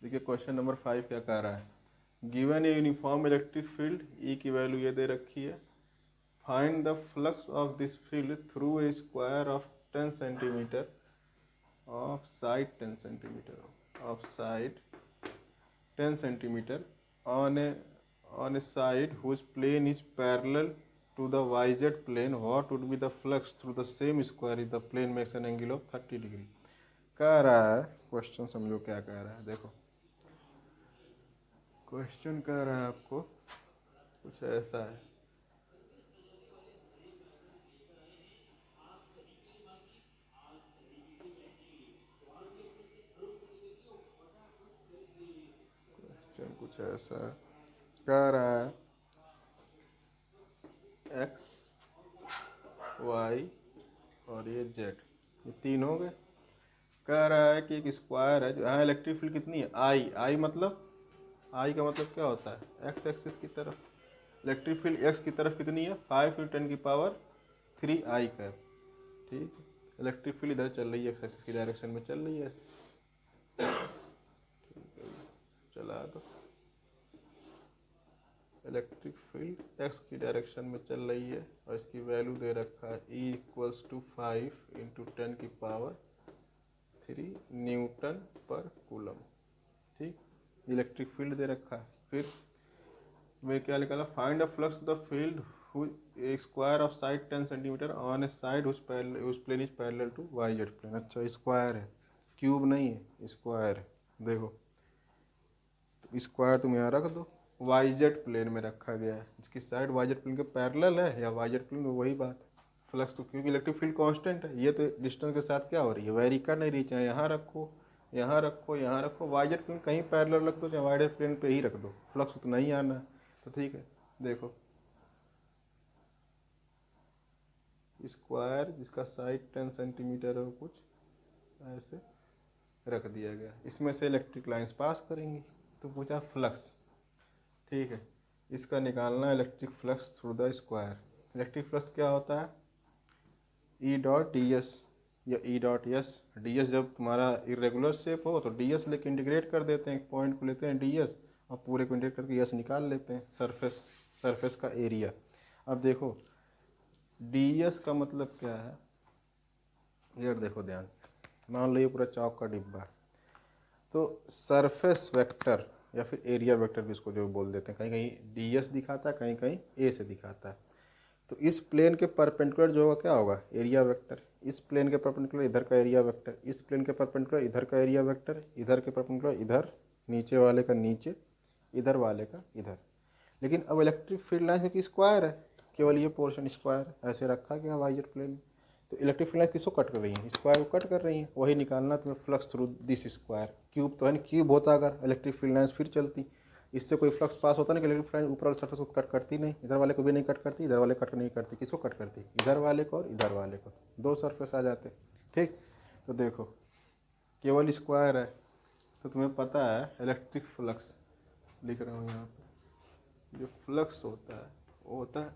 देखिए question number 5 क्या कह रहा है। Given a uniform electric field E की वैल्यू ये दे रखी है। Find the flux of this field through a square of 10 centimetre of side 10 centimetre of side 10 centimetre on a side whose plane is parallel to the yz plane. What would be the flux through the same square if the plane makes an angle of 30 degree. कह रहा है question, समझो क्या कह रहा है। देखो question कह रहा है आपको कुछ ऐसा है। क्वेश्चन कुछ ऐसा है, कह रहा है एक्स वाई और ये जेड, ये तीन हो गए। कह रहा है कि एक स्क्वायर है जो यहाँ इलेक्ट्रिक फील्ड कितनी है, आई। आई मतलब, आई का मतलब क्या होता है, एक्स एक्सिस की तरफ। इलेक्ट्रिक फील्ड एक्स की तरफ कितनी है, 5 × 10⁻³ आई कैप। ठीक है, इलेक्ट्रिक फील्ड इधर चल रही है, एक्स एक्सिस की डायरेक्शन में चल रही है ऐसे। ठीक है, चला दो। इलेक्ट्रिक फील्ड एक्स की डायरेक्शन में चल रही है और इसकी वैल्यू दे रखा है E = 5 × 10⁻³ न्यूटन पर कूलम। ठीक, इलेक्ट्रिक फील्ड दे रखा है। फिर वे क्या निकाला, find a flux the field square of side 10 centimetre on a side उस plane is parallel to YZ plane. अच्छा स्क्वायर है, क्यूब नहीं है, स्क्वायर है। देखो तो स्क्वायर तुम यहाँ रख दो, YZ प्लेन में रखा गया है, जिसकी साइड YZ प्लेन के पैरेलल है या YZ प्लेन में, वही बात है। फ्लक्स तो क्योंकि इलेक्ट्रिक फील्ड कांस्टेंट है, ये तो डिस्टेंस के साथ क्या हो रही है, वेरी कर नहीं रही। चाहे यहाँ रखो, यहाँ रखो, यहाँ रखो, YZ प्लेन कहीं पैरेलल रख दो, चाहे YZ प्लेन पे ही रख दो, फ्लक्स उतना ही आना है। तो ठीक है, देखो स्क्वायर जिसका साइड 10 सेंटीमीटर है कुछ ऐसे रख दिया गया, इसमें से इलेक्ट्रिक लाइंस पास करेंगी। तो पूछा फ्लक्स, ठीक है, इसका निकालना electric flux through the square. Electric flux क्या होता है, E.ds या E.s। ds जब तुम्हारा इरेगुलर शेप हो तो ds लेके इंटीग्रेट कर देते हैं, एक पॉइंट को लेते हैं ds और पूरे को इंटीग्रेट करके s निकाल लेते हैं, सरफेस का एरिया। अब देखो ds का मतलब क्या है, यार देखो ध्यान से, मान लो ये पूरा चौक का डिब्बा है, तो सरफेस वेक्टर या फिर एरिया वेक्टर भी इसको जो बोल देते हैं, कहीं कहीं ds दिखाता है, कहीं कहीं a से दिखाता है। तो इस प्लेन के परपेंडिकुलर जो होगा क्या होगा, एरिया वेक्टर। इस प्लेन के परपेंडिकुलर इधर का एरिया वेक्टर, इस प्लेन के परपेंडिकुलर इधर का एरिया वेक्टर, इधर के परपेंडिकुलर इधर, नीचे वाले का नीचे, इधर वाले का इधर। लेकिन अब इलेक्ट्रिक फील्ड लाइन क्योंकि स्क्वायर है, केवल ये पोर्शन स्क्वायर ऐसे रखा गया वाइजर प्लेन में, तो इलेक्ट्रिक फील्ड लाइन किसको कट कर रही है, स्क्वायर को कट कर रही है। वही निकालना तुम्हें flux through this square. Cube तो है नहीं, क्यूब होता अगर इलेक्ट्रिक फील्ड लाइन फिर चलती, इससे कोई फ्लक्स पास होता नहीं कि इलेक्ट्रिक फील्ड लाइन ऊपर वाले सरफेस को कट करती नहीं, इधर वाले को भी नहीं कट करती, इधर वाले कट नहीं करती। किसको कट करती, इधर वाले को और इधर वाले को, दो सरफेस आ जाते। ठीक, तो देखो केवल स्क्वायर है, तो तुम्हें पता है इलेक्ट्रिक फ्लक्स, लिख रहा हूँ यहाँ पर, जो फ्लक्स होता है वो होता है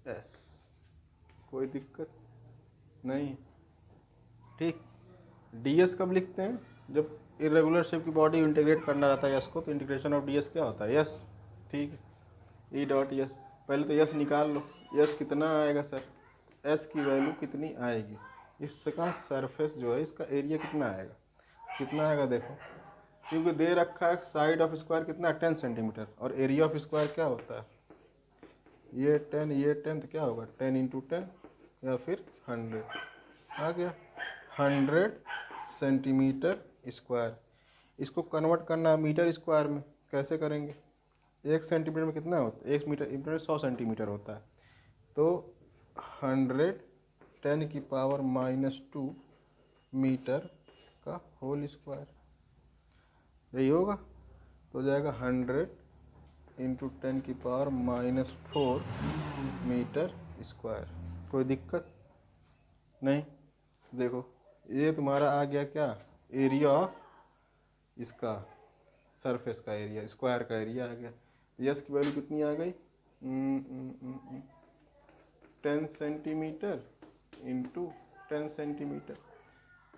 E.s। कोई दिक्कत नहीं। ठीक, ds कब लिखते हैं, जब इरेगुलर शेप की बॉडी इंटीग्रेट करना रहता है s को, तो इंटीग्रेशन ऑफ ds क्या होता है, s। ठीक है, E.s। पहले तो s निकाल लो, s कितना आएगा सर, s की वैल्यू कितनी आएगी, इसका सरफेस जो है इसका एरिया कितना आएगा, कितना आएगा देखो, क्योंकि दे रखा है साइड ऑफ स्क्वायर कितना 10 सेंटीमीटर और एरिया ऑफ स्क्वायर क्या होता है, ये 10 ये 10, तो क्या होगा 10 × 10 या फिर 100 आ गया, 100 सेंटीमीटर स्क्वायर। इसको कन्वर्ट करना है मीटर स्क्वायर में, कैसे करेंगे, 1 सेंटीमीटर में कितना होता है, 1 मीटर में 100 सेंटीमीटर होता है, तो 100 10⁻⁻² मीटर का होल स्क्वायर, यही होगा। तो हो जाएगा 100 × 10⁻⁻4 मीटर स्क्वायर। कोई दिक्कत नहीं। देखो ये तुम्हारा आ गया क्या, एरिया ऑफ इसका सरफेस का एरिया, स्क्वायर का एरिया आ गया। यस की वैल्यू कितनी आ गई, 10 सेंटीमीटर × 10 सेंटीमीटर,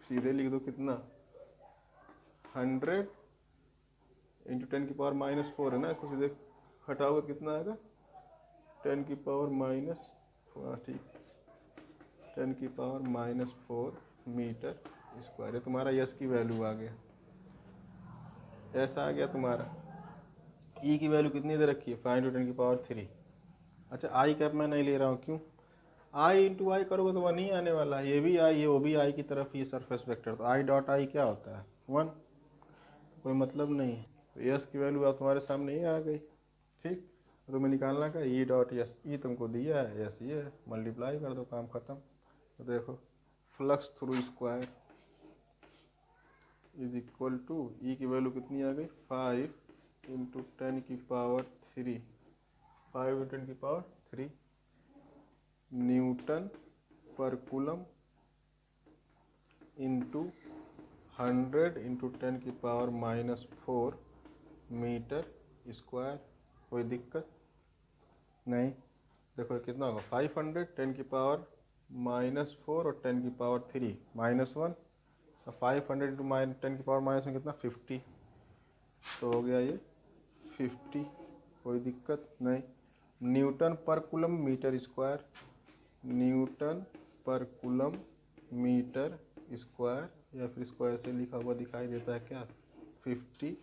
सीधे लिख दो कितना 100 इंटू 10⁻⁻4 है ना, कुछ देख हटाओगे तो कितना आएगा 10⁻⁻, ठीक, 10⁻⁻4 मीटर स्क्वायर। ये तुम्हारा यस की वैल्यू आ गया, ऐसा आ गया तुम्हारा। ई की वैल्यू कितनी दे रखी है 5×10⁻3। अच्छा आई कैप मैं नहीं ले रहा हूँ, क्यों? आई इंटू आई करोगे तो 1 ही आने वाला है, ये भी आई है वो भी आई की तरफ ही सरफेस वेक्टर, तो आई डॉट आई क्या होता है 1, कोई मतलब नहीं है। तो यस की वैल्यू अब तुम्हारे सामने ही आ गई, ठीक। तो तुम्हें निकालना का ई डॉट यस, ई तुमको दिया है, यस ये है, मल्टीप्लाई कर दो, काम खत्म। तो देखो flux through square is equal to, E की वैल्यू कितनी आ गई 5×10⁻3, 5×10⁻3 Newton per coulomb into 100×10⁻⁻4 metre square. कोई दिक्कत नहीं। देखो कितना होगा 500 10⁻⁻4 और 10⁻3 -1, 500 इंटू 10⁻⁻ में कितना 50, तो हो गया ये 50। कोई दिक्कत नहीं। Newton per coulomb metre square, Newton per coulomb metre square, या फिर स्क्वायर से लिखा हुआ दिखाई देता है क्या 50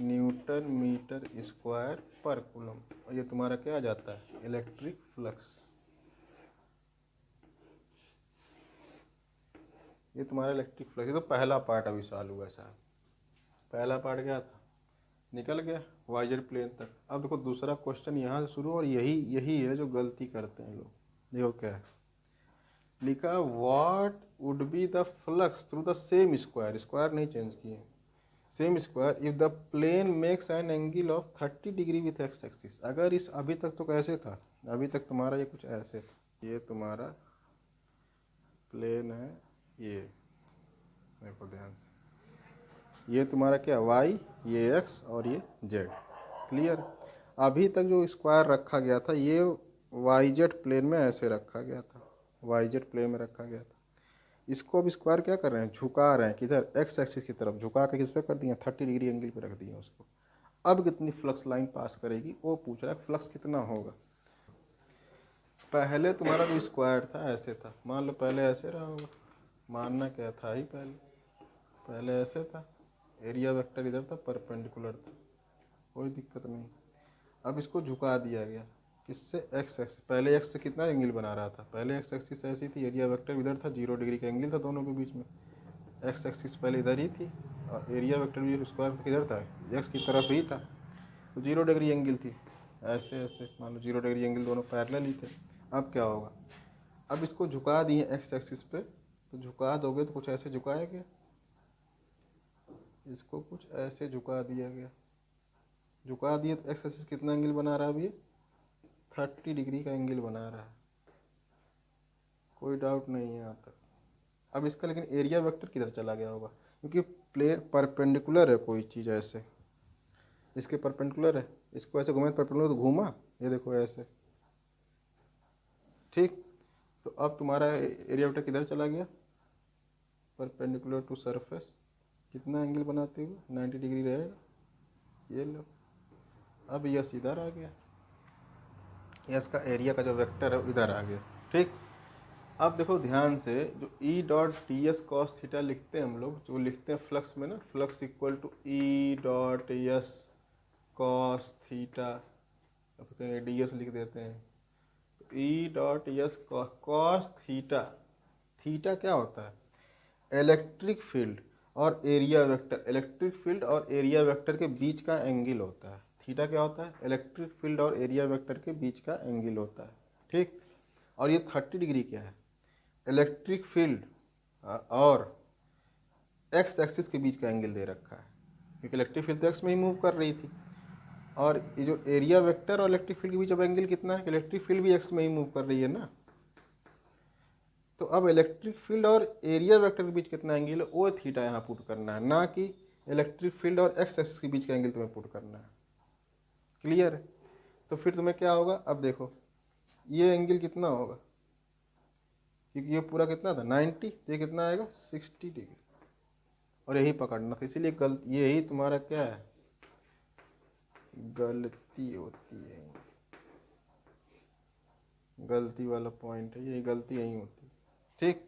न्यूटन मीटर स्क्वायर पर कूलम। और ये तुम्हारा क्या आ जाता है इलेक्ट्रिक फ्लक्स। ये तुम्हारा इलेक्ट्रिक फ्लक्स। ये तो पहला पार्ट अभी सॉल्व हुआ साहब, पहला पार्ट क्या था निकल गया वाइजेड प्लेन तक। अब देखो दूसरा क्वेश्चन यहाँ से शुरू, और यही है जो गलती करते हैं लोग। देखो क्या है लिखा, what would be the flux through the same square, square नहीं चेंज किए, same square if the plane makes an angle of 30 degree with x axis. अगर इस अभी तक तो कैसे था, अभी तक तुम्हारा ये कुछ ऐसे था, ये तुम्हारा प्लेन है, ये देखो ध्यान से, ये तुम्हारा क्या वाई, ये एक्स और ये जेड, क्लियर। अभी तक जो स्क्वायर रखा गया था ये वाई जेड प्लेन में ऐसे रखा गया था, वाई जेड प्लेन में रखा गया था। इसको अब स्क्वायर क्या कर रहे हैं, झुका रहे हैं, किधर एक्स एक्सिस की तरफ झुका के किससे कर दिए 30 डिग्री एंगल पे रख दिए उसको। अब कितनी फ्लक्स लाइन पास करेगी वो पूछ रहा है, फ्लक्स कितना होगा। पहले तुम्हारा जो स्क्वायर था ऐसे था, मान लो पहले ऐसे रहा होगा, मानना क्या था ही पहले ऐसे था, एरिया वेक्टर इधर था, परपेंडिकुलर था, कोई दिक्कत नहीं। अब इसको झुका दिया गया किससे, एक्स एक्सिस। पहले एक्स से कितना एंगल बना रहा था, पहले एक्स एक्सिस ऐसी थी, एरिया वेक्टर इधर था, 0 डिग्री का एंगल था दोनों के बीच में। एक्स एक्सिस पहले इधर ही थी और एरिया वेक्टर भी स्क्वायर किधर था, एक्स की तरफ ही था, तो 0 डिग्री एंगल थी, ऐसे ऐसे मान लो 0 डिग्री एंगल दोनों पैरेलल ही थे। अब क्या होगा, अब इसको झुका दिए एक्स एक्सिस पे, तो झुका दोगे तो कुछ ऐसे झुकाया गया, इसको कुछ ऐसे झुका दिया गया, झुका दिए तो एक्स एक्सिस कितना एंगल बना रहा है, अब ये 30 डिग्री का एंगल बना रहा है, कोई डाउट नहीं है यहाँ तक। अब इसका लेकिन एरिया वेक्टर किधर चला गया होगा, क्योंकि प्लेन परपेंडिकुलर है, कोई चीज़ ऐसे इसके परपेंडिकुलर है, इसको ऐसे घुमाए परपेंडिकुलर तो घूमा, ये देखो ऐसे, ठीक। तो अब तुम्हारा एरिया वेक्टर किधर चला गया, परपेंडिकुलर टू सरफेस, कितना एंगल बनाते हुए 90 डिग्री रहेगा, ये लो। अब यस इधर आ गया, यस का एरिया का जो वेक्टर है इधर आ गया, ठीक। अब देखो ध्यान से, जो ई dot D S cos theta लिखते हैं हम लोग, जो लिखते हैं फ्लक्स में ना, flux equal to E dot S cos theta, अब कहेंगे डी एस लिख देते हैं, तो E dot S cos theta, theta क्या होता है इलेक्ट्रिक फील्ड और एरिया वेक्टर, इलेक्ट्रिक फील्ड और एरिया वेक्टर के बीच का एंगल होता है। थीटा क्या होता है, इलेक्ट्रिक फील्ड और एरिया वेक्टर के बीच का एंगल होता है, ठीक। और ये 30 डिग्री क्या है, इलेक्ट्रिक फील्ड और एक्स एक्सिस के बीच का एंगल दे रखा है, क्योंकि इलेक्ट्रिक फील्ड तो एक्स में ही मूव कर रही थी, और ये जो एरिया वेक्टर और इलेक्ट्रिक फील्ड के बीच अब एंगल कितना है, इलेक्ट्रिक फील्ड भी एक्स में ही मूव कर रही है ना, तो अब इलेक्ट्रिक फील्ड और एरिया वेक्टर के बीच कितना एंगल है वो थीटा यहाँ पुट करना है, ना कि इलेक्ट्रिक फील्ड और एक्स एक्सिस के बीच का एंगल तुम्हें पुट करना है, क्लियर है। तो फिर तुम्हें क्या होगा, अब देखो ये एंगल कितना होगा, क्योंकि ये पूरा कितना था 90, तो ये कितना आएगा 60 डिग्री, और यही पकड़ना था, इसीलिए गलती यही तुम्हारा क्या है, गलती होती है, गलती वाला पॉइंट है, यही गलती यही होती है। ठीक,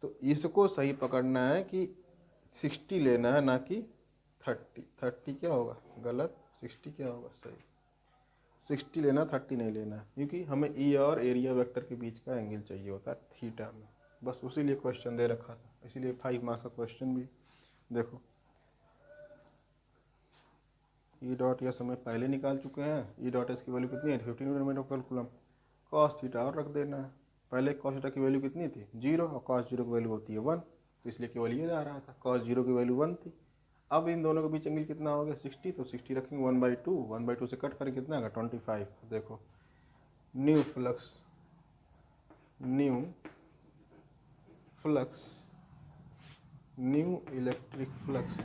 तो इसको सही पकड़ना है कि 60 लेना है, ना कि 30। 30 क्या होगा गलत, 60 क्या होगा सही, 60 लेना, 30 नहीं लेना है, क्योंकि हमें ई और एरिया वेक्टर के बीच का एंगल चाहिए होता है थीटा में, बस उसी लिए क्वेश्चन दे रखा था, इसीलिए 5 मार्क्स का क्वेश्चन भी। देखो ई डॉट एस हमें पहले निकाल चुके हैं, ई डॉट एस की वैल्यू कितनी है 15 न्यूटन कूलम, कॉस थीटा और रख देना है, पहले कॉस थीटा की वैल्यू कितनी थी 0 और कॉस 0 की वैल्यू होती है 1, तो इसलिए केवल ये जा रहा था, कॉस 0 की वैल्यू 1 थी। अब इन दोनों के बीच एंगल कितना हो गया 60, तो 60 रखेंगे 1/2, 1/2 से कट करेंगे कितना आएगा 25। देखो new flux, new flux, new electric flux,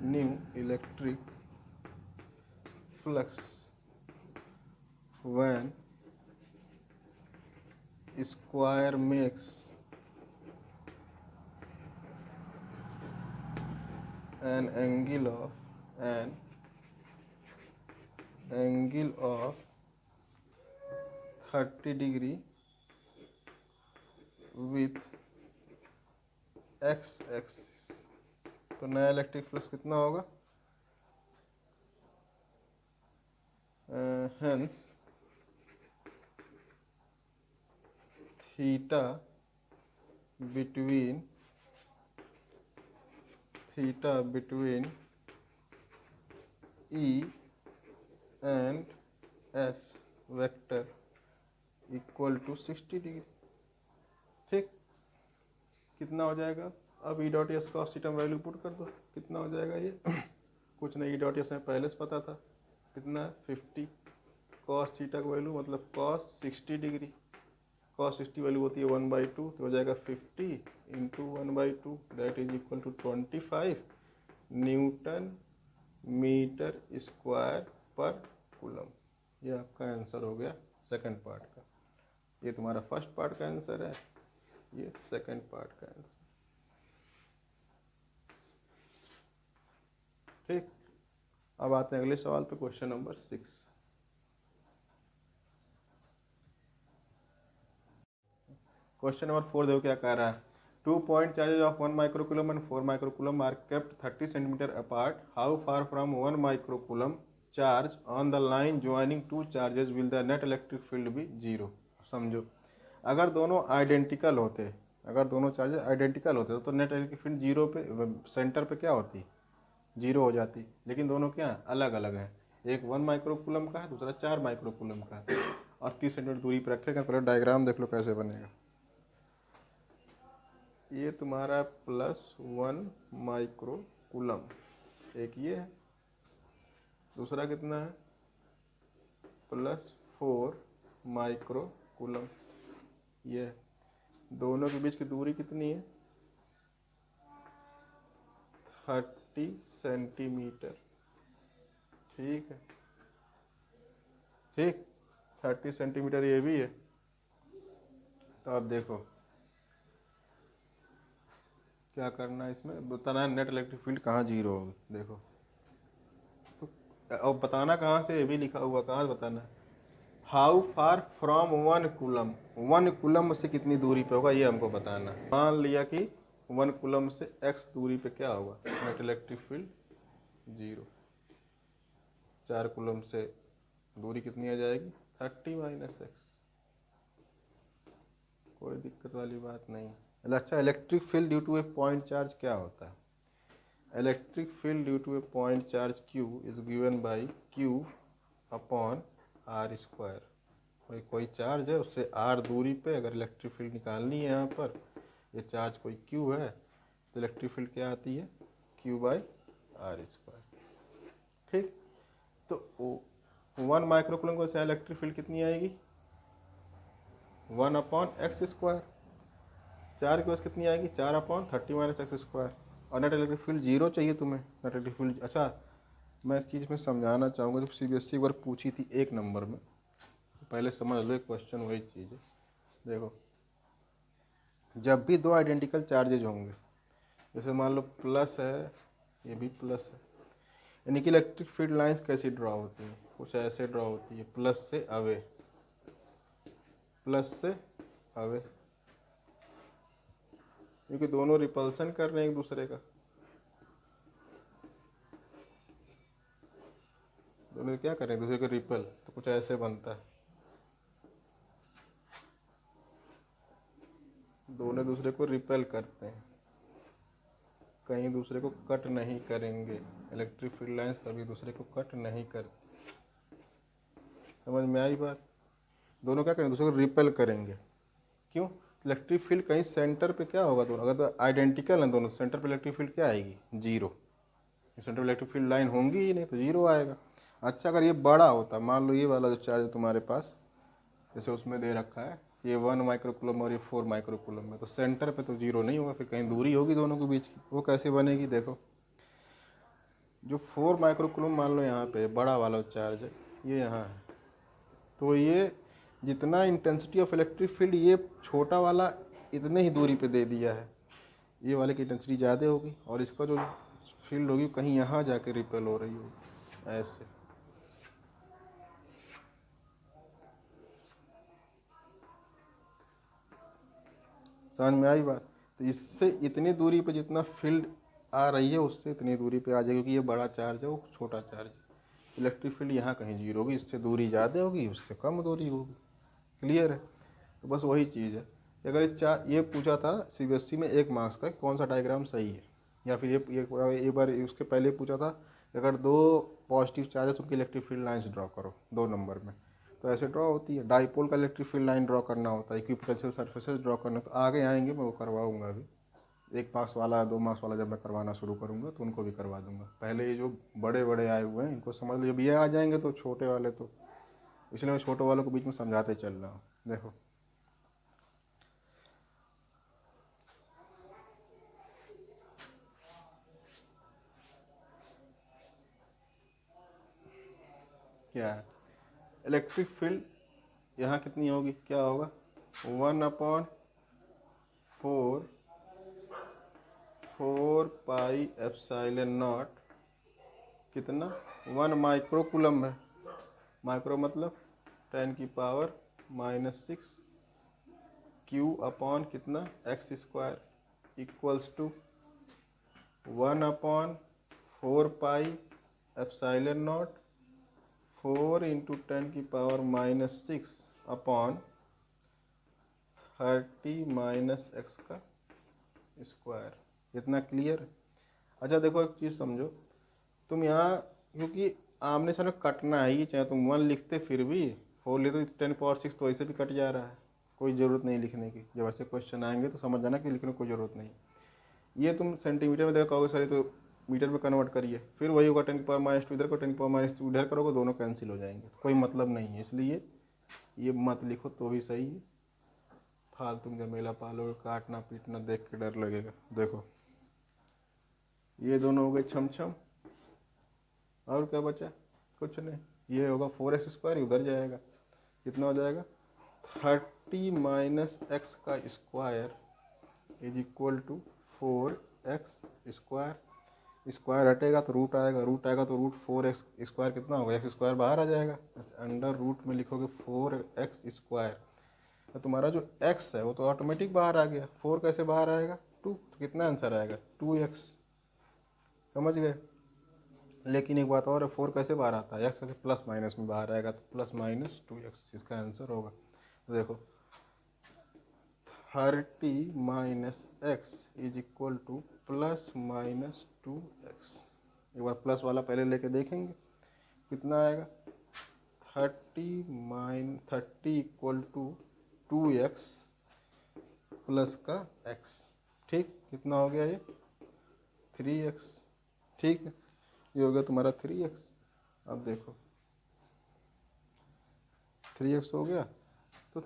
new electric flux when square makes an angle of 30 degree with x axis, तो नया इलेक्ट्रिक फ्लक्स कितना होगा, hence theta between E and S vector equal to 60 डिग्री। ठीक, कितना हो जाएगा, अब E dot S cos theta value put कर दो, कितना हो जाएगा ये कुछ नहीं, ई डॉट एस में पहले से पता था कितना 50, कॉस थीटा का वैल्यू मतलब कॉस 60 डिग्री, कॉस 60 वैल्यू होती है 1/2, तो हो जाएगा 50 into 1/2 that is equal to 25 newton metre square पर कूलम। ये आपका आंसर हो गया सेकंड पार्ट का, ये तुम्हारा फर्स्ट पार्ट का आंसर है, ये सेकंड पार्ट का आंसर। ठीक, अब आते हैं अगले सवाल पे, क्वेश्चन नंबर 6। क्वेश्चन नंबर 4 देखो क्या कह रहा है, 2 point charges of 1 microcoulomb and 4 microcoulomb are kept 30 cm apart. How far from 1 microcoulomb charge on the line joining two charges will the net electric field be 0? समझो, अगर दोनों identical होते, अगर दोनों चार्जेस आइडेंटिकल होते तो नेट इलेक्ट्रिक फील्ड 0 पे, centre पे क्या होती 0 हो जाती, लेकिन दोनों क्या अलग अलग हैं, एक 1 माइक्रोकूलम का है, दूसरा 4 माइक्रोकूलम का है, और 30 सेंटीमीटर दूरी पर रखेगा। पहले डायग्राम देख लो कैसे बनेगा, ये तुम्हारा +1 माइक्रोकूलम, एक ये है, दूसरा कितना है +4 माइक्रोकूलम, ये दोनों के बीच की दूरी कितनी है 30 सेंटीमीटर। ठीक है, ठीक 30 सेंटीमीटर ये भी है। तो अब देखो क्या करना है, इसमें बताना है नेट इलेक्ट्रिक फील्ड कहाँ 0 होगी। देखो तो अब बताना कहाँ से, ये भी लिखा हुआ, कहाँ से बताना है, how far from 1 coulomb, 1 coulomb से कितनी दूरी पे होगा ये हमको बताना। मान लिया कि 1 कूलम से x दूरी पे क्या होगा नेट इलेक्ट्रिक फील्ड 0, 4 कूलम से दूरी कितनी आ जाएगी 30 - x, कोई दिक्कत वाली बात नहीं। अच्छा, electric field due to a point charge क्या होता है, electric field due to a point charge q is given by q upon r²। कोई चार्ज है, उससे r दूरी पे अगर इलेक्ट्रिक फील्ड निकालनी है, यहाँ पर ये चार्ज कोई q है, तो इलेक्ट्रिक फील्ड क्या आती है q/r²। ठीक, तो 1 माइक्रोकूलम को से इलेक्ट्रिक फील्ड कितनी आएगी 1/x², 4 की वजह कितनी आएगी 4/30 - x², और नेट इलेक्ट्रिक फील्ड 0 चाहिए तुम्हें, नेट इलेक्ट्रिक फील्ड। अच्छा, मैं एक चीज़ में समझाना चाहूँगा, जब CBSE एक बार पूछी थी 1 नंबर में, पहले समझ लो, एक क्वेश्चन वही चीज़ है। देखो, जब भी दो आइडेंटिकल चार्जेज होंगे, जैसे मान लो प्लस है, ये भी प्लस है, यानी कि इलेक्ट्रिक फील्ड लाइंस कैसी ड्रॉ होती हैं, कुछ ऐसे ड्रॉ होती है, प्लस से अवे, प्लस से अवे, क्योंकि दोनों रिपल्सन कर रहे हैं एक दूसरे का, दोनों क्या कर रहे हैं एक दूसरे को रिपल, तो कुछ ऐसे बनता है, दोनों दूसरे को रिपेल करते हैं, कहीं दूसरे को कट नहीं करेंगे, इलेक्ट्रिक फील्ड लाइंस कभी दूसरे को कट नहीं करते। समझ में आई बात? दोनों क्या करेंगे, दूसरे को रिपेल करेंगे। क्यों? इलेक्ट्रिक फील्ड कहीं सेंटर पे क्या होगा, दोनों अगर तो आइडेंटिकल हैं दोनों, सेंटर पे इलेक्ट्रिक फील्ड क्या आएगी, जीरो। सेंटर पे इलेक्ट्रिक फील्ड लाइन होंगी ही नहीं, तो जीरो आएगा। अच्छा, अगर ये बड़ा होता, मान लो ये वाला जो चार्ज है तुम्हारे पास, जैसे उसमें दे रखा है ये 1 माइक्रोकूलम और ये 4 माइक्रोकूलम में, तो सेंटर पे तो जीरो नहीं होगा, फिर कहीं दूरी होगी दोनों के बीच की। वो कैसे बनेगी, देखो जो 4 माइक्रोकूलम मान लो यहाँ पे बड़ा वाला चार्ज है, ये यहाँ है, तो ये जितना इंटेंसिटी ऑफ इलेक्ट्रिक फील्ड ये छोटा वाला इतने ही दूरी पे दे दिया है, ये वाले की इंटेंसिटी ज़्यादा होगी, और इसका जो फील्ड होगी कहीं यहाँ जाके रिपेल हो रही होगी, ऐसे। समझ में आई बात? तो इससे इतनी दूरी पे जितना फील्ड आ रही है उससे इतनी दूरी पे आ जाएगी, क्योंकि ये बड़ा चार्ज है वो छोटा चार्ज है। इलेक्ट्रिक फील्ड यहाँ कहीं जीरो होगी, इससे दूरी ज़्यादा होगी उससे कम दूरी होगी। क्लियर है? तो बस वही चीज़ है। अगर ये पूछा था सीबीएसई में 1 मार्क्स का कौन सा डायग्राम सही है, या फिर ये एक बार उसके पहले पूछा था अगर 2 पॉजिटिव चार्ज है तो उनकी इलेक्ट्रिक फील्ड लाइन्स ड्रॉ करो 2 नंबर में, तो ऐसे ड्रॉ होती है। डाइपोल का इलेक्ट्रिक फील्ड लाइन ड्रॉ करना होता है, इक्विपोटेंशियल सर्फेसेस ड्रॉ करना, तो आगे आएंगे मैं वो करवाऊंगा अभी। 1 मार्क्स वाला 2 मार्क्स वाला जब मैं करवाना शुरू करूँगा तो उनको भी करवा दूंगा। पहले ये जो बड़े बड़े आए हुए हैं इनको समझ लो, जब ये आ जाएंगे तो छोटे वाले, तो इसलिए मैं छोटे वालों को बीच में समझाते चल रहा हूँ। देखो क्या है, इलेक्ट्रिक फील्ड यहाँ कितनी होगी, क्या होगा, 1/4 कितना, 1 माइक्रोकूलम है, माइक्रो मतलब 10⁻⁻⁶ क्यू अपॉन कितना x² equals to 1/4πε0 4 × 10⁻⁻⁶ upon 30 - x का स्क्वायर। इतना क्लियर? अच्छा देखो एक चीज़ समझो, तुम यहाँ क्योंकि आमने सामने कटना है ही, चाहे तुम 1 लिखते फिर भी 4 लिखते 10⁻⁶ तो वैसे भी कट जा रहा है, कोई ज़रूरत नहीं लिखने की। जब ऐसे क्वेश्चन आएंगे तो समझ जाना कि लिखने की कोई ज़रूरत नहीं। ये तुम सेंटीमीटर में देखो कहोगे सर तो मीटर में कन्वर्ट करिए, फिर वही होगा 10⁻⁻² इधर को 10⁻⁻² इधर करोगे, दोनों कैंसिल हो जाएंगे, तो कोई मतलब नहीं है। इसलिए ये मत लिखो तो भी सही है, फालतू में मेला पालोगे, काटना पीटना देख के डर लगेगा। देखो ये दोनों हो गए छम छम, और क्या बचा, कुछ नहीं। ये होगा 4x², उधर जाएगा, कितना हो जाएगा 30 - x का square is equal to 4x²। Square हटेगा तो रूट आएगा, रूट आएगा तो √4x² कितना होगा, x² बाहर आ जाएगा, अंडर रूट में लिखोगे 4x²। तो तुम्हारा जो x है वो तो ऑटोमेटिक बाहर आ गया, 4 कैसे बाहर आएगा, 2, तो कितना आंसर आएगा 2x। समझ गए? लेकिन एक बात और है, 4 कैसे बाहर आता है, x कैसे प्लस माइनस में बाहर आएगा, तो +-2x इसका आंसर होगा। तो देखो 30 - x is equal to +-2x। एक बार प्लस वाला पहले लेके देखेंगे कितना आएगा, 30 इक्वल टू 2x प्लस का x। ठीक, कितना हो गया ये 3x। ठीक है, ये हो गया तुम्हारा 3x। अब देखो 3x हो गया, तो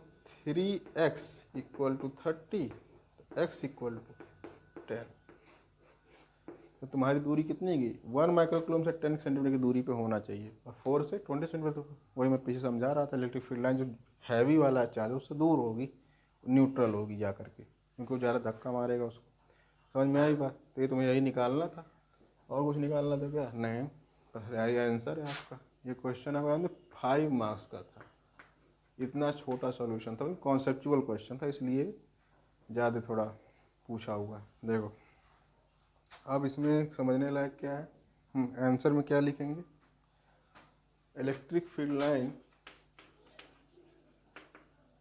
3x equal to 30, x equal to 10। तो तुम्हारी दूरी कितनी गई, 1 माइक्रोकूलम से 10 सेंटीमीटर की दूरी पे होना चाहिए, और 4 से 20 सेंटीमीटर। तो वही मैं पीछे समझा रहा था, इलेक्ट्रिक फील्ड लाइन जो हैवी वाला चार्ज उससे दूर होगी, न्यूट्रल होगी जा करके, क्योंकि वो ज़्यादा धक्का मारेगा उसको। समझ में आई बात? तो ये तुम्हें यही निकालना था, और कुछ निकालना था क्या? नहीं, तो यही आंसर है आपका। ये क्वेश्चन आपका 5 मार्क्स का था, इतना छोटा सॉल्यूशन था, कॉन्सेप्चुअल क्वेश्चन था, इसलिए ज़्यादा थोड़ा पूछा हुआ है। देखो अब इसमें समझने लायक क्या है, आंसर में क्या लिखेंगे, electric field line,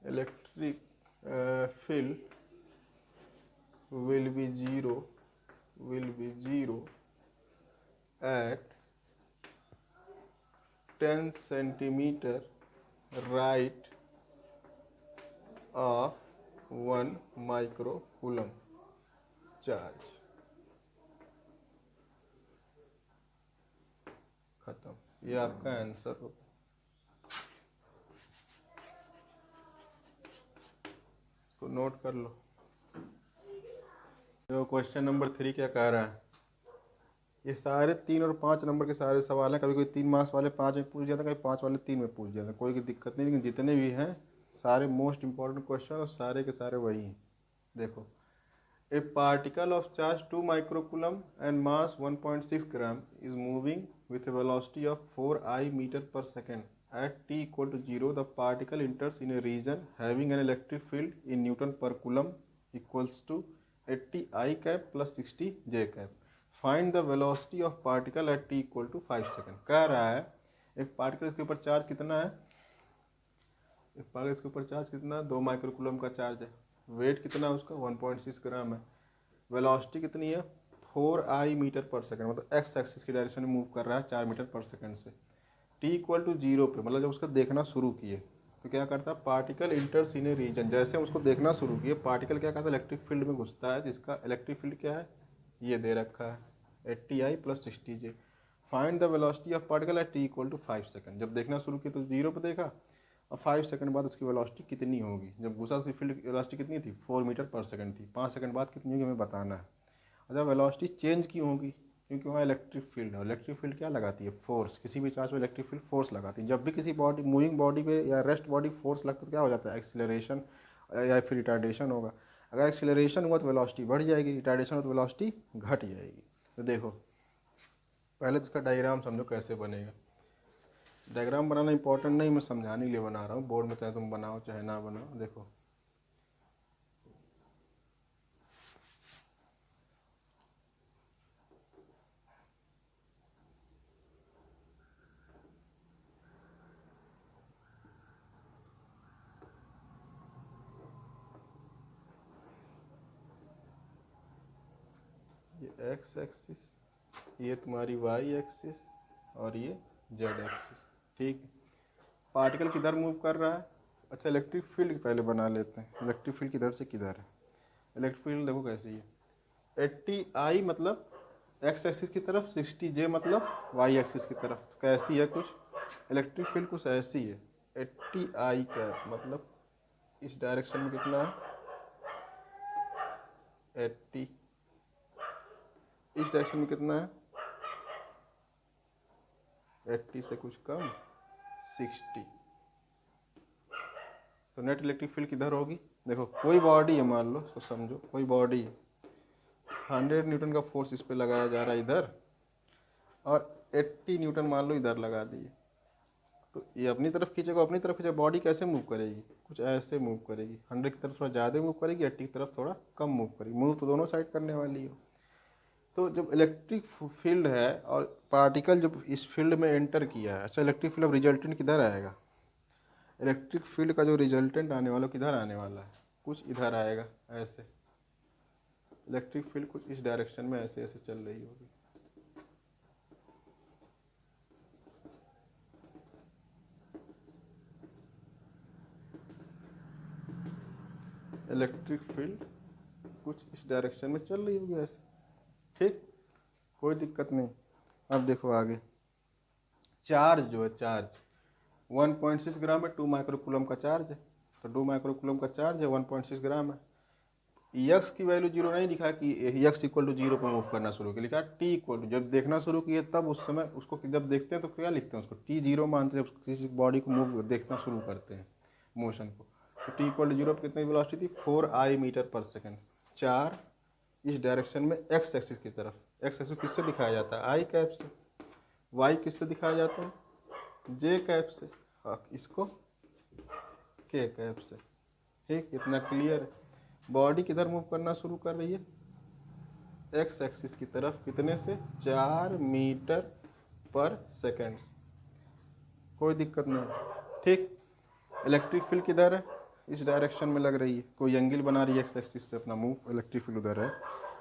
electric field will be zero at 10 centimeter right of 1 microcoulomb charge। खत्म, ये आपका आंसर होगा। इसको नोट कर लो। तो क्वेश्चन नंबर 3 क्या कह रहा है, ये सारे 3 और 5 नंबर के सारे सवाल हैं, कभी कोई 3 मार्क्स वाले 5 में पूछ जाता है, कभी 5 वाले 3 में पूछ जाता है, कोई दिक्कत नहीं, लेकिन जितने भी हैं सारे मोस्ट इंपॉर्टेंट क्वेश्चन और सारे के सारे वही हैं। देखो, ए particle of charge 2 microcoulomb and mass 1.6 gram is moving with a velocity of 4 meter per second at t equal to 0, the particle enters in a region having an electric field in Newton per coulomb equals to 80 I cap plus 60 J cap. Find the velocity of particle at t equal to 5 second। कह रहा है एक particle के ऊपर charge कितना है, एक particle के ऊपर चार्ज कितना है, 2 माइक्रोकूलम का चार्ज है, वेट कितना है उसका 1.6 ग्राम है, वेलोसिटी कितनी है 4 मीटर पर सेकंड, मतलब एक्स एक्सिस की डायरेक्शन में मूव कर रहा है 4 मीटर पर सेकंड से, टी इक्वल टू 0 पे, मतलब जब उसका देखना शुरू किए तो क्या करता है, पार्टिकल इंटर्स इन ए रीजन, जैसे हम उसको देखना शुरू किए पार्टिकल क्या करता है, इलेक्ट्रिक फील्ड में घुसता है, जिसका इलेक्ट्रिक फील्ड क्या है, ये दे रखा है 80 I plus 60 J। Find the velocity of particle at t equal to 5 second, जब देखना शुरू किया तो 0 पे देखा, और 5 सेकंड बाद उसकी वेलोसिटी कितनी होगी, जब घुसा उसकी फील्ड वेलोसिटी कितनी थी 4 मीटर पर सेकंड थी, 5 सेकंड बाद कितनी होगी हमें बताना है। अच्छा, वेलोसिटी चेंज क्यों होगी, क्योंकि वहाँ इलेक्ट्रिक फील्ड है, इलेक्ट्रिक फील्ड क्या लगाती है, फोर्स, किसी भी चार्ज पे इलेक्ट्रिक फील्ड फोर्स लगाती है, जब भी किसी बॉडी मूविंग बॉडी पे या रेस्ट बॉडी फोर्स लगता है तो क्या हो जाता है, एक्सीलरेशन या फिर रिटार्डेशन होगा, अगर एक्सीलरेशन हुआ तो वेलोसिटी बढ़ जाएगी, रिटार्डेशन हो तो वेलोसिटी घट जाएगी। तो देखो पहले तो इसका डायग्राम समझो कैसे बनेगा, डायग्राम बनाना इंपॉर्टेंट नहीं, मैं समझाने के लिए बना रहा हूँ, बोर्ड में चाहे तुम बनाओ चाहे ना बनाओ। देखो ये एक्स एक्सिस, ये तुम्हारी वाई एक्सिस और ये जेड एक्सिस, ठीक है। पार्टिकल किधर मूव कर रहा है, अच्छा इलेक्ट्रिक फील्ड पहले बना लेते हैं, इलेक्ट्रिक फील्ड किधर से किधर है, इलेक्ट्रिक फील्ड देखो कैसी है, 80 I मतलब एक्स एक्सिस की तरफ, 60 J मतलब वाई एक्सिस की तरफ, तो कैसी है कुछ इलेक्ट्रिक फील्ड कुछ ऐसी है, 80 I कैप मतलब इस डायरेक्शन में कितना है 80, इस डायरेक्शन में कितना है 80 से कुछ कम 60, तो नेट इलेक्ट्रिक फील्ड किधर होगी, देखो कोई बॉडी है, मान लो इसको समझो, कोई बॉडी है, 100 न्यूटन का फोर्स इस पे लगाया जा रहा है इधर, और 80 न्यूटन मान लो इधर लगा दिए, तो ये अपनी तरफ खींचेगा, अपनी तरफ खींचेगा, बॉडी कैसे मूव करेगी, कुछ ऐसे मूव करेगी, 100 की तरफ थोड़ा ज़्यादा मूव करेगी, 80 की तरफ थोड़ा कम मूव करेगी, मूव तो दोनों साइड करने वाली हो। तो जब इलेक्ट्रिक फील्ड है और पार्टिकल जब इस फील्ड में एंटर किया है, अच्छा इलेक्ट्रिक फील्ड अब रिजल्टेंट किधर आएगा, इलेक्ट्रिक फील्ड का जो रिजल्टेंट आने वाला किधर आने वाला है, कुछ इधर आएगा ऐसे, इलेक्ट्रिक फील्ड कुछ इस डायरेक्शन में ऐसे ऐसे चल रही होगी, इलेक्ट्रिक फील्ड कुछ इस डायरेक्शन में चल रही होगी ऐसे, ठीक, कोई दिक्कत नहीं। अब देखो आगे, चार्ज जो है, चार्ज 1.6 ग्राम है, 2 माइक्रोकूलम का चार्ज है, तो 2 माइक्रोकूलम का चार्ज है, 1.6 ग्राम है, यक्स की वैल्यू 0 नहीं लिखा कि यक्स इक्वल टू 0 पर मूव करना शुरू किया, लिखा टी इक्वल टू, जब देखना शुरू किए तब उस समय उसको जब देखते हैं तो क्या लिखते हैं उसको T0 मानते हैं, जब किसी बॉडी को मूव देखना शुरू करते हैं मोशन को, तो टी इक्वल टू 0 पर कितनी वेलोसिटी थी 4 I मीटर पर सेकेंड, 4 इस डायरेक्शन में एक्स एक्सिस की तरफ। एक्स एक्सिस किससे दिखाया जाता है? आई कैप से। वाई किससे दिखाया जाता है? जे कैप से। हाँ, इसको के कैप से। ठीक, इतना क्लियर है। बॉडी किधर मूव करना शुरू कर रही है? एक्स एक्सिस की तरफ। कितने से? 4 मीटर पर सेकेंड। कोई दिक्कत नहीं। ठीक, इलेक्ट्रिक फील्ड किधर है? इस डायरेक्शन में लग रही है। कोई एंगल बना रही है एक्स एक्सिस से अपना मूव, इलेक्ट्रिक फील्ड उधर है।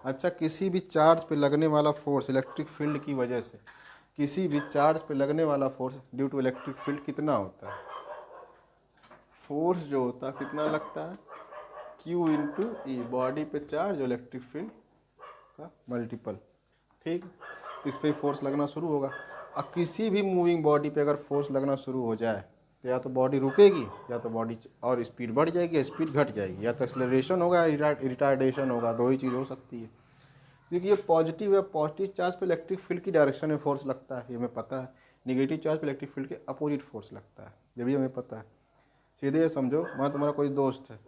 अच्छा, किसी भी चार्ज पे लगने वाला फोर्स इलेक्ट्रिक फील्ड की वजह से, किसी भी चार्ज पे लगने वाला force due to electric field कितना होता है? फोर्स जो होता है कितना लगता है? Q इंटू ई, बॉडी पे चार्ज और इलेक्ट्रिक फील्ड का मल्टीपल। ठीक, तो इस पर फोर्स लगना शुरू होगा। अब किसी भी मूविंग बॉडी पे अगर फोर्स लगना शुरू हो जाए तो या तो बॉडी रुकेगी, या तो बॉडी और स्पीड बढ़ जाएगी या स्पीड घट जाएगी, या तो एक्सेलरेशन होगा या रिटार्डेशन होगा। दो ही चीज़ हो सकती है। क्योंकि ये पॉजिटिव है, पॉजिटिव चार्ज पे इलेक्ट्रिक फील्ड की डायरेक्शन में फोर्स लगता है, ये हमें पता है। निगेटिव चार्ज पे इलेक्ट्रिक फील्ड के अपोजिट फोर्स लगता है, ये भी हमें पता है। सीधे ये समझो, मान तुम्हारा कोई दोस्त है,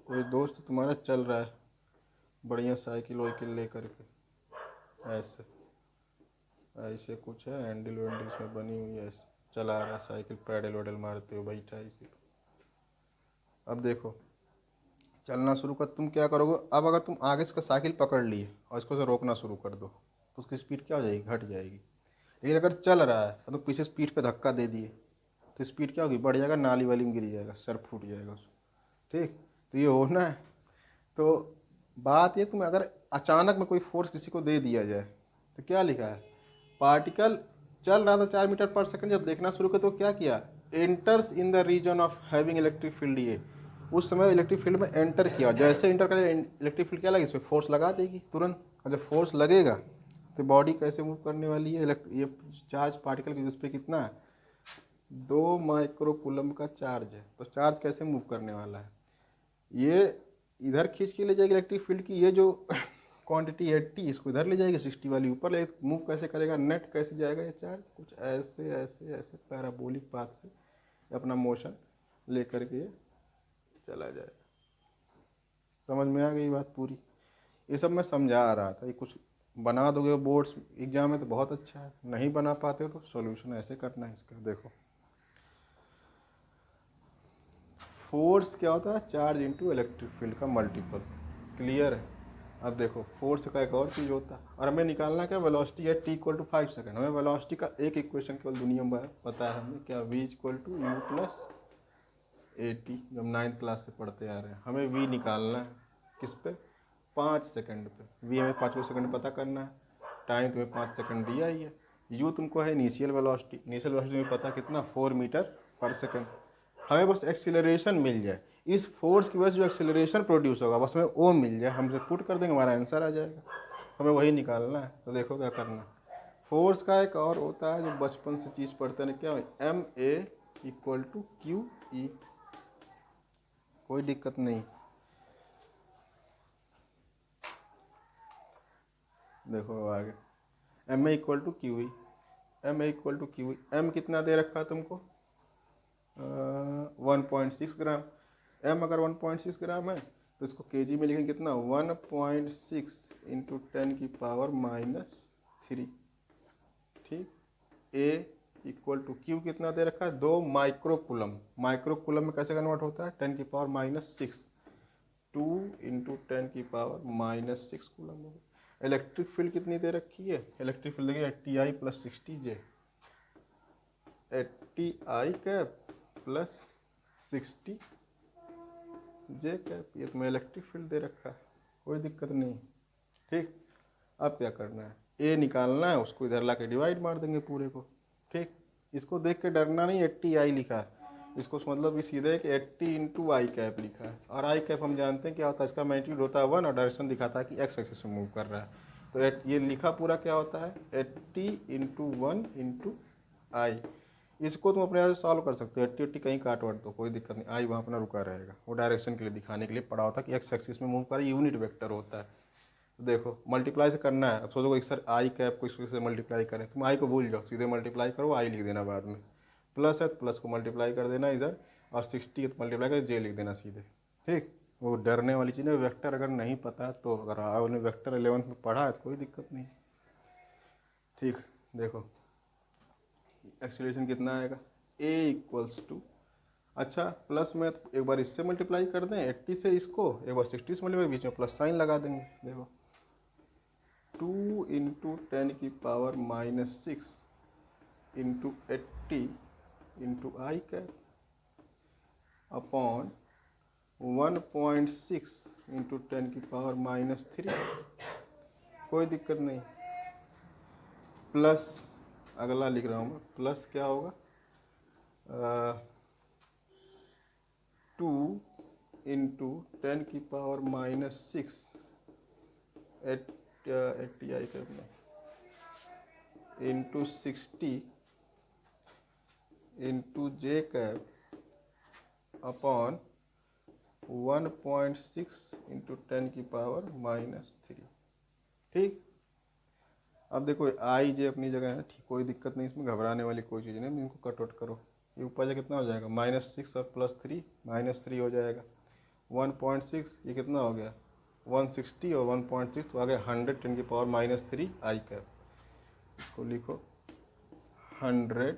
कोई दोस्त तुम्हारा चल रहा है बढ़िया साइकिल वाइकिल लेकर के, ऐसे ऐसे कुछ है, हैंडल वैंडल इसमें बनी हुई है, ऐसे चला रहा है साइकिल, पैडल वैडल मारते हुए बैठा है इसी। अब देखो चलना शुरू कर, तुम क्या करोगे? अब अगर तुम आगे से साइकिल पकड़ लिए और इसको से रोकना शुरू कर दो तो उसकी स्पीड क्या हो जाएगी? घट जाएगी। लेकिन अगर चल रहा है और तुम पीछे स्पीड पे धक्का दे दिए तो स्पीड क्या होगी? बढ़ जाएगा, नाली वाली में गिर जाएगा, सर फूट जाएगा उसको। ठीक, तो ये होना है। तो बात ये, तुम अगर अचानक में कोई फोर्स किसी को दे दिया जाए तो क्या लिखा है? पार्टिकल चल रहा था 4 मीटर पर सेकंड, जब देखना शुरू किया तो क्या किया? Enters in the region of having electric field. ये उस समय इलेक्ट्रिक फील्ड में एंटर किया, जैसे एंटर करे इलेक्ट्रिक फील्ड क्या लगी? इसमें फोर्स लगा देगी तुरंत। और जब फोर्स लगेगा तो बॉडी कैसे मूव करने वाली है? ये चार्ज पार्टिकल की उस पर कितना है? 2 माइक्रो कूलम्ब का चार्ज है। तो चार्ज कैसे मूव करने वाला है? ये इधर खींच के ले जाएगी इलेक्ट्रिक फील्ड की, ये जो क्वांटिटी 80 इसको इधर ले जाएगी, 60 वाली ऊपर ले। मूव कैसे करेगा? नेट कैसे जाएगा ये चार्ज? कुछ ऐसे ऐसे ऐसे पैराबोलिक पाथ से अपना मोशन लेकर के ये चला जाएगा। समझ में आ गई बात पूरी? ये सब मैं समझा रहा था। ये कुछ बना दोगे बोर्ड्स एग्जाम में तो बहुत अच्छा है, नहीं बना पाते हो तो सॉल्यूशन ऐसे करना है इसका। देखो फोर्स क्या होता है? चार्ज इनटू इलेक्ट्रिक फील्ड का मल्टीपल। क्लियर है? अब देखो फोर्स का एक और चीज़ होता है, और हमें निकालना क्या? वेलोसिटी है t = 5 सेकंड। हमें वेलोसिटी का एक इक्वेशन केवल दुनिया में पता है हमें, क्या? v = u + at, जब 9th क्लास से पढ़ते आ रहे हैं। हमें v निकालना है किस पे? 5 सेकंड पे। v हमें 5 सेकंड पता करना है, टाइम तुम्हें 5 सेकंड दिया ही है। u तुमको है इनिशियल वेलोसिटी, इनिशियल वेलोसिटी में पता कितना? 4 मीटर पर सेकंड। हमें बस एक्सीलरेशन मिल जाए, इस फोर्स की वजह से जो एक्सीलरेशन प्रोड्यूस होगा बस हमें वो मिल जाए, हमसे पुट कर देंगे, हमारा आंसर आ जाएगा। हमें वही निकालना है। तो देखो क्या करना है। फोर्स का एक और होता है जो बचपन से चीज़ पढ़ते हैं, क्या? MA = QE। कोई दिक्कत नहीं। देखो आगे, MA = QE। MA = QE। M कितना दे रखा है तुमको? 1.6 ग्राम। m अगर 1.6 ग्राम है तो इसको kg में लिखेंगे कितना? 1.6 × 10⁻³ ठीक। A = Q कितना दे रखा है? 2 माइक्रो कूलम। माइक्रो कूलम में कैसे कन्वर्ट होता है? 10⁻⁻6, 2 × 10⁻⁻6 कूलम। इलेक्ट्रिक फील्ड कितनी दे रखी है? इलेक्ट्रिक फील्ड देखिए 80I + 60J। 80I cap + 60J cap, ये तुम्हें इलेक्ट्रिक फील्ड दे रखा है, कोई दिक्कत नहीं। ठीक, अब क्या करना है? ए निकालना है, उसको इधर ला के डिवाइड मार देंगे पूरे को। ठीक, इसको देख के डरना नहीं, 80I लिखा है, इसको मतलब कि सीधे कि 80 × I कैप लिखा है। और आई कैप हम जानते हैं क्या होता है, इसका मैग्नीट्यूड होता है 1 और डायरेक्शन दिखाता है कि एक्स एक्सिस में मूव कर रहा है। तो ये लिखा पूरा क्या होता है? 80 × 1 × I। इसको तुम अपने आप सॉल्व कर सकते हो, 80 कहीं काट वाट दो, कोई दिक्कत नहीं, आई वहाँ अपना रुका रहेगा। वो डायरेक्शन के लिए दिखाने के लिए पड़ा होता है कि एक्स एक्सिस में मूव कर, यूनिट वेक्टर होता है। तो देखो मल्टीप्लाई से करना है। अब सोचो एक सर आई कैप को इससे मल्टीप्लाई करें, तुम आई को भूल जाओ, सीधे मल्टीप्लाई करो, आई लिख देना बाद में। प्लस है, प्लस को मल्टीप्लाई कर देना इधर, और 60 मल्टीप्लाई कर जे लिख देना सीधे। ठीक, वो डरने वाली चीज़ है। वेक्टर अगर नहीं पता तो, अगर आपने वेक्टर 11th में पढ़ा है तो कोई दिक्कत नहीं। ठीक, देखो एक्सीलरेशन कितना आएगा, a इक्वल्स टू, अच्छा प्लस में एक बार इससे मल्टीप्लाई कर दें 80 से, इसको एक बार 60 से मल्टीप्लाई, बीच में प्लस साइन लगा देंगे। देखो 2 इंटू 10⁻⁻6 इंटू 80 इंटू आई कैप अपॉन 1.6 इंटू 10⁻³ कोई दिक्कत नहीं। प्लस अगला लिख रहा हूँ मैं, प्लस क्या होगा 2 इंटू 10⁻⁻6 80 आई कैप में इंटू 60 इंटू जे कैप अपॉन 1.6 इंटू 10⁻⁻3। ठीक, अब देखो आई जे अपनी जगह है, ठीक, कोई दिक्कत नहीं, इसमें घबराने वाली कोई चीज़ नहीं, इनको कट आउट करो। ये ऊपर से कितना हो जाएगा -6 और +3 -3 हो जाएगा। 1.6 ये कितना हो गया 160 और 1.6 तो आ गया 100 10⁻³ आई कैप। इसको लिखो 100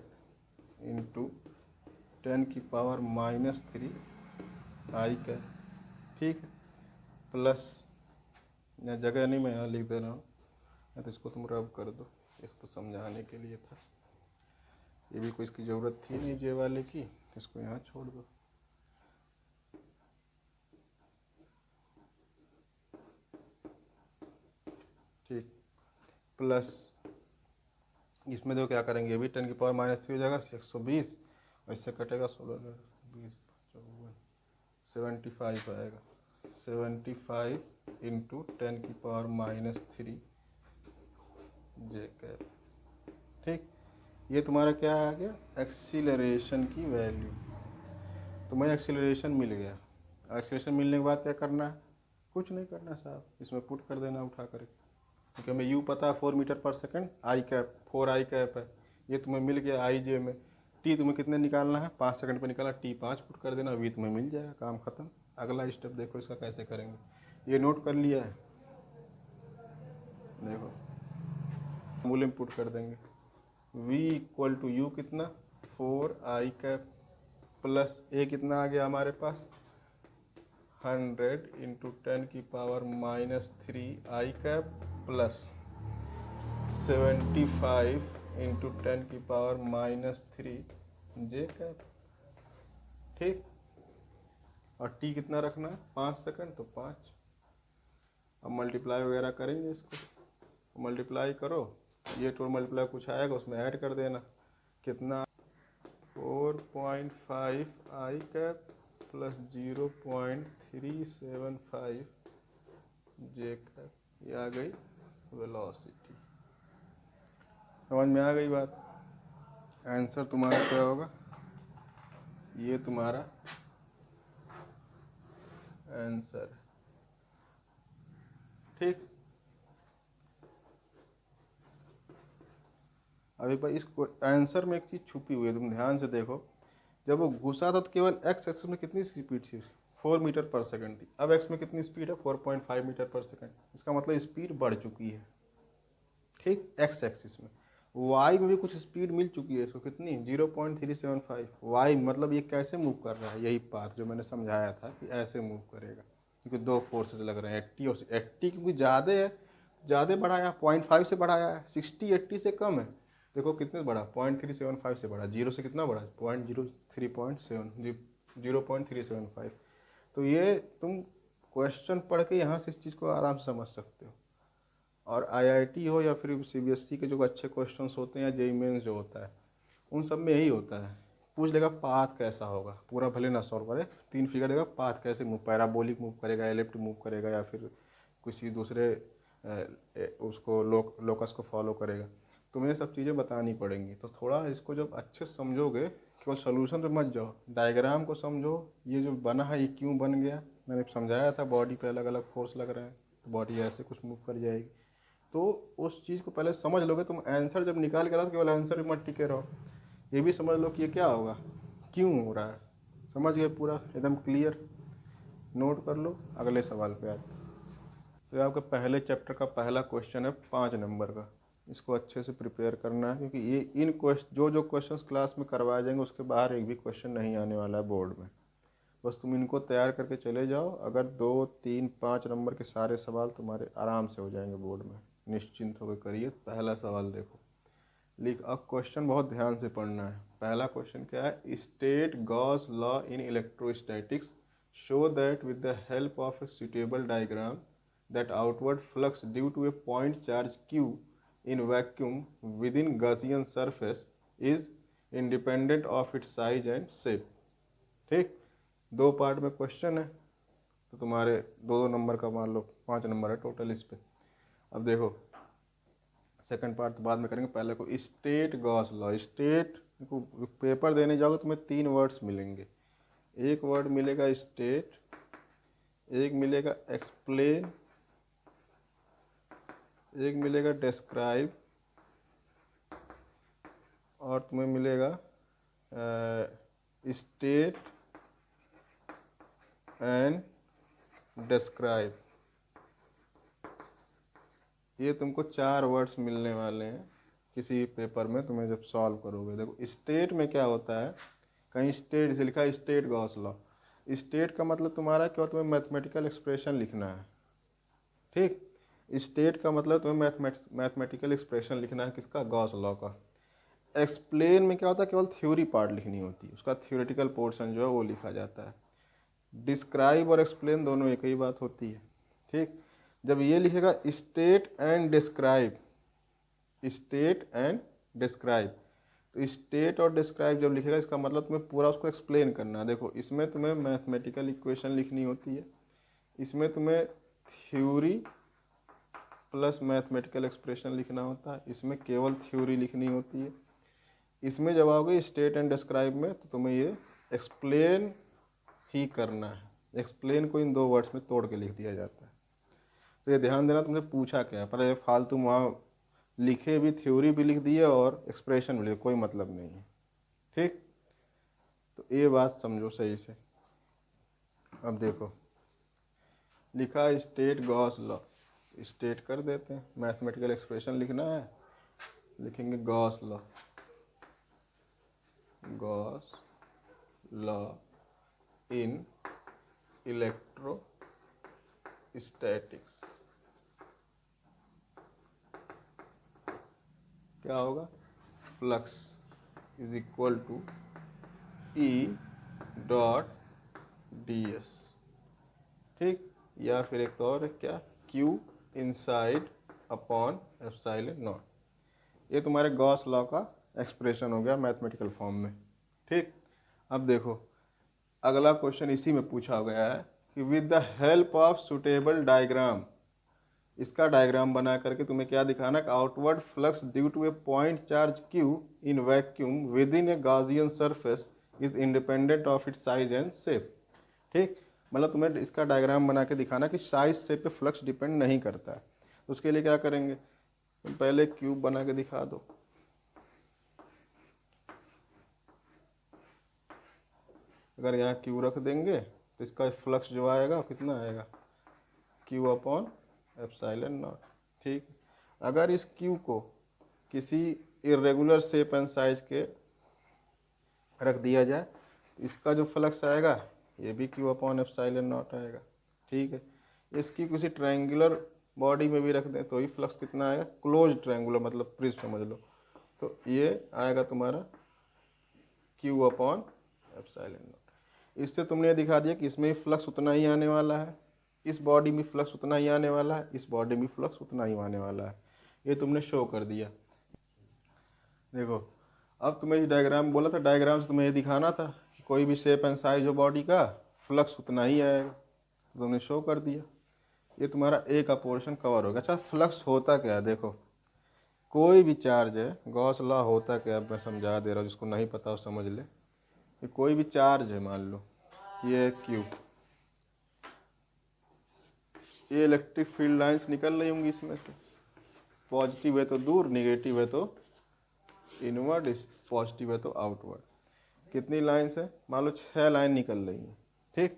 इंटू 10⁻³ आई कैप। ठीक है, प्लस यहाँ जगह नहीं, मैं यहाँ लिख दे रहा हूँ, तो इसको तुम रब कर दो, इसको समझाने के लिए था। ये भी कोई इसकी ज़रूरत थी नहीं जे वाले की, इसको यहाँ छोड़ दो। ठीक, प्लस इसमें देखो क्या करेंगे, ये भी 10⁻³ हो जाएगा 120 और इससे कटेगा 16 20 75 आएगा। 75 इंटू 10⁻³ जे कैप। ठीक, ये तुम्हारा क्या आ गया एक्सीलरेशन की वैल्यू। तुम्हें एक्सीलरेशन मिल गया। एक्सीलरेशन मिलने के बाद क्या करना है, कुछ नहीं करना साहब, इसमें पुट कर देना उठा करके, क्योंकि हमें यू पता है 4 मीटर पर सेकंड, आई कैप 4 आई कैप है, ये तुम्हें मिल गया आई जे में। टी तुम्हें कितने निकालना है 5 सेकंड पे निकालना, टी 5 पुट कर देना, वी तुम्हें मिल जाएगा, काम खत्म। अगला स्टेप देखो इसका कैसे करेंगे, ये नोट कर लिया है, देखो मूल्य में पुट कर देंगे। v इक्वल टू यू कितना 4 आई कैप प्लस ए कितना आ गया हमारे पास 100 इंटू 10⁻³ आई कैप प्लस 75 इंटू 10⁻³ जे कैप। ठीक, और टी कितना रखना है 5 सेकंड, तो 5। अब मल्टीप्लाई वगैरह करेंगे, इसको मल्टीप्लाई करो, ये टोटल मल्टीप्लाई कुछ आएगा उसमें ऐड कर देना, कितना 4.5 आई कैप प्लस 0.375 जे कैप, ये आ गई वेलोसिटी। समझ में आ गई बात। आंसर तुम्हारा क्या होगा, ये तुम्हारा आंसर। ठीक, अभी भाई इस आंसर में एक चीज़ छुपी हुई है, तुम ध्यान से देखो। जब वो घुसा था तो केवल एक्स एक्सिस में कितनी स्पीड थी 4 मीटर पर सेकंड थी, अब एक्स में कितनी स्पीड है 4.5 मीटर पर सेकंड, इसका मतलब स्पीड बढ़ चुकी है। ठीक, एक्स एक्सिस में वाई में भी कुछ स्पीड मिल चुकी है इसको, कितनी 0.375 वाई, मतलब ये कैसे मूव कर रहा है, यही पाथ जो मैंने समझाया था कि ऐसे मूव करेगा, क्योंकि दो फोर्सेज लग रहे हैं 80 और 80, क्योंकि ज़्यादा है, ज़्यादा बढ़ाया 0.5 से बढ़ाया है, 60 80 से कम है, देखो कितने बढ़ा 0.375 से बढ़ा, 0 से कितना बढ़ा 0.375। तो ये तुम क्वेश्चन पढ़ के यहाँ से इस चीज़ को आराम से समझ सकते हो। और आईआईटी हो या फिर सीबीएसई के जो अच्छे क्वेश्चंस होते हैं या जेईई मेंस जो होता है, उन सब में यही होता है, पूछ लेगा पाथ कैसा होगा, पूरा भले ना सॉल्व करे, 3 फिगर देगा, पाथ कैसे मूव, पैराबोलिक मूव करेगा, एलिप्ट मूव करेगा, या फिर किसी दूसरे उसको लोकस को फॉलो करेगा, तुम्हें सब चीज़ें बतानी पड़ेंगी। तो थोड़ा इसको जब अच्छे से समझोगे, केवल सोल्यूशन पे मत जाओ, डायग्राम को समझो, ये जो बना है ये क्यों बन गया, मैंने समझाया था बॉडी पे अलग अलग फोर्स लग रहे हैं तो बॉडी ऐसे कुछ मूव कर जाएगी। तो उस चीज़ को पहले समझ लोगे, तुम आंसर जब निकाल के लाओ तो केवल आंसर पे मत टिके रहो, ये भी समझ लो कि ये क्या होगा, क्यों हो रहा है, समझ गए पूरा एकदम क्लियर। नोट कर लो, अगले सवाल पे आते हैं। तो आपका पहले चैप्टर का पहला क्वेश्चन है 5 नंबर का, इसको अच्छे से प्रिपेयर करना है, क्योंकि ये इन क्वेश्चन जो क्वेश्चंस क्लास में करवाए जाएंगे उसके बाहर एक भी क्वेश्चन नहीं आने वाला है बोर्ड में। बस तुम इनको तैयार करके चले जाओ, अगर 2, 3, 5 नंबर के सारे सवाल तुम्हारे आराम से हो जाएंगे बोर्ड में, निश्चिंत होकर करिए। पहला सवाल देखो, लिख, अब क्वेश्चन बहुत ध्यान से पढ़ना है। पहला क्वेश्चन क्या है, state Gauss law in electrostatics, show that with the help of a suitable diagram that outward flux due to a point charge Q in vacuum within Gaussian surface is independent of its size and shape। ठीक, 2 part में question है, तो तुम्हारे 2-2 number का मान लो 5 number है total इस पे। अब देखो सेकंड पार्ट तो बाद में करेंगे, पहले को स्टेट गॉस लॉ। स्टेट को पेपर देने जाओगे तुम्हें 3 वर्ड्स मिलेंगे, एक वर्ड मिलेगा स्टेट, एक मिलेगा एक्सप्लेन, एक मिलेगा डिस्क्राइब, और तुम्हें मिलेगा स्टेट एंड डिस्क्राइब। ये तुमको 4 वर्ड्स मिलने वाले हैं किसी पेपर में तुम्हें जब सॉल्व करोगे। देखो स्टेट में क्या होता है, कहीं स्टेट से लिखा है स्टेट गॉस लॉ। स्टेट का मतलब तुम्हारा क्या, तुम्हें मैथमेटिकल एक्सप्रेशन लिखना है। ठीक, स्टेट का मतलब तुम्हें मैथमेटिकल एक्सप्रेशन लिखना है, किसका, गॉस लॉ का। एक्सप्लेन में क्या होता है, केवल थ्योरी पार्ट लिखनी होती है, उसका थ्योरेटिकल पोर्शन जो है वो लिखा जाता है। डिस्क्राइब और एक्सप्लेन दोनों एक ही बात होती है। ठीक, जब ये लिखेगा state and describe, state and describe, तो स्टेट और डिस्क्राइब जब लिखेगा इसका मतलब तुम्हें पूरा उसको एक्सप्लेन करना है। देखो इसमें तुम्हें मैथमेटिकल इक्वेशन लिखनी होती है, इसमें तुम्हें थ्योरी प्लस मैथमेटिकल एक्सप्रेशन लिखना होता है, इसमें केवल थ्योरी लिखनी होती है। इसमें जब आओगे स्टेट एंड डिस्क्राइब में तो तुम्हें ये एक्सप्लेन ही करना है। एक्सप्लेन को इन 2 वर्ड्स में तोड़ के लिख दिया जाता है। तो ये ध्यान देना, तुमने पूछा क्या है, पर ये फालतू वहाँ लिखे भी, थ्योरी भी लिख दिया और एक्सप्रेशन भी लिख, कोई मतलब नहीं है। ठीक, तो ये बात समझो सही से। अब देखो लिखा स्टेट गॉस लॉ, स्टेट कर देते हैं, मैथमेटिकल एक्सप्रेशन लिखना है, लिखेंगे Gauss law, Gauss law in electrostatics. क्या होगा, flux is equal to E dot ds। ठीक, या फिर एक तो और है क्या, Q inside upon epsilon not. ये तुम्हारे गॉस लॉ का एक्सप्रेशन हो गया मैथमेटिकल फॉर्म में। ठीक, अब देखो अगला क्वेश्चन इसी में पूछा गया है कि with the help of suitable diagram, इसका डायग्राम बना करके तुम्हें क्या दिखाना है, outward flux due to a point charge Q in vacuum within a Gaussian surface is independent of its size and shape. ठीक, मतलब तुम्हें इसका डायग्राम बना के दिखाना कि साइज शेप पे फ्लक्स डिपेंड नहीं करता है। तो उसके लिए क्या करेंगे, तुम पहले क्यूब बना के दिखा दो। अगर यहाँ क्यू रख देंगे तो इसका फ्लक्स जो आएगा कितना आएगा, क्यू अपॉन एप्सिलॉन नॉट। ठीक, अगर इस क्यू को किसी इरेगुलर शेप एंड साइज के रख दिया जाए तो इसका जो फ्लक्स आएगा ये भी क्यू अपॉन एप्सिलॉन नॉट आएगा। ठीक है, इसकी किसी ट्रायंगुलर बॉडी में भी रख दें तो ही फ्लक्स कितना आएगा, क्लोज ट्रायंगुलर मतलब प्रिज्म समझ लो, तो ये आएगा तुम्हारा क्यू अपॉन एप्सिलॉन नॉट। इससे तुमने दिखा दिया कि इसमें फ्लक्स उतना ही आने वाला है, इस बॉडी में फ्लक्स उतना ही आने वाला है, इस बॉडी में फ्लक्स उतना ही आने वाला है, ये तुमने शो कर दिया। देखो अब तुम्हें ये डायग्राम बोला था, डायग्राम से तुम्हें ये दिखाना था कि कोई भी शेप एंड साइज हो बॉडी का फ्लक्स उतना ही आएगा, तो तुमने शो कर दिया। ये तुम्हारा ए का पोर्शन कवर हो गया। अच्छा फ्लक्स होता क्या है, देखो कोई भी चार्ज है, गॉस लॉ होता क्या, मैं समझा दे रहा हूँ, जिसको नहीं पता हो समझ ले। कि कोई भी चार्ज है, मान लो ये क्यू, ये इलेक्ट्रिक फील्ड लाइंस निकल रही होंगी इसमें से, पॉजिटिव है तो दूर, निगेटिव है तो इनवर्ड, पॉजिटिव है तो आउटवर्ड। कितनी लाइंस है, मान लो 6 लाइन निकल रही हैं। ठीक,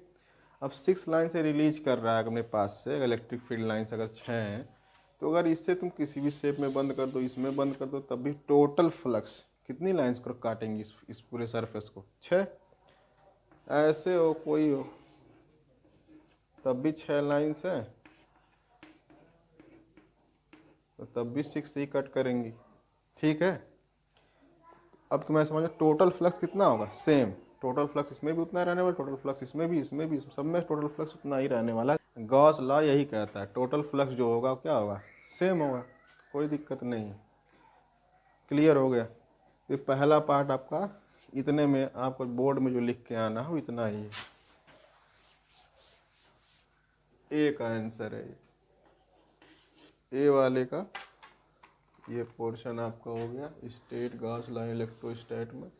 अब 6 लाइन से रिलीज कर रहा है अपने पास से, इलेक्ट्रिक फील्ड लाइन्स अगर 6 हैं, तो अगर इससे तुम किसी भी शेप में बंद कर दो, इसमें बंद कर दो, तब भी टोटल फ्लक्स कितनी लाइन्स को काटेंगी इस पूरे सरफेस को? 6। ऐसे हो कोई हो तब भी 6 लाइन्स हैं, तो तब भी 6 ही कट करेंगी। ठीक है, अब तुम्हें समझो टोटल फ्लक्स कितना होगा? सेम। टोटल फ्लक्स इसमें भी उतना रहने वाला, टोटल फ्लक्स इसमें भी, सब में टोटल फ्लक्स उतना ही रहने वाला है। गॉस लॉ यही कहता है, टोटल फ्लक्स जो होगा क्या होगा? सेम होगा, कोई दिक्कत नहीं। क्लियर हो गया? तो पहला पार्ट आपका इतने में, आपको बोर्ड में जो लिख के आना हो इतना ही है। ए का आंसर है ए वाले का। ये पोर्शन आपका हो गया स्टेट गॉस लॉ इलेक्ट्रोस्टैट में,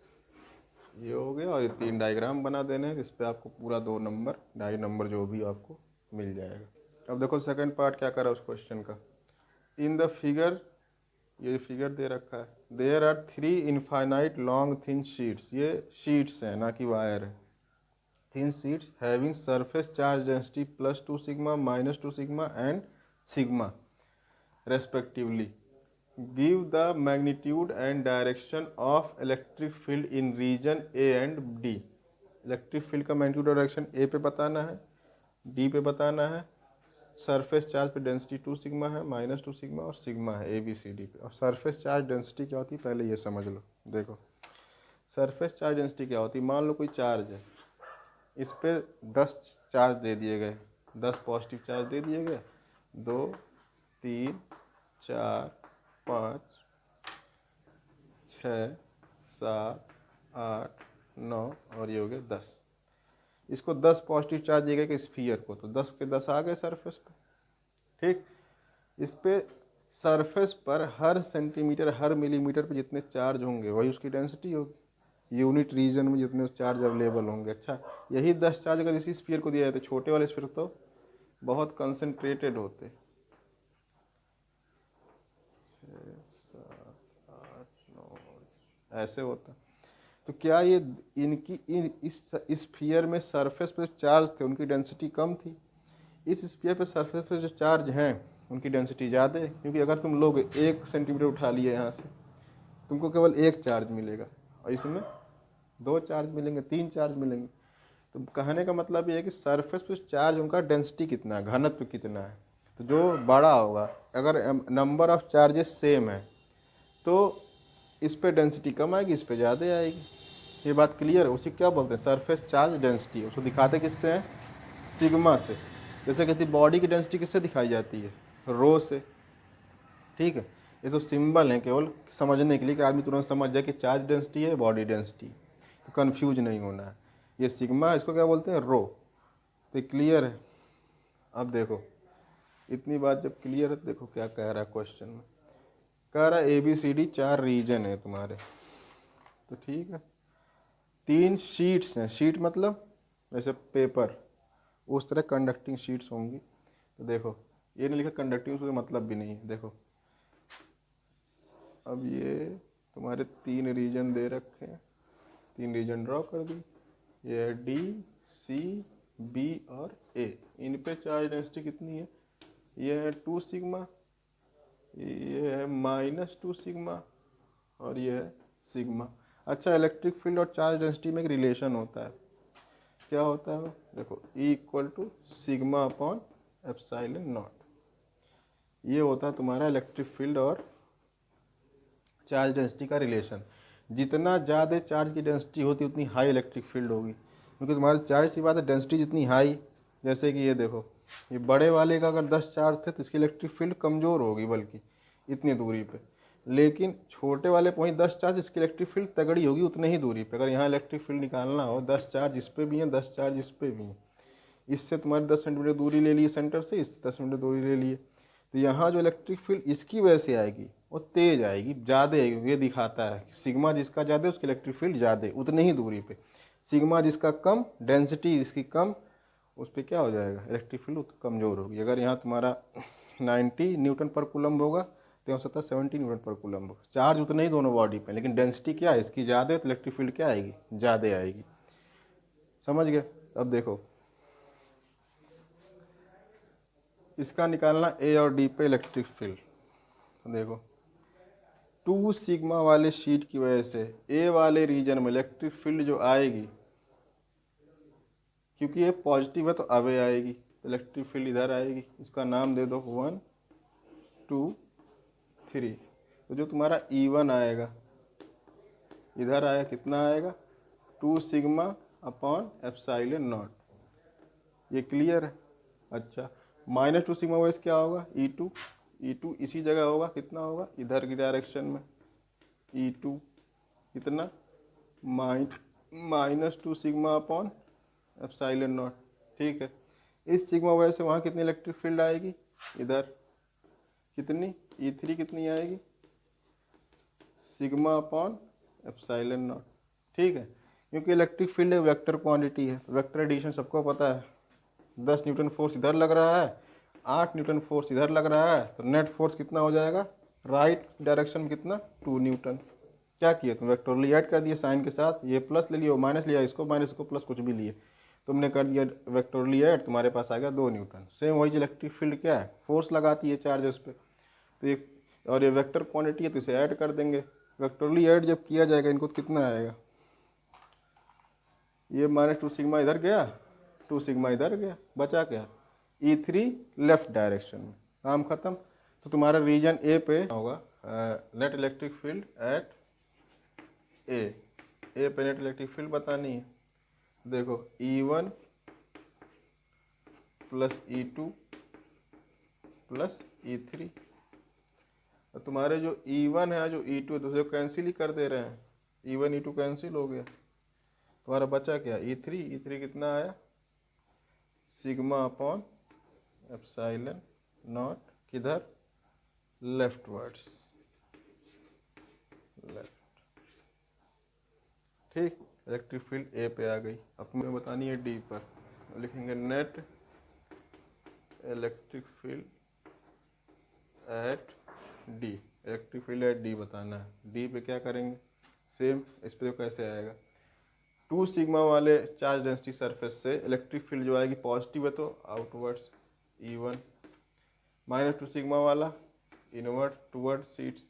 ये हो गया। और ये 3 डायग्राम बना देने हैं, इस पर आपको पूरा 2 नंबर 2.5 नंबर जो भी आपको मिल जाएगा। अब देखो सेकंड पार्ट क्या करा उस क्वेश्चन का। इन द फिगर, ये फिगर दे रखा है, there are 3 infinite long thin sheets, ये शीट्स हैं ना कि वायर है। Thin sheets having surface charge density +2 sigma, -2 sigma and sigma respectively. Give the magnitude and direction of electric field in region A and D. Electric field का magnitude और direction A पे बताना है, D पे बताना है। Surface charge पे density 2 sigma है, -2 सिग्मा और सिग्मा है ए बी सी डी पे। और सरफेस चार्ज डेंसिटी क्या होती है पहले ये समझ लो। देखो सरफेस चार्ज डेंसिटी क्या होती है, मान लो कोई चार्ज है, इस पे 10 चार्ज दे दिए गए, 10 पॉजिटिव चार्ज दे दिए गए, 2 3 4 5 6 7 8 9 और ये हो गया 10। इसको 10 पॉजिटिव चार्ज दिए गए कि स्फीयर को, तो 10 के 10 आ गए सरफेस पे। ठीक, इस पे सरफेस पर हर सेंटीमीटर हर मिलीमीटर पे जितने चार्ज होंगे वही उसकी डेंसिटी होगी, यूनिट रीजन में जितने चार्ज अवेलेबल होंगे। अच्छा, यही 10 चार्ज अगर इसी स्फीयर को दिया जाए तो छोटे वाले स्फीयर तो बहुत कंसनट्रेटेड होते, 7 8 9 ऐसे होता। तो क्या ये इनकी इस स्फीयर में सरफेस पे जो चार्ज थे उनकी डेंसिटी कम थी? इस स्फीयर पे सरफेस पे जो चार्ज हैं उनकी डेंसिटी ज़्यादा है, क्योंकि अगर तुम लोग 1 सेंटीमीटर उठा लिए यहाँ से, तुमको केवल 1 चार्ज मिलेगा, और इसमें 2 चार्ज मिलेंगे, 3 चार्ज मिलेंगे। तो कहने का मतलब ये है कि सरफेस पे चार्ज उनका डेंसिटी कितना है, घनत्व कितना है। तो जो बड़ा होगा, अगर नंबर ऑफ चार्जेस सेम है तो इस पे डेंसिटी कम आएगी, इस पे ज़्यादा आएगी। ये बात क्लियर है? उसी क्या बोलते हैं, सरफेस चार्ज डेंसिटी। उसको दिखाते किससे हैं? सिग्मा से। जैसे कहती बॉडी की डेंसिटी किससे दिखाई जाती है? रो से। ठीक है, ये सब सिंबल हैं केवल समझने के लिए कि आदमी तुरंत समझ जाए कि चार्ज डेंसिटी है बॉडी डेंसिटी, तो कन्फ्यूज नहीं होना है। ये सिग्मा, इसको क्या बोलते हैं? रो। तो क्लियर है? अब देखो इतनी बात जब क्लियर है, देखो क्या कह रहा है क्वेश्चन में। कह रहा है ABCD 4 रीजन है तुम्हारे, तो ठीक है। 3 शीट्स हैं, शीट मतलब जैसे पेपर, उस तरह कंडक्टिंग शीट्स होंगी। तो देखो ये नहीं लिखा कंडक्टिंग, उसका मतलब भी नहीं है। देखो अब ये तुम्हारे 3 रीजन दे रखे हैं, 3 रीजन ड्रॉ कर दी। ये है D, C, B और A। इन पे चार्ज डेंसिटी कितनी है? ये है 2 सिग्मा, ये है -2 सिग्मा और ये है सिग्मा। अच्छा, इलेक्ट्रिक फील्ड और चार्ज डेंसिटी में एक रिलेशन होता है, क्या होता है वो? देखो E = sigma upon epsilon not. ये होता है तुम्हारा इलेक्ट्रिक फील्ड और चार्ज डेंसिटी का रिलेशन। जितना ज़्यादा चार्ज की डेंसिटी होती उतनी हाई इलेक्ट्रिक फील्ड होगी, क्योंकि तुम्हारी चार्ज सी बात है, डेंसिटी जितनी हाई, जैसे कि ये देखो, ये बड़े वाले का अगर 10 चार्ज थे तो इसकी इलेक्ट्रिक फील्ड कमज़ोर होगी बल्कि इतनी दूरी पे। लेकिन छोटे वाले पे वहीं 10 चार्ज, इसकी इलेक्ट्रिक फील्ड तगड़ी होगी उतने ही दूरी पे। अगर यहाँ इलेक्ट्रिक फील्ड निकालना हो, 10 चार्ज इस पर भी हैं, 10 चार्ज इस पर भी हैं, इससे तुम्हारी 10 सेंटीमीटर दूरी ले लिए सेंटर से, इससे 10 सेंटीमीटर दूरी ले लिए, तो यहाँ जो इलेक्ट्रिक फील्ड इसकी वजह से आएगी वो तेज आएगी, ज़्यादा आएगी। ये दिखाता है सिग्मा जिसका ज़्यादा उसकी इलेक्ट्रिक फील्ड ज़्यादा उतनी ही दूरी पे। सिग्मा जिसका कम, डेंसिटी जिसकी कम, उस पर क्या हो जाएगा, इलेक्ट्रिक फील्ड कमज़ोर होगी। अगर यहाँ तुम्हारा 90 न्यूटन पर कूलम होगा तो हो सकता है 70 न्यूटन पर कूलम हो। चार्ज उतने ही दोनों बॉडी पे, लेकिन डेंसिटी क्या है इसकी ज़्यादा है, तो इलेक्ट्रिक फील्ड क्या आएगी, ज़्यादा आएगी। समझ गए? अब देखो इसका निकालना ए और डी पे इलेक्ट्रिक फील्ड। तो देखो 2 सिग्मा वाले शीट की वजह से ए वाले रीजन में इलेक्ट्रिक फील्ड जो आएगी, क्योंकि ये पॉजिटिव है तो अवे आएगी, इलेक्ट्रिक फील्ड इधर आएगी। इसका नाम दे दो 1 2 3। तो जो तुम्हारा E1 आएगा इधर आया, कितना आएगा 2 सिग्मा अपॉन एप्सिलॉन नॉट। ये क्लियर है। अच्छा -2 सिग्मा वाइज क्या होगा E2 इसी जगह होगा, कितना होगा इधर की डायरेक्शन में E2 कितना -2 सिग्मा अपॉन एप्सिलॉन नॉट। ठीक है, इस सिग्मा वाइज से वहाँ कितनी इलेक्ट्रिक फील्ड आएगी, इधर कितनी E3 कितनी आएगी सिग्मा अपॉन एप्सिलॉन नॉट। ठीक है, क्योंकि इलेक्ट्रिक फील्ड एक वेक्टर क्वांटिटी है, वेक्टर एडिशन सबको पता है। 10 न्यूटन फोर्स इधर लग रहा है, 8 न्यूटन फोर्स इधर लग रहा है, तो नेट फोर्स कितना हो जाएगा राइट डायरेक्शन में कितना 2 न्यूटन। क्या किया तुम वेक्टोरली ऐड कर दिए साइन के साथ, ये प्लस ले लिया माइनस लिया, इसको माइनस को प्लस कुछ भी लिए, तुमने कर दिया वेक्टोरली ऐड, तुम्हारे पास आ गया 2 न्यूटन। सेम वही इलेक्ट्रिक फील्ड क्या है, फोर्स लगाती है चार्जेस पे। तो ये और ये वेक्टर क्वांटिटी है तो इसे ऐड कर देंगे। वेक्टोरली ऐड जब किया जाएगा इनको तो कितना आएगा, ये -2 सिग्मा इधर गया, 2 सिग्मा इधर गया, बचा क्या E3 लेफ्ट डायरेक्शन में, काम खत्म। तो तुम्हारा रीजन ए पे होगा नेट इलेक्ट्रिक फील्ड एट ए पे नेट इलेक्ट्रिक फील्ड बतानी है। देखो E1 plus E2 plus E3। तो तुम्हारे जो E1 है जो E2 है दूसरे को कैंसिल ही कर दे रहे हैं, E1 E2 कैंसिल हो गया, तुम्हारा बचा क्या E3 कितना आया सिग्मा अपॉन एप्सिलॉन नॉट, किधर लेफ्ट वर्ड्स लेफ्ट। ठीक, इलेक्ट्रिक फील्ड ए पे आ गई। अब तुम्हें बतानी है डी पर, लिखेंगे net electric field at D, electric field at D बताना है। डी पे क्या करेंगे सेम, इस पे तो कैसे आएगा 2 सिग्मा वाले चार्ज डेंसिटी सरफेस से इलेक्ट्रिक फील्ड जो आएगी पॉजिटिव है तो आउटवर्ड्स E1, -2 सिग्मा वाला इनवर्ट टूवर्ड सीट्स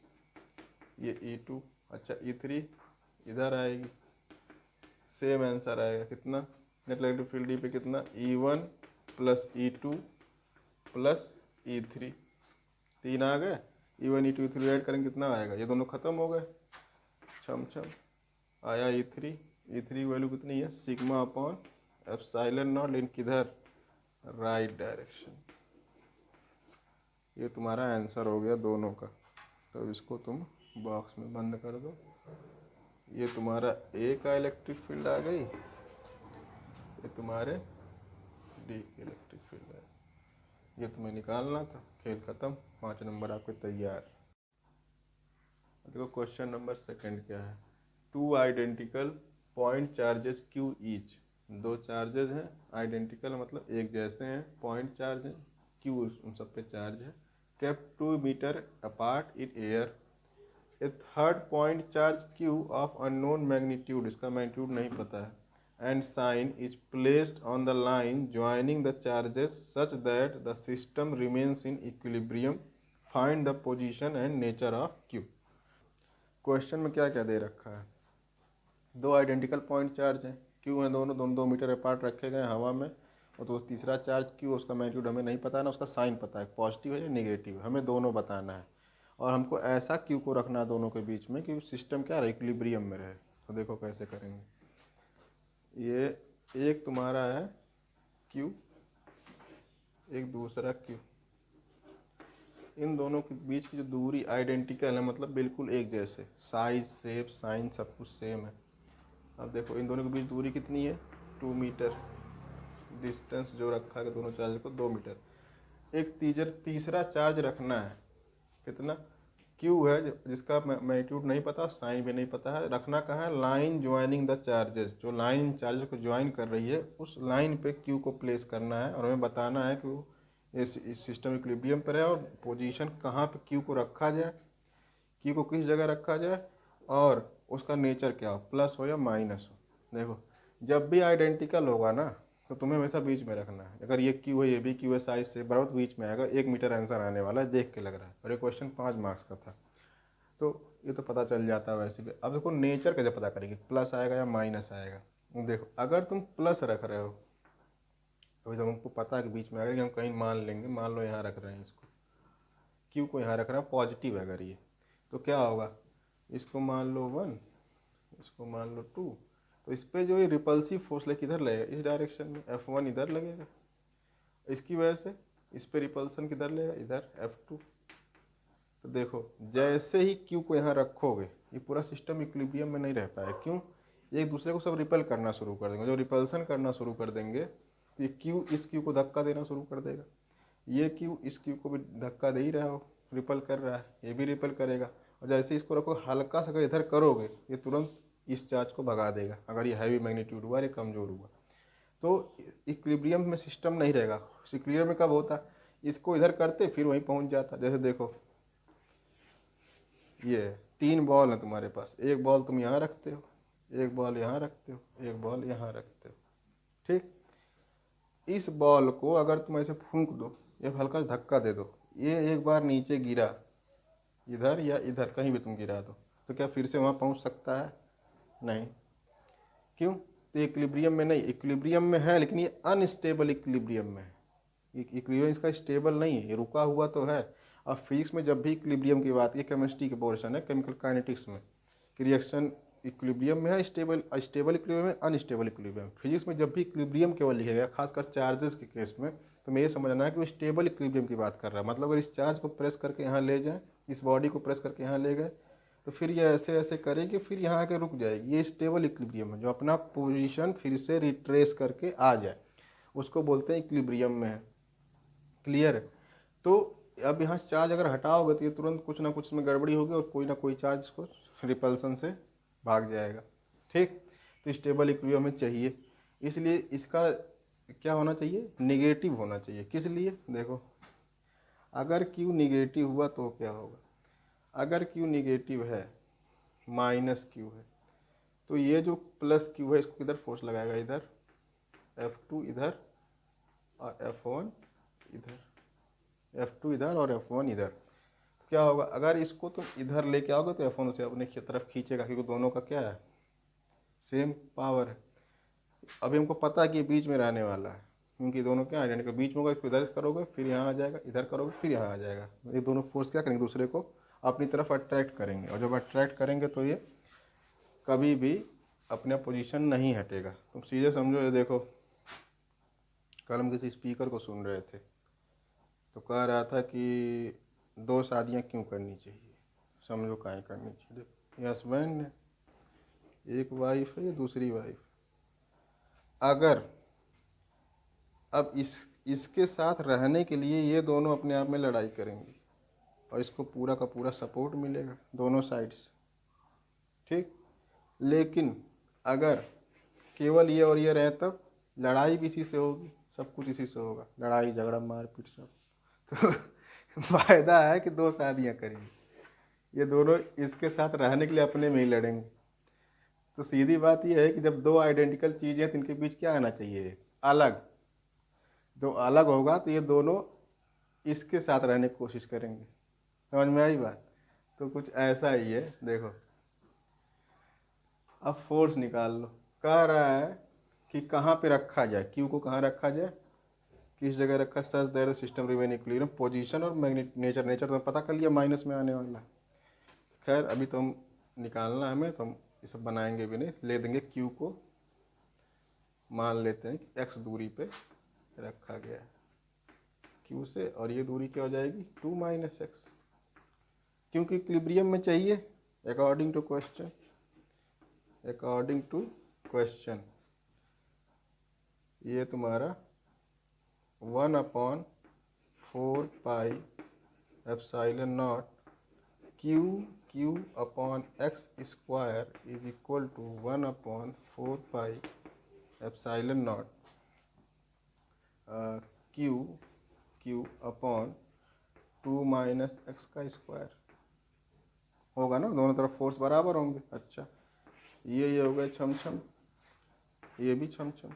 ये E2। अच्छा E3 इधर आएगी, सेम आंसर आएगा कितना नेट इलेक्ट्रिक फील्ड डी पे कितना E1 plus E2 plus E3, 3 आ गए, E1 E2 E3 ऐड करेंगे कितना आएगा, ये दोनों खत्म हो गए, छम आया E3 की वैल्यू कितनी है सिग्मा अपॉन एप्सिलॉन नॉट, लेकिन किधर राइट डायरेक्शन। ये तुम्हारा आंसर हो गया दोनों का। तो इसको तुम बॉक्स में बंद कर दो। ये तुम्हारा ए का इलेक्ट्रिक फील्ड आ गई, ये तुम्हारे डी की इलेक्ट्रिक फील्ड है। ये तुम्हें निकालना था, खेल खत्म, 5 नंबर आपके तैयार। देखो क्वेश्चन नंबर 2 क्या है, 2 identical point charges Q each, 2 charges हैं आइडेंटिकल मतलब एक जैसे हैं, पॉइंट चार्ज हैं Q उन सब पे चार्ज है, kept 2 metre apart in air. A third point charge Q of unknown magnitude, इसका मैग्नीट्यूड नहीं पता है, and sign is placed on the line joining the charges such that the system remains in equilibrium, find the position and nature of Q। Question में क्या क्या दे रखा है, 2 आइडेंटिकल पॉइंट चार्ज हैं Q हैं, दोनों 2 मीटर अपार्ट रखे गए हवा में, और तो तीसरा चार्ज Q उसका मैग्नीट्यूड हमें नहीं पता है ना, उसका साइन पता है पॉजिटिव है या नेगेटिव है, हमें दोनों बताना है। और हमको ऐसा Q को रखना है दोनों के बीच में कि सिस्टम क्या रहे इक्विलिब्रियम में रहे। तो देखो कैसे करेंगे, ये एक तुम्हारा है Q, एक दूसरा Q, इन दोनों के बीच की जो दूरी आइडेंटिकल है मतलब बिल्कुल एक जैसे, साइज शेप साइन सब कुछ सेम है। अब देखो इन दोनों के बीच दूरी कितनी है 2 मीटर, डिस्टेंस जो रखा है दोनों चार्ज को 2 मीटर। एक तीसरा चार्ज रखना है, कितना Q है जिसका मैग्नीट्यूड नहीं पता, साइन भी नहीं पता है, रखना कहाँ है लाइन ज्वाइनिंग द चार्जेस, जो लाइन चार्जेस को ज्वाइन कर रही है उस लाइन पे Q को प्लेस करना है, और हमें बताना है कि इस सिस्टम इक्विलिब्रियम पर है और पोजीशन कहाँ पे Q को रखा जाए, Q को किस जगह रखा जाए, और उसका नेचर क्या हो, प्लस हो या माइनस हो। देखो जब भी आइडेंटिकल होगा ना तो तुम्हें हमेशा बीच में रखना है। अगर ये क्यू है, ये भी क्यू है, साइज से बराबर बीच में आएगा। 1 मीटर आंसर आने वाला है, देख के लग रहा है। और ये क्वेश्चन 5 मार्क्स का था, तो ये तो पता चल जाता है वैसे भी। अब देखो नेचर कैसे पता करेंगे, प्लस आएगा या माइनस आएगा। देखो अगर तुम प्लस रख रहे हो, अभी तो हमको पता है कि बीच में आएगा, कि हम कहीं मान लेंगे, मान लो यहाँ रख रहे हैं इसको, क्यू को यहाँ रख रहे हैं, पॉजिटिव है अगर ये, तो क्या होगा, इसको मान लो 1, इसको मान लो 2, तो इस पर जो ये रिपल्सिव फोर्स लेके इधर लगेगा, इस डायरेक्शन में F1 इधर लगेगा, इसकी वजह से इस पर रिपल्सन किधर लगेगा, इधर F2। तो देखो जैसे ही क्यू को यहाँ रखोगे, ये पूरा सिस्टम इक्विलिब्रियम में नहीं रह पाएगा। क्यों, एक दूसरे को सब रिपल करना शुरू कर देंगे। जो रिपल्सन करना शुरू कर देंगे तो ये क्यू इस क्यू को धक्का देना शुरू कर देगा, ये क्यू इस क्यू को भी धक्का दे ही रहा हो, रिपल कर रहा है, ये भी रिपल करेगा। और जैसे इसको रखो, हल्का सा अगर इधर करोगे, ये तुरंत इस चार्ज को भगा देगा। अगर ये हैवी मैग्नीट्यूड हुआ, ये कमज़ोर हुआ, तो इक्विलिब्रियम में सिस्टम नहीं रहेगा। इक्विलिब्रियम में कब होता, इसको इधर करते फिर वहीं पहुंच जाता। जैसे देखो ये 3 बॉल हैं तुम्हारे पास, एक बॉल तुम यहाँ रखते हो, एक बॉल यहाँ रखते हो, एक बॉल यहाँ रखते हो, ठीक। इस बॉल को अगर तुम ऐसे फूंक दो, ये हल्का सा धक्का दे दो, ये एक बार नीचे गिरा, इधर या इधर कहीं भी तुम गिरा दो, तो क्या फिर से वहाँ पहुँच सकता है, नहीं। क्यों, तो इक्विलिब्रियम में नहीं, इक्विलिब्रियम में है लेकिन ये अनस्टेबल इक्विलिब्रियम में है। इक्विलिब्रियम इसका स्टेबल नहीं है, ये रुका हुआ तो है। और फिजिक्स में जब भी इक्विलिब्रियम की बात, ये केमिस्ट्री के पोर्शन है, केमिकल काइनेटिक्स में, कि रिएक्शन इक्विलिब्रियम में है, स्टेबल इक्विलिब्रियम में, अनस्टेबल इक्विलिब्रियम। फिजिक्स में जब भी इक्विलिब्रियम केवल लिखेगा, खासकर चार्जेस के केस में, तो मैं ये समझना है कि वो स्टेबल इक्विलिब्रियम की बात कर रहा है। मतलब अगर इस चार्ज को प्रेस करके यहाँ ले जाए, इस बॉडी को प्रेस करके यहाँ ले गए, तो फिर ये ऐसे ऐसे करेगी, फिर यहाँ आके रुक जाएगी। ये स्टेबल इक्विलिब्रियम है, जो अपना पोजीशन फिर से रिट्रेस करके आ जाए, उसको बोलते हैं इक्विलिब्रियम में है। क्लियर है। तो अब यहाँ चार्ज अगर हटाओगे तो ये तुरंत कुछ ना कुछ में गड़बड़ी होगी और कोई ना कोई चार्ज इसको रिपल्सन से भाग जाएगा, ठीक। तो स्टेबल इक्विलिब्रियम में चाहिए, इसलिए इसका क्या होना चाहिए, निगेटिव होना चाहिए। किस लिए, देखो अगर Q निगेटिव हुआ तो क्या होगा, अगर Q निगेटिव है, माइनस Q है, तो ये जो प्लस Q है, इसको किधर फोर्स लगाएगा, इधर F2 इधर और F1 इधर, F2 इधर और F1 इधर। तो क्या होगा, अगर इसको तुम इधर लेके आओगे तो F1 उसे अपने तरफ खींचेगा, क्योंकि दोनों का क्या है, सेम पावर है। अभी हमको पता है कि बीच में रहने वाला है, क्योंकि दोनों क्या आइडेंटिकल, बीच में होगा, इसको इधर करोगे फिर यहाँ आ जाएगा, इधर करोगे फिर यहाँ आ जाएगा। ये दोनों फोर्स क्या करेंगे, दूसरे को अपनी तरफ अट्रैक्ट करेंगे, और जब अट्रैक्ट करेंगे तो ये कभी भी अपना पोजीशन नहीं हटेगा। तुम सीधे समझो, ये देखो कल हम किसी स्पीकर को सुन रहे थे, तो कह रहा था कि 2 शादियाँ क्यों करनी चाहिए, समझो काहे करनी चाहिए। देखो हस्बैंड है, एक वाइफ है, ये दूसरी वाइफ, अगर अब इसके साथ रहने के लिए ये दोनों अपने आप में लड़ाई करेंगे और इसको पूरा का पूरा सपोर्ट मिलेगा दोनों साइड से, ठीक। लेकिन अगर केवल ये और ये रहे, तब लड़ाई भी इसी से होगी, सब कुछ इसी से होगा, लड़ाई झगड़ा मारपीट सब। तो फायदा है कि 2 शादियाँ करेंगे, ये दोनों इसके साथ रहने के लिए अपने में ही लड़ेंगे। तो सीधी बात यह है कि जब 2 आइडेंटिकल चीज़ें हैं तो इनके बीच क्या आना चाहिए, अलग। तो अलग होगा तो ये दोनों इसके साथ रहने की कोशिश करेंगे, समझ में आई बात। तो कुछ ऐसा ही है, देखो अब फोर्स निकाल लो। कह रहा है कि कहाँ पे रखा जाए, क्यू को कहाँ रखा जाए, किस जगह रखा, सच that the system remain equilibrium. Position और मैग्नेट नेचर तो पता कर लिया, माइनस में आने वाला। खैर अभी तो हम निकालना हमें, तो हम ये सब बनाएंगे भी नहीं, ले देंगे। क्यू को मान लेते हैं कि x दूरी पे रखा गया है क्यू से, और ये दूरी क्या हो जाएगी 2 - x, क्योंकि इक्विलिब्रियम में चाहिए अकॉर्डिंग टू क्वेश्चन। ये तुम्हारा 1/4 pi epsilon naught Q upon x square is equal to 1/4 pi epsilon naught Q upon 2 - x का स्क्वायर होगा ना, दोनों तरफ फोर्स बराबर होंगे। अच्छा ये हो गए छम छम, ये भी छम छम,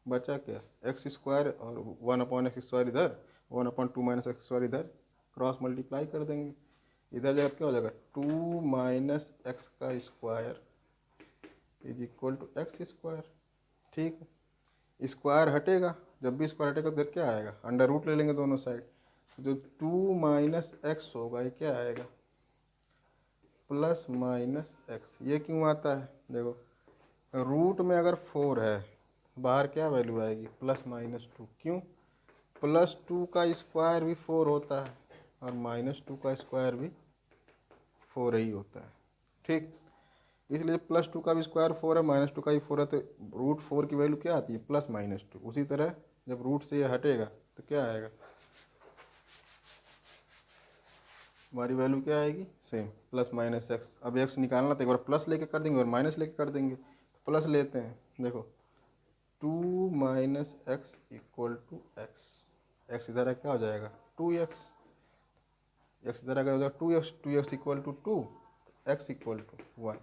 बचा क्या, एक्स स्क्वायर और 1/x² इधर, 1/2 - x² इधर, क्रॉस मल्टीप्लाई कर देंगे। इधर जगह क्या हो जाएगा, 2 - x² is equal to x²। ठीक है, स्क्वायर हटेगा, जब भी स्क्वायर हटेगा तो इधर क्या आएगा, अंडर रूट ले लेंगे दोनों साइड। जो 2 - x होगा ये क्या आएगा, +-x। ये क्यों आता है, देखो रूट में अगर 4 है, बाहर क्या वैल्यू आएगी, +-2। क्यों, +2 का स्क्वायर भी 4 होता है और -2 का स्क्वायर भी 4 ही होता है। ठीक, इसलिए +2 का भी स्क्वायर 4 है, -2 का भी 4 है, तो √4 की वैल्यू क्या आती है, +-2। उसी तरह जब रूट से ये हटेगा तो क्या आएगा, हमारी वैल्यू क्या आएगी, सेम +-x। अब x निकालना तो एक बार प्लस लेके कर देंगे और माइनस लेके कर देंगे। तो प्लस लेते हैं, देखो 2 - x = x। x इधर है क्या हो जाएगा, 2x। x इधर क्या हो जाएगा, 2x। 2x = 2, x = 1।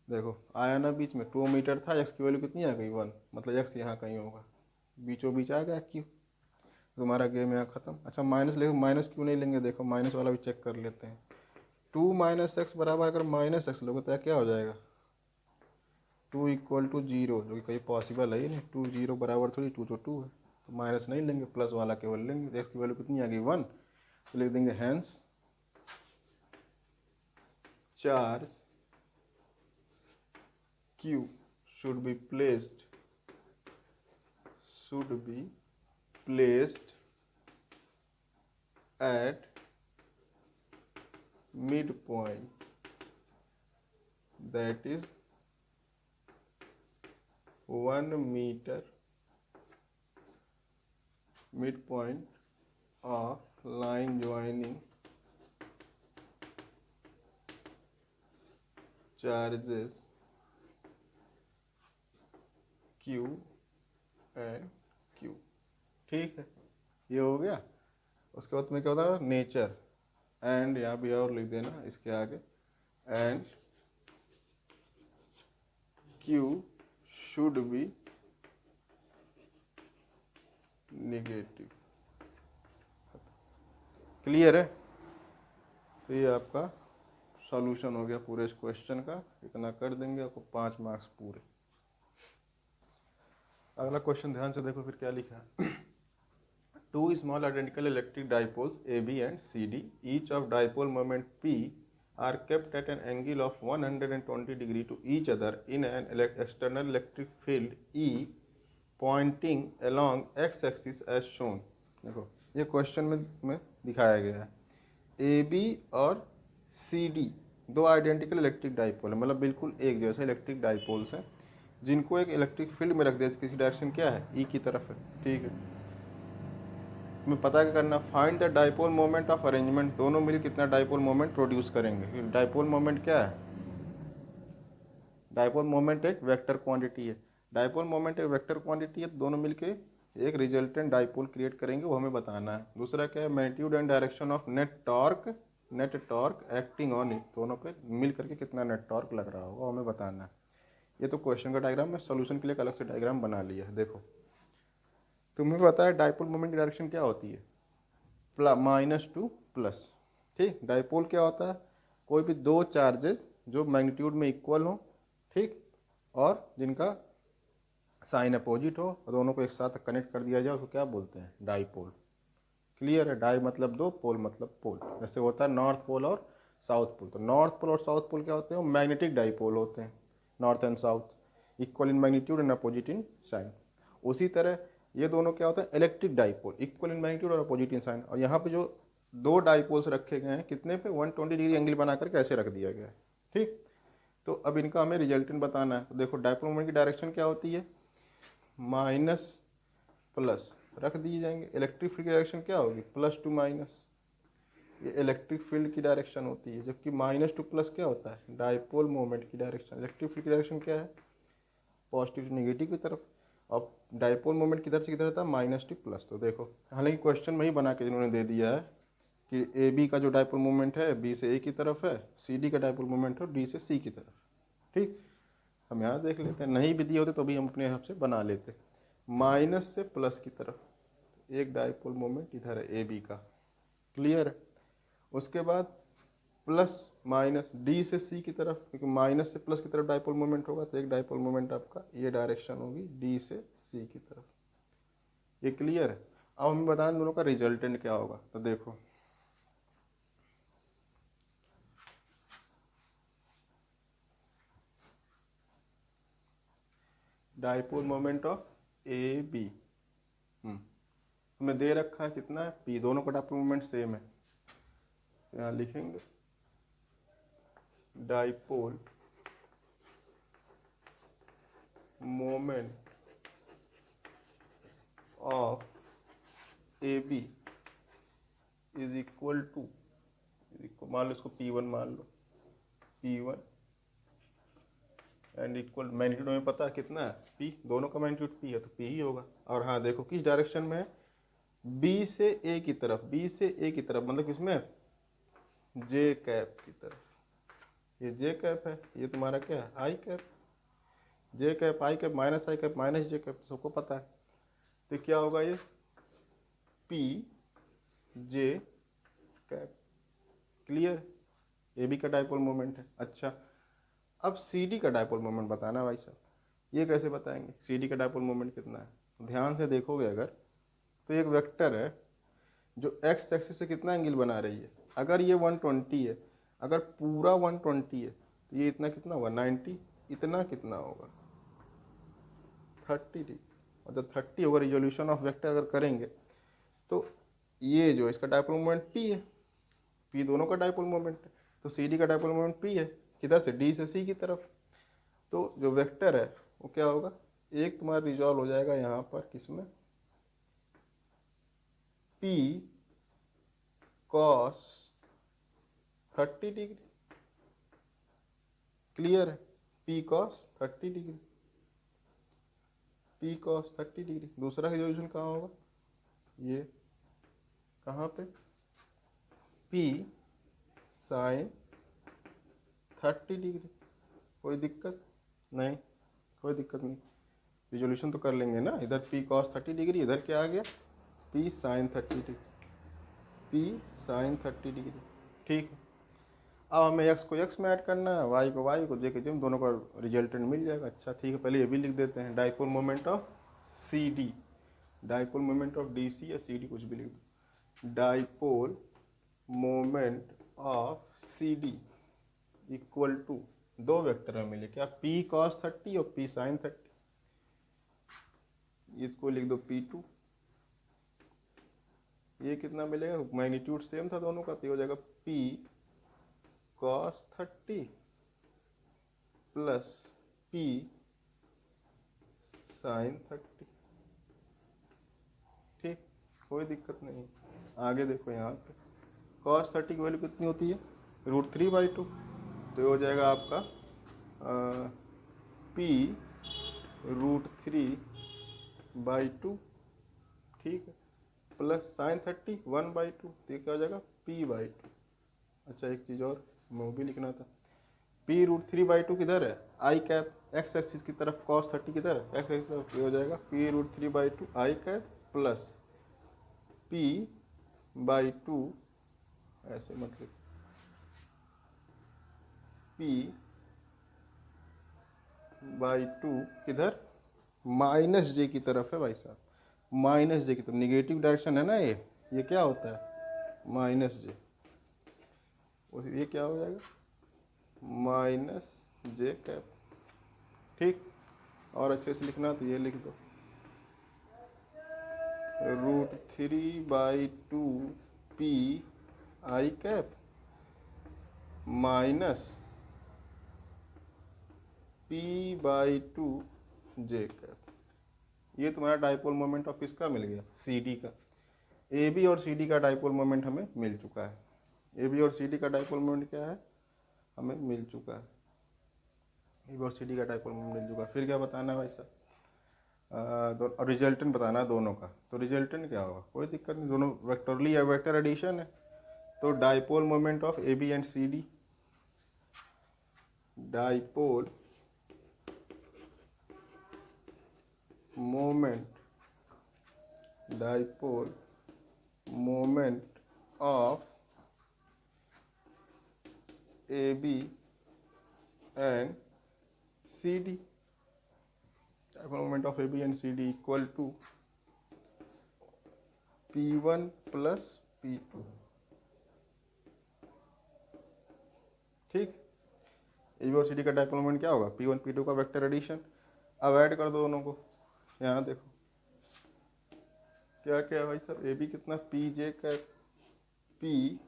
देखो आया ना बीच में, 2 मीटर था, x की वैल्यू कितनी आ गई, 1। मतलब x यहाँ कहीं होगा, बीचों बीच आ गया क्यों, तुम्हारा गेम यहाँ खत्म। अच्छा माइनस ले, माइनस क्यों नहीं लेंगे, देखो माइनस वाला भी चेक कर लेते हैं। 2 - x बराबर अगर -x लोगे तो क्या हो जाएगा, 2 = 0, जो कि कहीं पॉसिबल है ही नहीं। 2 0 बराबर थोड़ी, 2 तो 2 है, तो माइनस नहीं लेंगे, प्लस वाला केवल लेंगे। x की वैल्यू कितनी आ गई, 1। तो लिख देंगे hence charge q should be placed at midpoint, that is 1 meter, midpoint of line joining charges Q and Q। ठीक है, ये हो गया। उसके बाद में क्या होता है, नेचर, एंड यहाँ भी और लिख देना इसके आगे, and Q should be negative. Clear है, तो ये आपका सॉल्यूशन हो गया पूरे इस क्वेश्चन का। इतना कर देंगे आपको 5 मार्क्स पूरे। अगला क्वेश्चन ध्यान से देखो फिर क्या लिखा है। 2 small identical electric dipoles AB and CD, each of dipole moment P are kept at an angle of 120 degree to each other in an external electric field E pointing along x axis as shown। देखो ये question में दिखाया गया है, AB और CD दो identical electric dipole है, मतलब बिल्कुल एक जैसे इलेक्ट्रिक डाइपोल्स हैं, जिनको एक इलेक्ट्रिक फील्ड में रख दिया, किसी डायरेक्शन क्या है, ई की तरफ है। ठीक है, तुम्हें पता क्या करना, find the dipole moment of arrangement. दोनों मिलकर कितना डाइपोल मोमेंट प्रोड्यूस करेंगे। डाइपोल मोमेंट क्या है, डाइपोल मोमेंट एक वेक्टर क्वांटिटी है। डाइपोल मोमेंट एक वेक्टर क्वांटिटी है, दोनों मिलके एक रिजल्टेंट डाइपोल क्रिएट करेंगे, वो हमें बताना है। दूसरा क्या है, magnitude and direction of net torque acting on it. दोनों पे मिल करके कितना नेट टॉर्क लग रहा होगा हमें बताना है। ये तो क्वेश्चन का डायग्राम है, सोल्यूशन के लिए एक अलग से डायग्राम बना लिया है। देखो तुम्हें पता है डाइपोल मोमेंट की डायरेक्शन क्या होती है, -2+। ठीक, डाइपोल क्या होता है, कोई भी दो चार्जेस जो मैग्नीट्यूड में इक्वल हो, ठीक, और जिनका साइन अपोजिट हो, और दोनों को एक साथ कनेक्ट कर दिया जाए, उसको क्या बोलते हैं, डाइपोल। क्लियर है, डाई मतलब दो, पोल मतलब पोल। जैसे होता है नॉर्थ पोल और साउथ पोल, तो नॉर्थ पोल और साउथ पोल क्या होते हैं, मैग्नेटिक डाइपोल होते हैं। North and south equal in magnitude and opposite in sign. उसी तरह ये दोनों क्या होता है, electric dipole, equal in magnitude और अपोजिट इन साइन। और यहाँ पे जो दो डाइपोल्स रखे गए हैं, कितने पे, 120 डिग्री एंगल बनाकर कैसे रख दिया गया है। ठीक, तो अब इनका हमें रिजल्टेंट बताना है। तो देखो डाइपोल मोमेंट की डायरेक्शन क्या होती है, माइनस प्लस रख दिए जाएंगे। इलेक्ट्रिक फील्ड की डायरेक्शन क्या होगी, +2-। ये इलेक्ट्रिक फील्ड की डायरेक्शन होती है, जबकि -2+ क्या होता है, डाइपोल मोमेंट की डायरेक्शन। इलेक्ट्रिक फील्ड की डायरेक्शन क्या है, पॉजिटिव से नेगेटिव की तरफ। अब डाइपोल मोमेंट किधर से किधर था, -2+। तो देखो हालांकि क्वेश्चन में ही बना के जिन्होंने दे दिया है कि AB का जो डाइपोल मोमेंट है B से A की तरफ है, CD का डाइपोल मोमेंट है D से C की तरफ। ठीक, हम यहाँ देख लेते हैं, नहीं भी दिए होते तो भी हम अपने हिसाब से बना लेते। माइनस से प्लस की तरफ, एक डाइपोल मोमेंट इधर है ए बी का, क्लियर है। उसके बाद प्लस माइनस डी से सी की तरफ, क्योंकि माइनस से प्लस की तरफ डाइपोल मोमेंट होगा, तो एक डाइपोल मोमेंट आपका ये डायरेक्शन होगी डी से सी की तरफ, ये क्लियर है। अब हमें बताना दोनों का रिजल्टेंट क्या होगा, तो देखो dipole moment of A B, हमें दे रखा है कितना है पी, दोनों का डाइपोल मोमेंट सेम है, यहाँ लिखेंगे dipole moment of A B is equal to, मान लो इसको P1 मान लो, P1 एंड इक्वल, मैग्नीट्यूड हमें पता है कितना है P, दोनों का मैग्नीट्यूड P है तो P ही होगा। और हाँ देखो किस डायरेक्शन में है, B से A की तरफ, B से A की तरफ, मतलब किसमें, J कैप की तरफ, ये J कैप है, ये तुम्हारा क्या है I cap, J cap I cap minus I cap minus J cap, तो सबको पता है, तो क्या होगा ये P J cap, clear, A B का डाइपोल मोमेंट है। अच्छा अब सी डी का डाइपोल मोमेंट बताना भाई साहब, ये कैसे बताएंगे सी डी का डाइपोल मोमेंट कितना है, ध्यान से देखोगे अगर तो एक वेक्टर है जो एक्स एक्सिस से कितना एंगल बना रही है, अगर ये 120 है, अगर पूरा 120 है तो ये इतना कितना होगा 90, इतना कितना होगा 30 डिग्री, और जब 30 होगा रिजोल्यूशन ऑफ वेक्टर अगर करेंगे तो ये जो इसका डाइपोल मोमेंट P है, P दोनों का डाइपोल मोमेंट है, तो सी डी का डाइपोल मोमेंट P है, किधर से डी से सी की तरफ, तो जो वेक्टर है वो क्या होगा, एक तुम्हारा रिजॉल्व हो जाएगा यहाँ पर किसमें P cos 30 डिग्री, क्लियर है, P cos 30 degree, P cos 30 degree. दूसरा रिजोल्यूशन कहाँ होगा, ये कहाँ पे P sin 30 डिग्री, कोई दिक्कत नहीं, कोई दिक्कत नहीं, रिजोल्यूशन तो कर लेंगे ना, इधर P cos 30 डिग्री, इधर क्या आ गया P sin 30 degree, P sin 30 degree, ठीक है। अब हमें x को x में ऐड करना है, y को y को j के j में, दोनों का रिजल्टेंट मिल जाएगा। अच्छा ठीक है, पहले ये भी लिख देते हैं, dipole moment of C D, dipole moment of D C या सी डी कुछ भी लिख दो, dipole moment of C D equal to, दो वेक्टर में मिले क्या P cos 30 और P sin 30, इसको लिख दो P2, ये कितना मिलेगा, मैग्नीट्यूड सेम था दोनों का, तो हो जाएगा P cos 30 plus P sin 30, ठीक, कोई दिक्कत नहीं। आगे देखो यहाँ पे cos 30 की वैल्यू कितनी होती है √3/2, तो ये हो जाएगा आपका P √3/2, ठीक है, प्लस sin 30 1/2, तो ये क्या हो जाएगा P/2। अच्छा एक चीज़ और मैं वो भी लिखना था, P √3/2 किधर है I कैप, एक्स एक्सिस की तरफ, cos 30 किधर है एक्स एक्सिस, ये हो जाएगा P √3/2 I cap plus P/2, ऐसे मतलब P/2 किधर माइनस J की तरफ है भाई साहब, माइनस J की तरफ, निगेटिव डायरेक्शन है ना ये क्या होता है माइनस J, ये क्या हो जाएगा माइनस J कैप, ठीक। और अच्छे से लिखना तो ये लिख दो √3/2 P I cap minus P/2 J cap, ये तुम्हारा डाइपोल मोमेंट ऑफ किसका मिल गया सी डी का। ए बी और सी डी का डाइपोल मोमेंट हमें मिल चुका है, ए बी और सी डी का डाइपोल मोमेंट क्या है हमें मिल चुका है, ए बी और सी डी का डाइपोल मोमेंट मिल चुका है। फिर क्या बताना है भाई साहब, और रिजल्टेंट बताना है दोनों का, तो रिजल्टेंट क्या होगा, कोई दिक्कत नहीं, दोनों वेक्टरली या वेक्टर एडिशन है, तो dipole moment of A B and C D, dipole moment dipole moment of A B and C D, dipole moment of A B and C D equal to P1 plus P2। ठीक, A B और C D का dipole moment क्या होगा, P1 P2 का vector addition. अब add कर दो दोनों को, यहाँ देखो क्या क्या है भाई साहब, ए बी कितना पी जे कैप, पी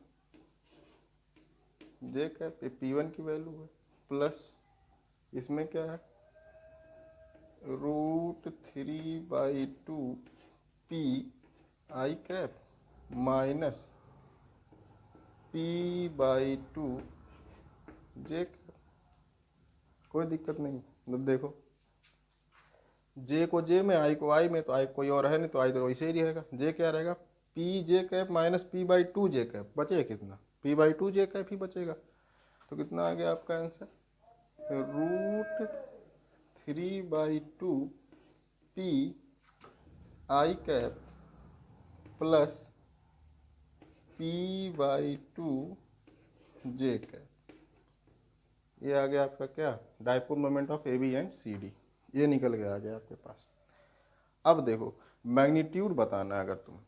जे कैप, ये P1 की वैल्यू है, प्लस इसमें क्या है √3/2 P I cap minus P/2 J cap. कोई दिक्कत नहीं, मतलब देखो जे को जे में, आई को आई में, तो आई कोई और है नहीं, तो आई तो वैसे ही रहेगा। जे क्या रहेगा, पी जे cap minus P/2 J cap, बचेगा कितना, P/2 जे कैप ही बचेगा। तो कितना आ गया आपका answer, √3/2 P I cap plus P/2 J cap. ये आ गया आपका क्या, dipole moment of A B and C D, ये निकल गया आ गया आपके पास। अब देखो मैग्नीट्यूड बताना है, अगर तुम्हें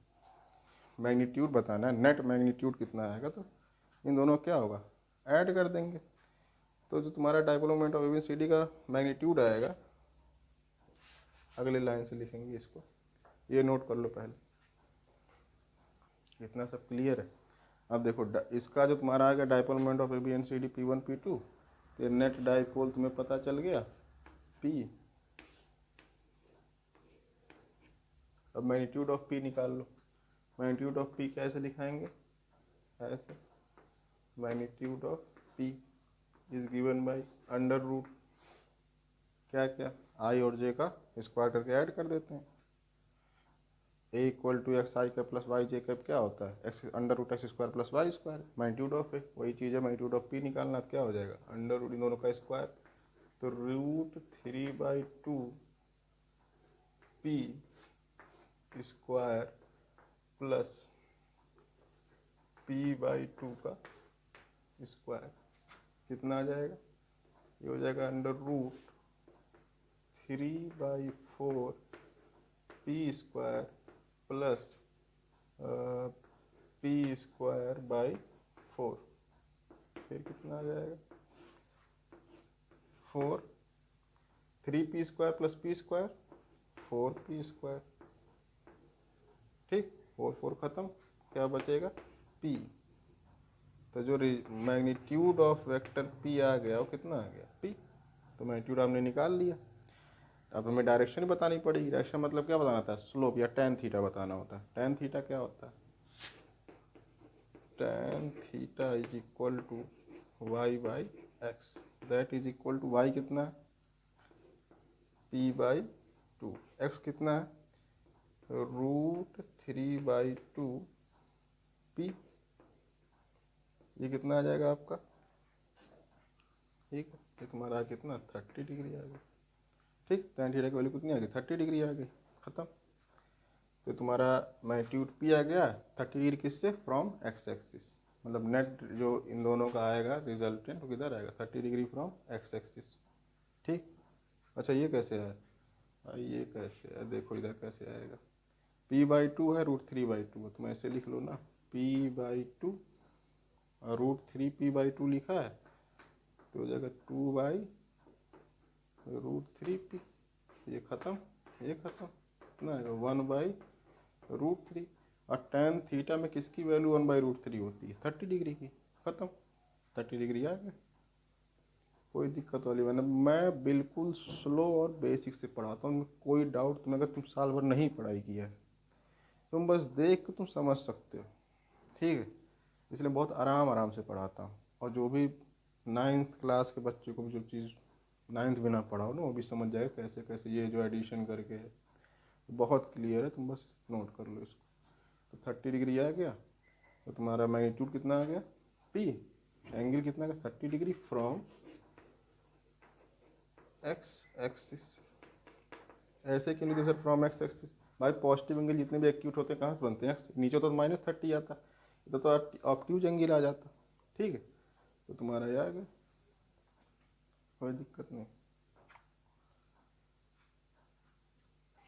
मैग्नीट्यूड बताना है, नेट मैग्नीट्यूड कितना आएगा, तो इन दोनों क्या होगा, ऐड कर देंगे। तो जो तुम्हारा dipole moment of A B C D का मैग्नीट्यूड आएगा, अगले लाइन से लिखेंगे इसको, ये नोट कर लो पहले, इतना सब क्लियर है। अब देखो इसका जो तुम्हारा आएगा dipole moment of A B and C D P1 P2, तो नेट डाइपोल तुम्हें पता चल गया P। अब मैग्नीट्यूड ऑफ P निकाल लो, मैग्नीट्यूड ऑफ P कैसे दिखाएंगे, ऐसे, magnitude of P is given by under root क्या क्या, आई और जे का स्क्वायर करके ऐड कर देते हैं। A equal to X I cap plus Y J cap क्या होता है, X under root X square plus Y square, magnitude of A वही चीज़ है, मैग्नीट्यूड ऑफ P निकालना तो क्या हो जाएगा, अंडर रूट इन दोनों का स्क्वायर, तो √3/2 P स्क्वायर प्लस P/2 का स्क्वायर, कितना आ जाएगा, ये हो जाएगा √3/4 P square plus P square by 4, फिर कितना आ जाएगा 4, 3P square plus P square 4P square. ठीक, 4 खत्म, क्या बचेगा P। तो जो मैग्नीट्यूड ऑफ वेक्टर P आ गया वो कितना आ गया P। तो मैग्नीट्यूड हमने निकाल लिया। अब हमें डायरेक्शन बतानी पड़ेगी। डायरेक्शन मतलब क्या बताना था, स्लोप या tan थीटा बताना होता है। tan थीटा क्या होता है, tan theta is equal to y/x, that is equal to y कितना है P/2, x कितना है √3/2 P, ये कितना आ जाएगा आपका, ठीक है, ये तुम्हारा कितना 30 डिग्री आ गया। ठीक, tan थीटा की वैल्यू कितनी आ गई 30 डिग्री आ गई, खत्म। तो तुम्हारा मैग्नीट्यूड P आ गया 30 डिग्री किससे, फ्रॉम x एक्सिस, मतलब नेट जो इन दोनों का आएगा रिजल्टेंट वो किधर आएगा 30 डिग्री फ्रॉम x एक्सिस। ठीक, अच्छा ये कैसे है, ये कैसे है, देखो इधर कैसे आएगा, P/2 है √3/2, तुम ऐसे लिख लो ना, P/2 और √3 P/2 लिखा है तो हो जाएगा 2/√3P, ये खत्म, ये खत्म, कितना आएगा 1/√3। और tan थीटा में किसकी वैल्यू 1/√3 होती है 30 डिग्री की, खत्म, 30 डिग्री आ गया। कोई दिक्कत वाली बात नहीं, मैं बिल्कुल स्लो और बेसिक से पढ़ाता हूँ, कोई डाउट तुम्हें, अगर तुम साल भर नहीं पढ़ाई किया है तुम बस देख के तुम समझ सकते हो, ठीक है, इसलिए बहुत आराम से पढ़ाता हूँ। और जो भी 9th क्लास के बच्चे को भी जो चीज़ 9th बिना पढ़ाओ ना वो भी समझ जाएगा कैसे कैसे, ये जो एडिशन करके है बहुत क्लियर है, तुम बस नोट कर लो इसको। तो 30 डिग्री आ गया, तो तुम्हारा मैग्नीट्यूड कितना आ गया P, एंगल कितना का 30 डिग्री फ्रॉम x एक्सिस, ऐसे क्यों लिखे सर फ्रॉम एक्स एक्सिस? भाई पॉजिटिव एंगल जितने भी एक्यूट होते हैं कहाँ से बनते हैं? एक्स, नीचे तो -30 आता, इधर तो ऑब्ट्यूज एंगल आ जाता। ठीक है, तो तुम्हारा ये आ गया, कोई दिक्कत नहीं।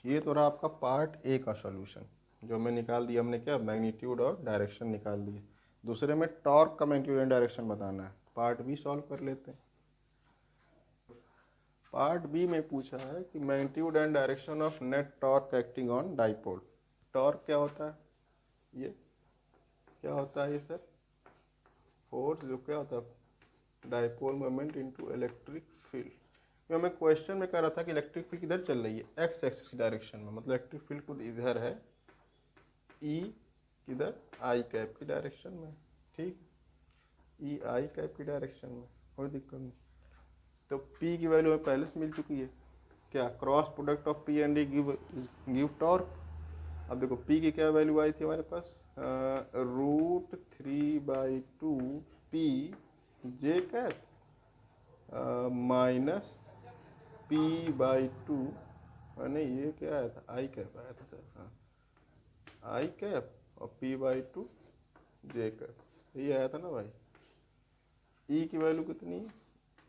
ये तो रहा आपका पार्ट ए का सॉल्यूशन, जो हमने निकाल दिया। हमने क्या, मैग्नीट्यूड और डायरेक्शन निकाल दिए। दूसरे में टॉर्क का मैग्नीट्यूड एंड डायरेक्शन बताना है, पार्ट बी सॉल्व कर लेते हैं। पार्ट बी में पूछा है कि magnitude and direction of net torque acting on dipole. Torque क्या होता है? ये क्या होता है ये सर? फोर्स जो क्या होता है, dipole moment into electric field. तो हमें क्वेश्चन में कह रहा था कि इलेक्ट्रिक फील्ड किधर चल रही है, एक्स एक्सिस की डायरेक्शन में, मतलब इलेक्ट्रिक फील्ड खुद इधर है, ई किधर, आई कैप की डायरेक्शन में। ठीक, ई आई कैप की डायरेक्शन में, कोई दिक्कत नहीं। तो P की वैल्यू हमें पहले से मिल चुकी है, क्या, cross product of P and D give torque. अब देखो P की क्या वैल्यू आई थी हमारे पास, √3/2 P जे कैप -P/2, नहीं ये क्या आया था, आई कैप आया था सर, हाँ आई कैप और P/2 जे कैप, ये आया था ना भाई। E की वैल्यू कितनी,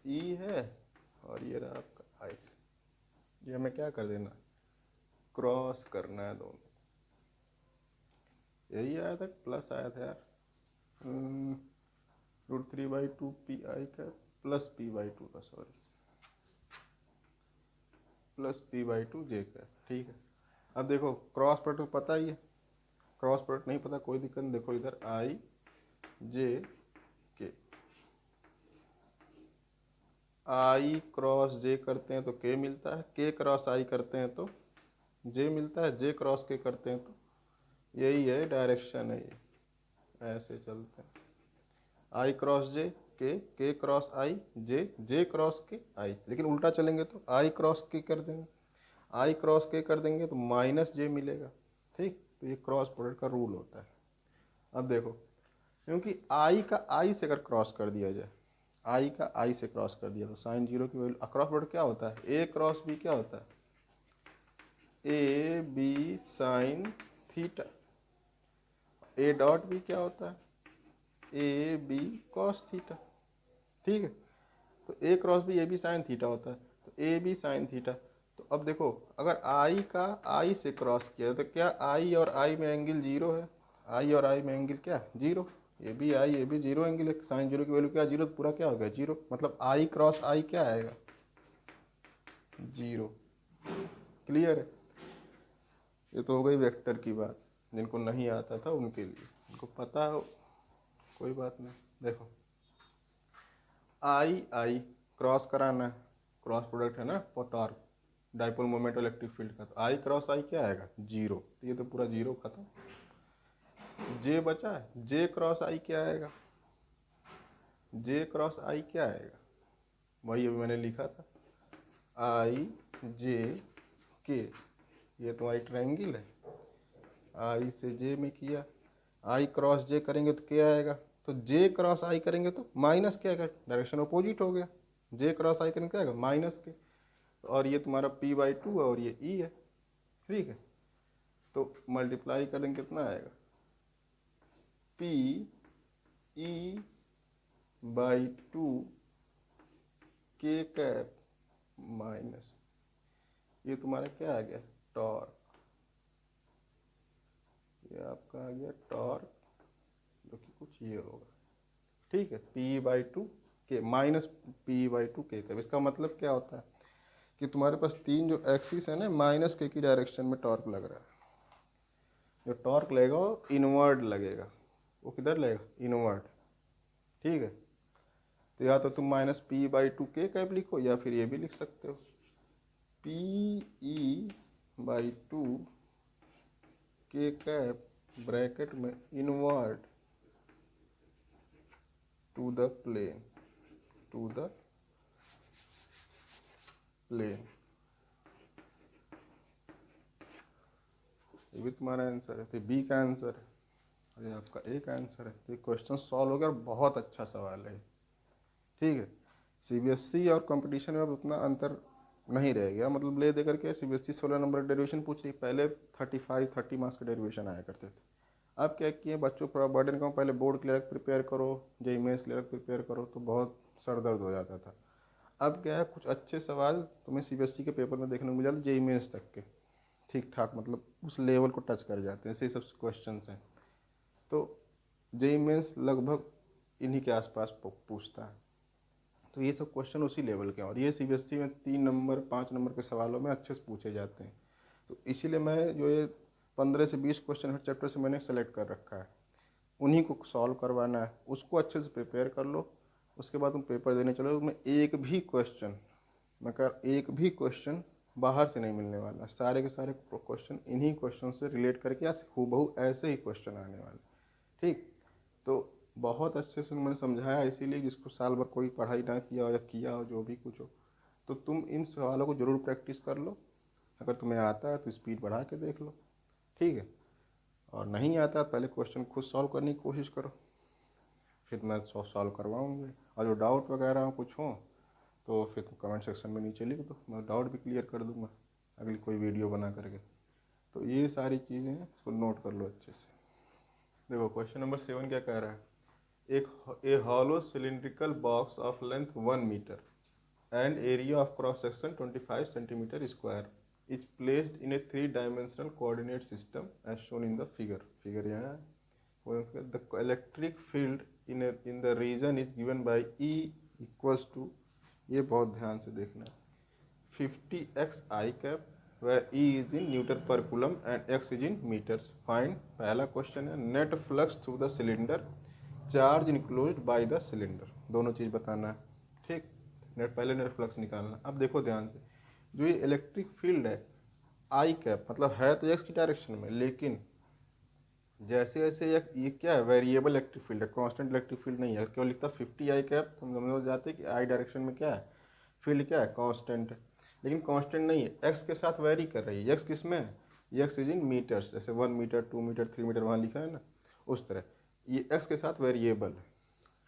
E है, और ये रहा आपका आई। ये हमें क्या कर देना, क्रॉस करना है दोनों। यही आया था, प्लस आया था यार, √3/2 पी आई का प्लस P/2 का, सॉरी, प्लस P/2 जे का। ठीक है, अब देखो क्रॉस प्रोडक्ट पता ही है, क्रॉस प्रोडक्ट नहीं पता कोई दिक्कत नहीं। देखो इधर आई जे के, आई क्रॉस जे करते हैं तो के मिलता है, के क्रॉस आई करते हैं तो जे मिलता है, जे क्रॉस के करते हैं तो, यही है डायरेक्शन है ये, ऐसे चलते हैं। आई क्रॉस जे के क्रॉस आई जे क्रॉस के आई, लेकिन उल्टा चलेंगे तो आई क्रॉस के कर देंगे, आई क्रॉस के कर देंगे तो -j मिलेगा। ठीक, तो ये क्रॉस प्रोडक्ट का रूल होता है। अब देखो, क्योंकि आई का आई से अगर क्रॉस कर दिया जाए, आई का आई से क्रॉस कर दिया तो साइन जीरो की वैल्यू, क्रॉस प्रोडक्ट क्या होता है, ए क्रॉस बी क्या होता है, A B sine theta, A dot B क्या होता है, ए बी कॉस थीटा। ठीक है, तो A cross B A B sine theta होता है, तो ए बी साइन थीटा। तो अब देखो, अगर आई का आई से क्रॉस किया तो क्या आई और आई में एंगल जीरो है, आई और आई में एंगल क्या, zero, A B I A B zero angle है, साइन जीरो की वैल्यू क्या, जीरो, तो पूरा क्या हो गया, जीरो, मतलब आई क्रॉस आई क्या आएगा, जीरो। क्लियर है? ये तो हो गई वेक्टर की बात, जिनको नहीं आता था उनके लिए, उनको पता हो कोई बात नहीं। देखो आई आई क्रॉस कराना है, क्रॉस प्रोडक्ट है ना torque dipole moment electric field का, तो आई क्रॉस आई क्या आएगा, जीरो, तो ये तो पूरा जीरो खत्म। जे बचा है, जे क्रॉस आई क्या आएगा, जे क्रॉस आई क्या आएगा, वही अभी मैंने लिखा था, आई जे के, ये तुम्हारी ट्रायंगल है, आई से जे में किया, आई क्रॉस जे करेंगे तो क्या आएगा, तो जे क्रॉस आई करेंगे तो माइनस क्या आएगा, डायरेक्शन अपोजिट हो गया, जे क्रॉस आई करेंगे क्या आएगा, माइनस के, और ये तुम्हारा P/2 है और ये E है। ठीक है, तो मल्टीप्लाई कर देंगे कितना आएगा, P/2 के कैप माइनस, ये तुम्हारा क्या आ गया, टॉर्क, ये आपका आ गया टॉर्क, जो कि कुछ ये होगा। ठीक है, P/2 के माइनस P/2 के कैप, इसका मतलब क्या होता है कि तुम्हारे पास तीन जो एक्सिस है ना, -k की डायरेक्शन में टॉर्क लग रहा है, जो टॉर्क लगेगा वो इनवर्ड लगेगा, वो किधर लगेगा, इनवर्ड। ठीक है, तो या तो तुम -P/2 के कैप लिखो, या फिर ये भी लिख सकते हो, Pe/2 के कैप ब्रैकेट में inward to the plane, to the plane. ये भी तुम्हारा आंसर है, तो बी का आंसर है, और ये आपका ए का आंसर है। तो ये क्वेश्चन सॉल्व हो गया, और बहुत अच्छा सवाल है। ठीक है, CBSE और कंपटीशन में अब उतना अंतर नहीं रह गया, मतलब ले दे करके सीबीएसई 16 नंबर डेरिवेशन पूछ रही। पहले 30 मार्क्स का डेरिवेशन आया करते थे। अब क्या किए, बच्चों पर बर्डन कम, पहले बोर्ड क्लियर प्रिपेयर करो, जेईई मेंस क्लियर प्रिपेयर करो, तो बहुत सर दर्द हो जाता था। अब क्या है, कुछ अच्छे सवाल तुम्हें सीबीएसई के पेपर में देखने को मिल जाते, जेईई मेंस तक के ठीक ठाक, मतलब उस लेवल को टच कर जाते हैं, ऐसे सब क्वेश्चन हैं। तो जेईई मेंस लगभग इन्हीं के आसपास पूछता है। तो ये सब क्वेश्चन उसी लेवल के हैं, और ये सीबीएसई में 3 नंबर 5 नंबर के सवालों में अच्छे से पूछे जाते हैं। तो इसीलिए मैं जो ये 15 से 20 क्वेश्चन हर चैप्टर से मैंने सेलेक्ट कर रखा है, उन्हीं को सॉल्व करवाना है। उसको अच्छे से प्रिपेयर कर लो, उसके बाद तुम पेपर देने चलो। उसमें एक भी क्वेश्चन, मैं कह एक भी क्वेश्चन बाहर से नहीं मिलने वाला, सारे के सारे क्वेश्चन इन्हीं क्वेश्चन से रिलेट करके हूबहू ऐसे ही क्वेश्चन आने वाले। ठीक, तो बहुत अच्छे से मैंने समझाया, इसीलिए जिसको साल भर कोई पढ़ाई ना किया हो या किया हो, जो भी कुछ हो, तो तुम इन सवालों को ज़रूर प्रैक्टिस कर लो। अगर तुम्हें आता है तो स्पीड बढ़ा के देख लो, ठीक है। और नहीं आता पहले क्वेश्चन खुद सॉल्व करने की कोशिश करो, फिर मैं सॉल्व करवाऊँगी। और जो डाउट वगैरह कुछ हो तो फिर कमेंट सेक्शन में नीचे लिख दो, मैं डाउट भी क्लियर कर दूँगा अगली कोई वीडियो बना करके। तो ये सारी चीज़ें हैं, इसको नोट कर लो अच्छे से। देखो क्वेश्चन नंबर 7 क्या कह रहा है, ए hollow cylindrical box of length 1 meter and area of cross section 25 centimeter square is placed in a 3-dimensional coordinate system as shown in the figure. Figure यहाँ है। The electric field in the region is given by E equals to, ये बहुत ध्यान से देखना, 50x I cap where E is in newton per coulomb and x is in meters. Find, पहला question है, net flux through the cylinder, charge enclosed by the cylinder, दोनों चीज़ बताना है। ठीक, पहले नेट फ्लक्स निकालना। अब देखो ध्यान से, जो ये इलेक्ट्रिक फील्ड है आई कैप, मतलब है तो एक्स की डायरेक्शन में, लेकिन जैसे जैसे ये क्या है, वेरिएबल इलेक्ट्रिक फील्ड है, कांस्टेंट इलेक्ट्रिक फील्ड नहीं है। क्यों लिखता 50 आई कैप, हम समझ जाते हैं कि आई डायरेक्शन में क्या है, फील्ड क्या है, कांस्टेंट है। लेकिन कांस्टेंट नहीं है, एक्स के साथ वेरी कर रही है। एक्स किस में है, एक्स इज इन मीटर्स, जैसे 1 मीटर 2 मीटर 3 मीटर वहाँ लिखा है ना, उस तरह ये एक्स के साथ वेरिएबल है।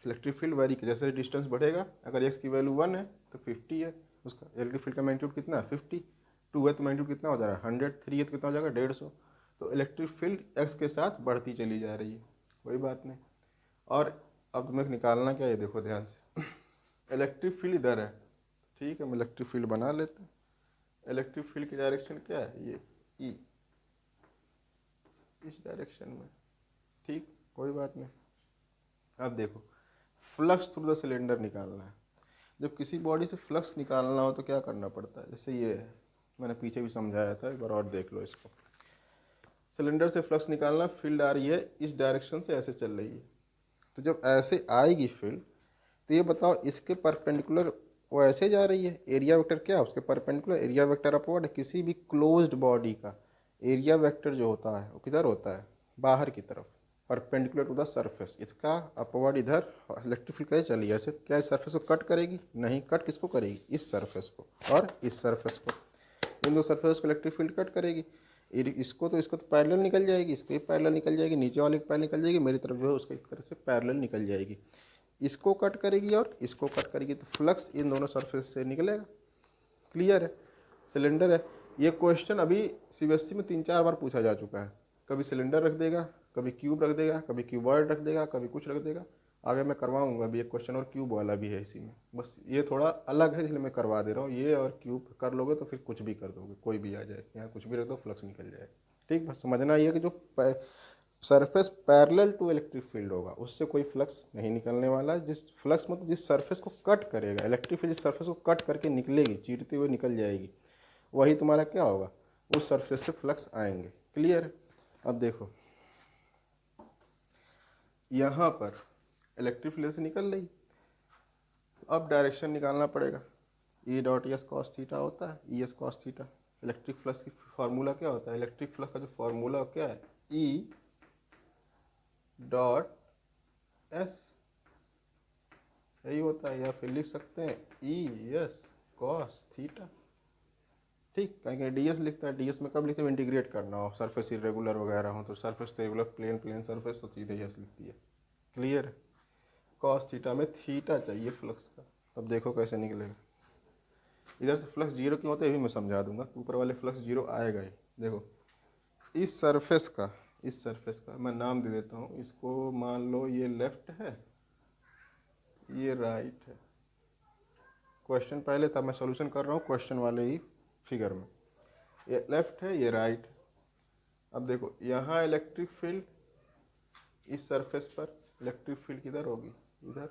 इलेक्ट्रिक फील्ड वेरी कर, जैसे डिस्टेंस बढ़ेगा, अगर एक्स की वैल्यू 1 है तो 50 है उसका इलेक्ट्रिक फील्ड का मैग्नीट्यूड कितना है 50, 2 है तो मैग्नीट्यूड कितना हो जाएगा 100, 3 है तो कितना हो जाएगा 150। तो इलेक्ट्रिक फील्ड एक्स के साथ बढ़ती चली जा रही है, कोई बात नहीं। और अब तुम्हें निकालना क्या है, देखो ध्यान से, इलेक्ट्रिक फील्ड इधर है, ठीक है, हम इलेक्ट्रिक फील्ड बना लेते हैं। इलेक्ट्रिक फील्ड की डायरेक्शन क्या है, ये ई, इस डायरेक्शन में, ठीक, कोई बात नहीं। अब देखो फ्लक्स थ्रू द सिलेंडर निकालना है। जब किसी बॉडी से फ्लक्स निकालना हो तो क्या करना पड़ता है, जैसे ये है, मैंने पीछे भी समझाया था, एक बार और देख लो इसको। सिलेंडर से फ्लक्स निकालना, फील्ड आ रही है इस डायरेक्शन से, ऐसे चल रही है। तो जब ऐसे आएगी फील्ड, तो ये बताओ इसके परपेंडिकुलर वो ऐसे जा रही है, एरिया वेक्टर क्या है उसके परपेंडिकुलर, एरिया वेक्टर अपवर्ड है। किसी भी क्लोज्ड बॉडी का एरिया वेक्टर जो होता है वो किधर होता है, बाहर की तरफ, परपेंडिकुलर टू द सरफेस। इसका अपवर्ड इधर, इलेक्ट्रिक फील्ड कैसे चली है ऐसे, क्या इस सरफेस को कट करेगी, नहीं, कट किसको करेगी, इस सरफेस को और इस सरफेस को, इन दो सरफेस को इलेक्ट्रिक फील्ड कट करेगी। इसको तो पैरेलल निकल जाएगी, इसको भी पैरेलल निकल जाएगी, नीचे वाले की पैरेलल निकल जाएगी, मेरी तरफ जो है उसका एक तरह से पैरेलल निकल जाएगी। इसको कट करेगी और इसको कट करेगी, तो फ्लक्स इन दोनों सरफेस से निकलेगा। क्लियर है, सिलेंडर है। ये क्वेश्चन अभी सीबीएसई में 3-4 बार पूछा जा चुका है। कभी सिलेंडर रख देगा, कभी क्यूब रख देगा, कभी क्यूबॉइड रख देगा, कभी कुछ रख देगा। आगे मैं करवाऊंगा अभी एक क्वेश्चन और क्यूब वाला भी है इसी में, बस ये थोड़ा अलग है इसलिए मैं करवा दे रहा हूँ। ये और क्यूब कर लोगे तो फिर कुछ भी कर दोगे, कोई भी आ जाए, यहाँ कुछ भी रख दो फ्लक्स निकल जाए। ठीक, बस समझना ये कि जो surface parallel to electric field होगा उससे कोई फ्लक्स नहीं निकलने वाला। जिस फ्लक्स मतलब जिस सरफेस को कट करेगा, इलेक्ट्रिक फील्ड जिस सरफेस को कट करके निकलेगी, चीरते हुए निकल जाएगी, वही तुम्हारा क्या होगा, उस सरफेस से फ्लक्स आएंगे। क्लियर है। अब देखो यहाँ पर इलेक्ट्रिक फील्ड से निकल रही, अब डायरेक्शन निकालना पड़ेगा। ई डॉट एस कॉस थीटा होता है, E S cos theta. Electric flux की फार्मूला क्या होता है, इलेक्ट्रिक फ्लक्स का जो फार्मूला क्या है, ई डॉट एस, यही होता है, या फिर लिख सकते हैं ई एस कॉस थीटा। ठीक, कहीं डी एस लिखता है, डी एस में कब लिखते हैं, इंटीग्रेट करना हो, सरफेस इरेगुलर वगैरह हो, तो सरफेस तो रेगुलर प्लेन सरफेस तो सीधे एस लिखती है। क्लियर है। कॉस थीटा में थीटा चाहिए फ्लक्स का। अब देखो कैसे निकलेगा, इधर से फ्लक्स जीरो क्यों होता है ये भी मैं समझा दूंगा, ऊपर वाले फ्लक्स जीरो आएगा ही। देखो इस सरफेस का मैं नाम दे देता हूँ, इसको मान लो ये लेफ्ट है, ये राइट है। क्वेश्चन पहले था, मैं सॉल्यूशन कर रहा हूँ क्वेश्चन वाले ही फिगर में। ये लेफ्ट है, ये राइट है। अब देखो यहाँ इलेक्ट्रिक फील्ड, इस सरफेस पर इलेक्ट्रिक फील्ड किधर होगी, इधर।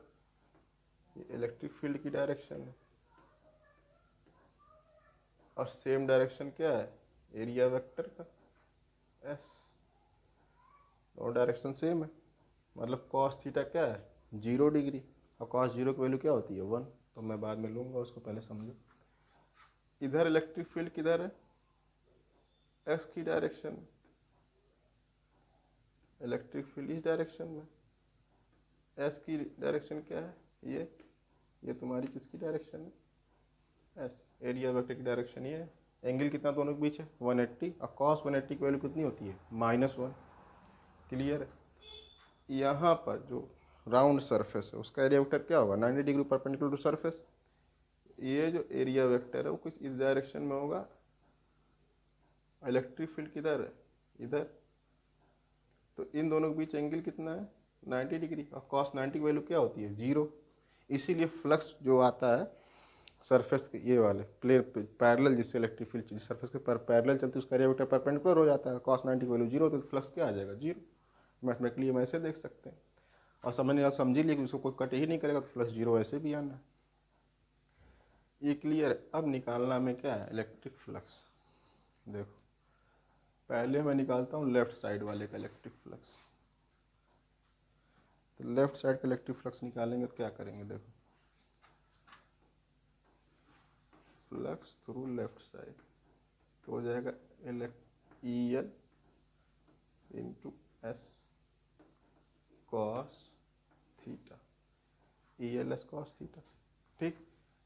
ये इलेक्ट्रिक फील्ड की डायरेक्शन है, और सेम डायरेक्शन क्या है एरिया वेक्टर का, एस। और डायरेक्शन सेम है, मतलब कॉस थीटा क्या है 0 डिग्री, और कॉस जीरो की वैल्यू क्या होती है 1। तो मैं बाद में लूँगा उसको, पहले समझो। इधर इलेक्ट्रिक फील्ड किधर है, एक्स की डायरेक्शन में, इलेक्ट्रिक फील्ड इस डायरेक्शन में। एस की डायरेक्शन क्या है, ये तुम्हारी किसकी डायरेक्शन है, एस। एरिया वेक्टर की डायरेक्शन ये है। एंगल कितना दोनों के बीच है 180, और कॉस 180 की वैल्यू कितनी होती है -1। क्लियर है। यहाँ पर जो राउंड सरफेस है उसका एरिया वेक्टर क्या होगा 90 डिग्री परपेंडिकुलर टू सरफेस। ये जो एरिया वेक्टर है वो कुछ इस डायरेक्शन में होगा। इलेक्ट्रिक फील्ड किधर है, इधर। तो इन दोनों के बीच एंगल कितना है 90 डिग्री, और कॉस 90 की वैल्यू क्या होती है 0। इसीलिए फ्लक्स जो आता है सरफेस के ये वाले प्लेन पैरेलल, जिससे इलेक्ट्रिक फील्ड जिस सरफेस के पर पैरेलल चलती है उसका एरिया वेक्टर परपेंडिकुलर हो जाता है, कॉस 90 की वैल्यू 0, तो फ्लक्स क्या आ जाएगा 0। मैथमेटिकली हम ऐसे देख सकते हैं। और समझ लिए कि उसको कोई कट ही नहीं करेगा तो फ्लक्स 0 ऐसे भी आना है। ये क्लियर है। अब निकालना में क्या है इलेक्ट्रिक फ्लक्स। देखो पहले मैं निकालता हूँ लेफ्ट साइड वाले का इलेक्ट्रिक फ्लक्स। तो लेफ्ट साइड का इलेक्ट्रिक फ्लक्स निकालेंगे तो क्या करेंगे, देखो फ्लक्स थ्रू लेफ्ट साइड तो हो जाएगा EL into S cos theta, EL S cos theta. ठीक,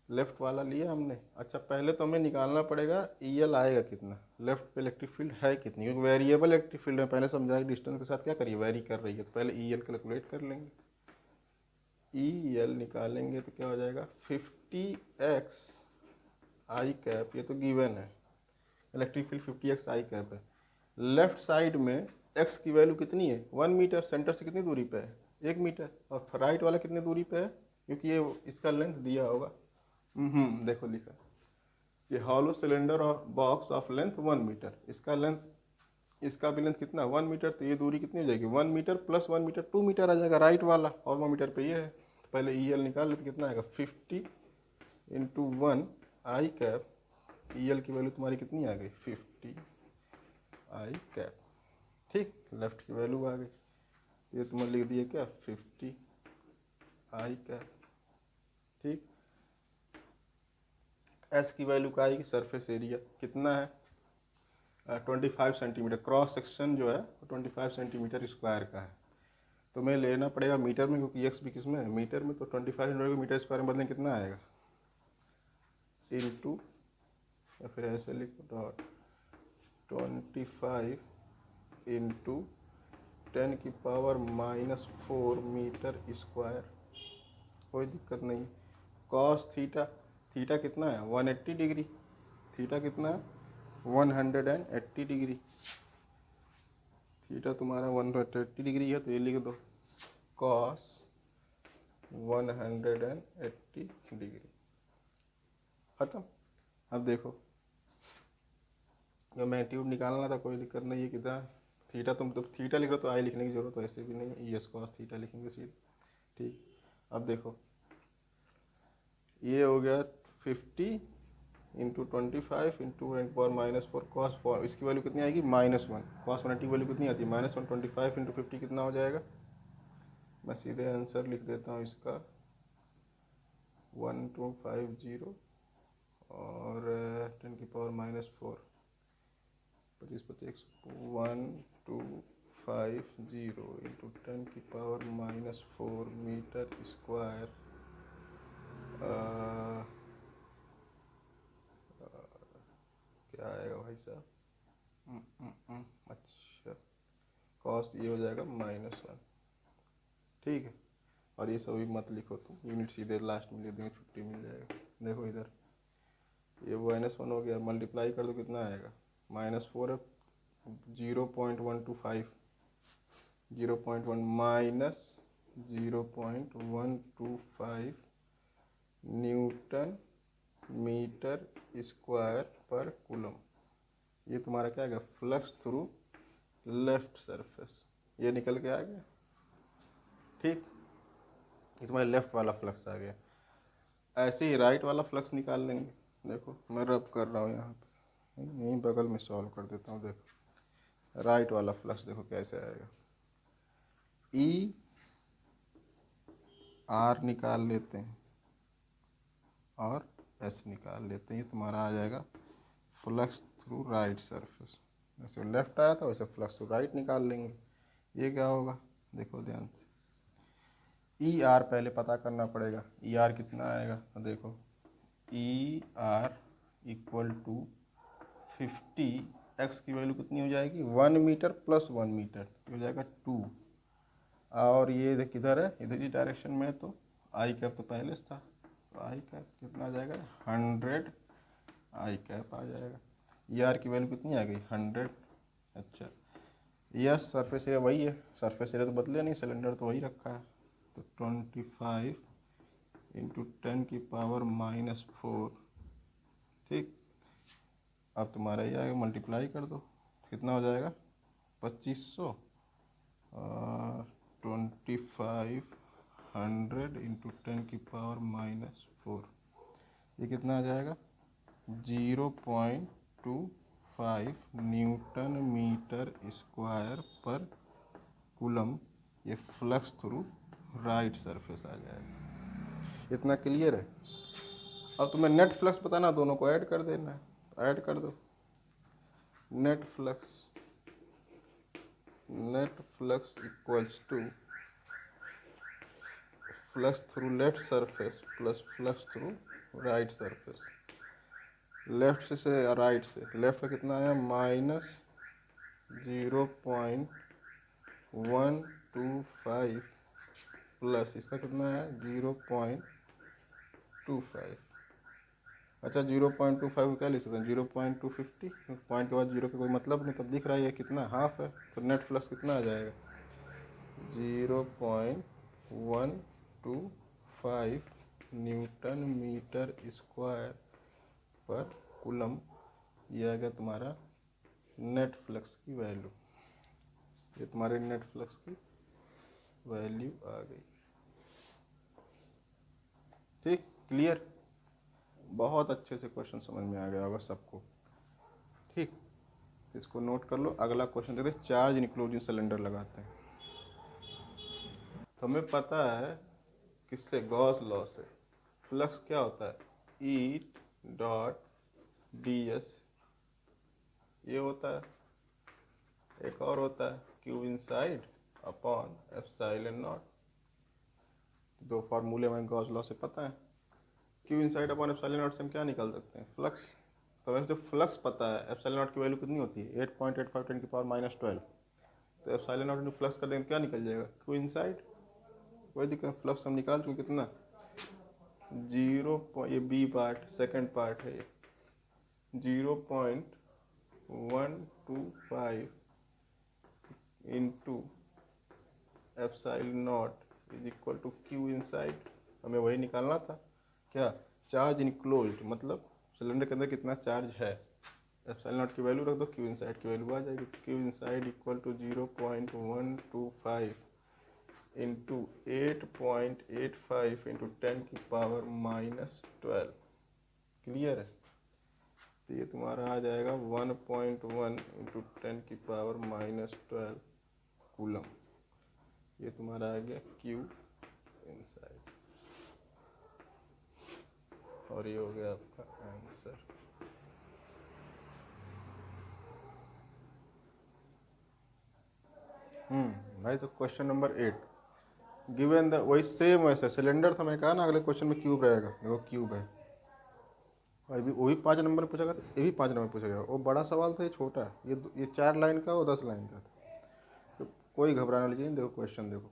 लेफ्ट वाला लिया हमने। अच्छा पहले तो हमें निकालना पड़ेगा EL आएगा कितना, लेफ्ट पे इलेक्ट्रिक फील्ड है कितनी, क्योंकि वेरिएबल इलेक्ट्रिक फील्ड में पहले समझाया डिस्टेंस के साथ क्या करिए वेरी कर रही है, तो पहले EL कैलकुलेट कर लेंगे। EL निकालेंगे तो क्या हो जाएगा 50x आई कैप, ये तो गिवन है इलेक्ट्रिक फील्ड 50x आई कैप है। लेफ्ट साइड में x की वैल्यू कितनी है 1 मीटर, सेंटर से कितनी दूरी पे है 1 मीटर, और राइट वाला कितनी दूरी पे है, क्योंकि ये इसका लेंथ दिया होगा। देखो लिखा, ये हॉलो सिलेंडर और बॉक्स ऑफ लेंथ 1 मीटर, इसका लेंथ, इसका भी लेंथ कितना 1 मीटर, तो ये दूरी कितनी हो जाएगी 1 मीटर प्लस 1 मीटर 2 मीटर आ जाएगा राइट वाला, और 1 मीटर पे ये है। तो पहले EL निकाल लेते कितना आएगा 50 इंटू 1 आई कैप। EL की वैल्यू तुम्हारी कितनी आ गई 50 आई कैप। ठीक, लेफ्ट की वैल्यू आ गई, ये तुमने लिख दिया क्या 50 आई कैप। ठीक, एस की वैल्यू का आएगी, सरफेस एरिया कितना है 25 सेंटीमीटर, क्रॉस सेक्शन जो है 25 सेंटीमीटर स्क्वायर का है। तो मैं लेना पड़ेगा मीटर में, क्योंकि एक्स भी किस में है मीटर में, तो 25 मीटर स्क्वायर में बदलें कितना आएगा इंटू, या फिर ऐसे लिखो डॉट 25 इंटू 10⁻⁻⁴ मीटर स्क्वायर। कोई दिक्कत नहीं। कॉस थीटा, थीटा कितना है 180 डिग्री, थीटा कितना है 180 डिग्री, थीटा तुम्हारा 180 डिग्री है, तो ये लिख दो कॉस 180 डिग्री। खत्म। अब देखो जब मैग्नीट्यूड निकालना था कोई दिक्कत नहीं है कितना थीटा, तुम तो थीटा लिख रहे हो तो आई लिखने की जरूरत तो ऐसे भी नहीं है, ES कॉस थीटा लिखेंगे सीधे। ठीक, अब देखो ये हो गया 50 इंटू 25 इंटू 10⁻⁴ कॉस, इसकी वैल्यू कितनी आएगी -1, कॉस 180 की वैल्यू कितनी आती है -1, 25 इंटू 50 कितना हो जाएगा, मैं सीधे आंसर लिख देता हूँ इसका 1250 और 10⁻⁴, 25 25 1250 इंटू 10⁻⁴ मीटर स्क्वायर, क्या आएगा भाई साहब, अच्छा कॉस ये हो जाएगा -1। ठीक है, और ये सभी मत लिखो तुम, यूनिट सीधे लास्ट में लिख देंगे, छुट्टी मिल जाएगा। देखो इधर ये -1 हो गया, मल्टीप्लाई कर दो कितना आएगा, -4 है, 0.125, 0.1 -0.125 न्यूटन मीटर स्क्वायर पर कूलम। ये तुम्हारा क्या आ गया, फ्लक्स थ्रू लेफ्ट सरफेस, ये निकल के आ गया। ठीक, ये तुम्हारा लेफ्ट वाला फ्लक्स आ गया। ऐसे ही राइट वाला फ्लक्स निकाल लेंगे। देखो मैं रब कर रहा हूँ यहाँ पे, यहीं बगल में सॉल्व कर देता हूँ। देखो राइट वाला फ्लक्स देखो कैसे आएगा, ई आर निकाल लेते हैं और एस निकाल लेते हैं। ये तुम्हारा आ जाएगा फ्लक्स थ्रू राइट सरफेस। जैसे लेफ्ट आया था वैसे फ्लक्स थ्रू राइट निकाल लेंगे। ये क्या होगा, देखो ध्यान से, ई आर पहले पता करना पड़ेगा। ई आर कितना आएगा, तो देखो E R equal to 50, X की वैल्यू कितनी हो जाएगी, 1 मीटर प्लस 1 मीटर हो जाएगा 2, और ये देख किधर है, इधर ही डायरेक्शन में है, तो आई कैप तो पहले से था, तो आई कैप कितना आ जाएगा, 100 आई कैप आ जाएगा। ई आर की वैल्यू कितनी आ गई, 100। अच्छा, यस सरफेस एरिया वही है, सरफेस एरिया तो बदले नहीं, सिलेंडर तो वही रखा है, तो 25 इंटू 10⁻⁻4। ठीक, अब तुम्हारा ये आएगा, मल्टीप्लाई कर दो, कितना हो जाएगा 2500, 2500 इंटू 10⁻⁻4, ये कितना आ जाएगा 0.25 न्यूटन मीटर स्क्वायर पर कूलम। ये फ्लक्स थ्रू राइट सरफेस आ जाएगा। इतना क्लियर है। अब तुम्हें नेट फ्लक्स बताना, दोनों को ऐड कर देना है, ऐड कर दो। Net flux equals to flux through left surface plus flux through right surface. Left से राइट से, लेफ्ट का कितना आया, -0.125 प्लस इसका कितना है 0.25। अच्छा 0.25 को क्या लिख सकते हैं, 0.250, पॉइंट के बाद जीरो का कोई मतलब नहीं, तब दिख रहा है ये कितना, हाफ है, तो नेट फ्लक्स कितना आ जाएगा 0.125 न्यूटन मीटर स्क्वायर पर कूलम। ये आ गया तुम्हारा नेट फ्लक्स की वैल्यू, ये तुम्हारे नेट फ्लक्स की वैल्यू आ गई। ठीक, क्लियर, बहुत अच्छे से क्वेश्चन समझ में आ गया होगा सबको। ठीक, इसको नोट कर लो। अगला क्वेश्चन देखते हैं, चार्ज इनक्लोजिंग सिलेंडर लगाते हैं। तो हमें पता है किससे, गॉस लॉ से, फ्लक्स क्या होता है, ई डॉट डी एस, ये होता है, एक और होता है Q inside upon epsilon not. दो फार्मूले हमें गॉस लॉ से पता है। Q inside upon epsilon not से हम क्या निकाल सकते हैं, फ्लक्स। तो वैसे जो फ्लक्स पता है, एप्सिलॉन नॉट की वैल्यू कितनी होती है 8.85 10⁻⁻12, तो एप्सिलॉन नॉट इंटू फ्लक्स कर देंगे क्या निकल जाएगा, क्यू इनसाइड। वही दिक्कत, फ्लक्स हम निकाल चुके कितना 0, ये बी पार्ट सेकंड पार्ट है, 0.125 into epsilon naught is equal to Q inside. हमें वही निकालना था, क्या, चार्ज इनक्लोज्ड, मतलब सिलेंडर के अंदर कितना चार्ज है। एप्सिलॉन नॉट की वैल्यू रख दो, क्यू इनसाइड की वैल्यू आ जाएगी। Q inside equal to 0.125 into 8.85 into 10⁻⁻12। Clear है, तो ये तुम्हारा आ जाएगा 1.1 इंटू 10⁻⁻12 कूलम। ये तुम्हारा आ गया क्यू इनसाइड, और ये हो गया आपका आंसर। भाई, तो क्वेश्चन नंबर 8 गिवन द, वही सेम वैसे सिलेंडर था, मैंने कहा ना अगले क्वेश्चन में क्यूब रहेगा, देखो क्यूब है, और भी वही 5 नंबर में पूछा गया, ये भी 5 नंबर पूछा गया। वो बड़ा सवाल था, ये छोटा है, ये 4 लाइन का, वो 10 लाइन का था, तो कोई घबराने वाली चीज़ नहीं। देखो क्वेश्चन देखो,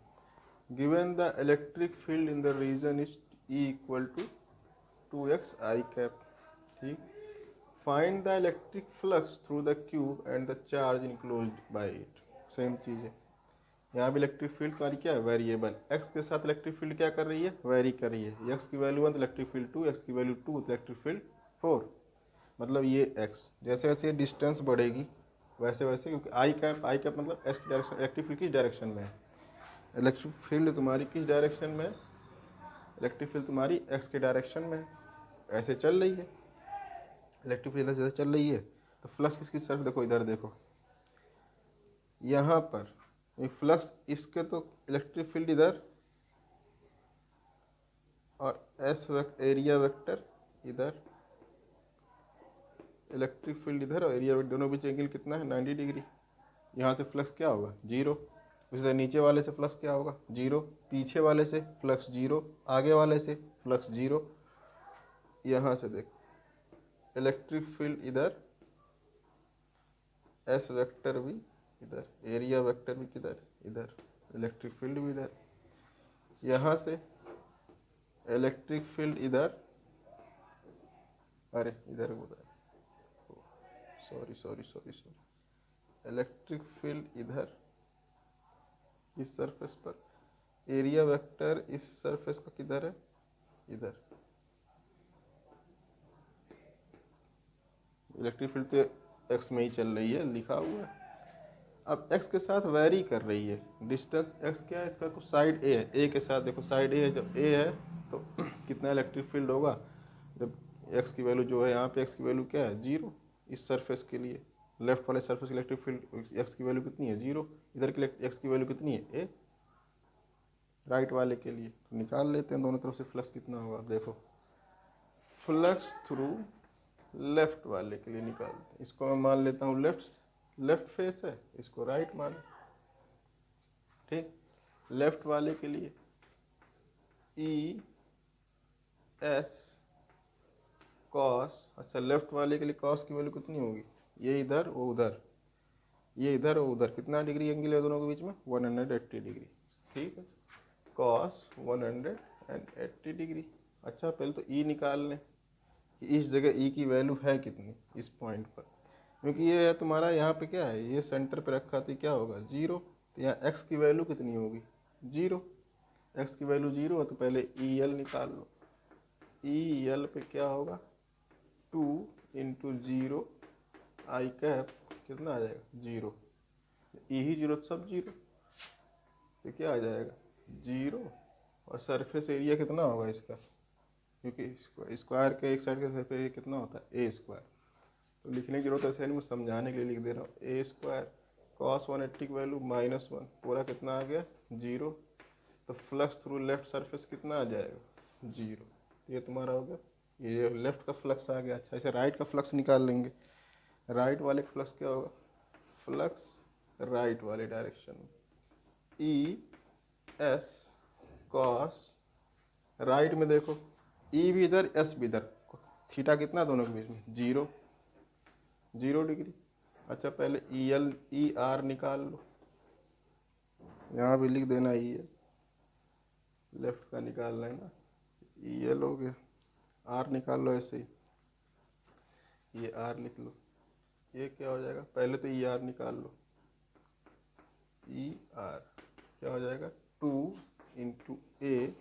given the electric field in the region is E equal to 2x I cap. ठीक, find the electric flux through the cube and the charge enclosed by it. Same चीज़ है, यहाँ भी इलेक्ट्रिक फील्ड तुम्हारी क्या है, variable. X के साथ इलेक्ट्रिक फील्ड क्या कर रही है, वेरी कर रही है। एक्स की वैल्यू 1 तो इलेक्ट्रिक फील्ड 2, एक्स की वैल्यू 2 तो इलेक्ट्रिक फील्ड 4। मतलब ये एक्स जैसे जैसे डिस्टेंस बढ़ेगी वैसे वैसे, क्योंकि आई कैप मतलब एक्स की डायरेक्शन, इलेक्ट्रिक फील्ड किस डायरेक्शन में है, इलेक्ट्रिक फील्ड तुम्हारी किस डायरेक्शन में है, इलेक्ट्रिक फील्ड तुम्हारी एक्स के डायरेक्शन में है, ऐसे चल रही है इलेक्ट्रिक फील्ड, जैसे चल रही है। तो फ्लक्स किसकी तरफ, देखो इधर देखो, यहाँ पर फ्लक्स इसके तो इलेक्ट्रिक फील्ड इधर और एरिया वेक्टर इधर, इलेक्ट्रिक फील्ड इधर और एरिया वेक्टर दोनों बीच एंगल कितना है, 90 डिग्री। यहाँ से फ्लक्स क्या होगा, जीरो। उसी तरह नीचे वाले से फ्लक्स क्या होगा, जीरो। पीछे वाले से फ्लक्स जीरो, आगे वाले से फ्लक्स जीरो। यहाँ से देख, इलेक्ट्रिक फील्ड इधर, एस वेक्टर भी इधर, एरिया वेक्टर भी किधर, इधर, इलेक्ट्रिक फील्ड भी इधर। यहाँ से इलेक्ट्रिक फील्ड इधर, अरे इधर उधर, sorry sorry sorry sorry, electric field इधर इस सरफेस पर, एरिया वेक्टर इस सरफेस का किधर है, इधर। इलेक्ट्रिक फील्ड तो एक्स में ही चल रही है, लिखा हुआ है। अब एक्स के साथ वैरी कर रही है, डिस्टेंस एक्स क्या है, इसका कुछ साइड ए है, ए के साथ देखो साइड ए है, जब ए है तो कितना इलेक्ट्रिक फील्ड होगा, जब एक्स की वैल्यू जो है यहाँ पे एक्स की वैल्यू क्या है, जीरो। इस सरफेस के लिए लेफ्ट वाले सरफेस की इलेक्ट्रिक फील्ड एक्स की वैल्यू कितनी है, जीरो। इधर की एक्स की वैल्यू कितनी है, ए। राइट वाले के लिए तो निकाल लेते हैं दोनों तरफ से फ्लक्स कितना होगा, देखो फ्लक्स थ्रू लेफ्ट वाले के लिए निकालते हैं, इसको मैं मान लेता हूँ लेफ्ट फेस है, इसको राइट मान, ठीक। लेफ्ट वाले के लिए ई एस कॉस, अच्छा लेफ्ट वाले के लिए कॉस की वैल्यू कितनी होगी, ये इधर वो उधर, ये इधर वो उधर, कितना डिग्री एंगल है दोनों के बीच में, 180 डिग्री, ठीक है। Cos 180 degree. अच्छा पहले तो ई निकाल लें कि इस जगह ई की वैल्यू है कितनी इस पॉइंट पर, क्योंकि ये है तुम्हारा यहाँ पे क्या है, ये सेंटर पे रखा तो क्या होगा, जीरो। तो यहाँ एक्स की वैल्यू कितनी होगी, जीरो। एक्स की वैल्यू जीरो है तो पहले ई एल निकाल लो। ई एल पे क्या होगा, 2 इंटू जीरो आई कैप, कितना आ जाएगा, जीरो। ई ही जीरो तो सब जीरो, तो क्या आ जाएगा, जीरो। और सरफेस एरिया कितना होगा इसका, क्योंकि स्क्वायर के एक साइड का सरफेस एरिया कितना होता है, ए स्क्वायर। तो लिखने की जरूरत ऐसे नहीं, मैं समझाने के लिए लिख दे रहा हूँ, ए स्क्वायर कॉस 180 की वैल्यू -1, पूरा कितना आ गया, जीरो। तो फ्लक्स थ्रू लेफ्ट सरफेस कितना आ जाएगा, जीरो। ये तुम्हारा हो गया, ये लेफ्ट का फ्लक्स आ गया। अच्छा इसे राइट का फ्लक्स निकाल लेंगे। राइट वाले का फ्लक्स क्या होगा, फ्लक्स राइट वाले डायरेक्शन में, ई एस कॉस, राइट में देखो ई भी इधर एस भी इधर, थीटा कितना दोनों के बीच में, जीरो, 0 डिग्री। अच्छा पहले ई एल ई आर निकाल लो, यहाँ भी लिख देना ई एल, लेफ्ट का निकालना है ना, ई एल हो गया, आर निकाल लो ऐसे ही, ये आर लिख लो। ये क्या हो जाएगा, पहले तो ई आर निकाल लो, ई आर क्या हो जाएगा, 2 इंटू ए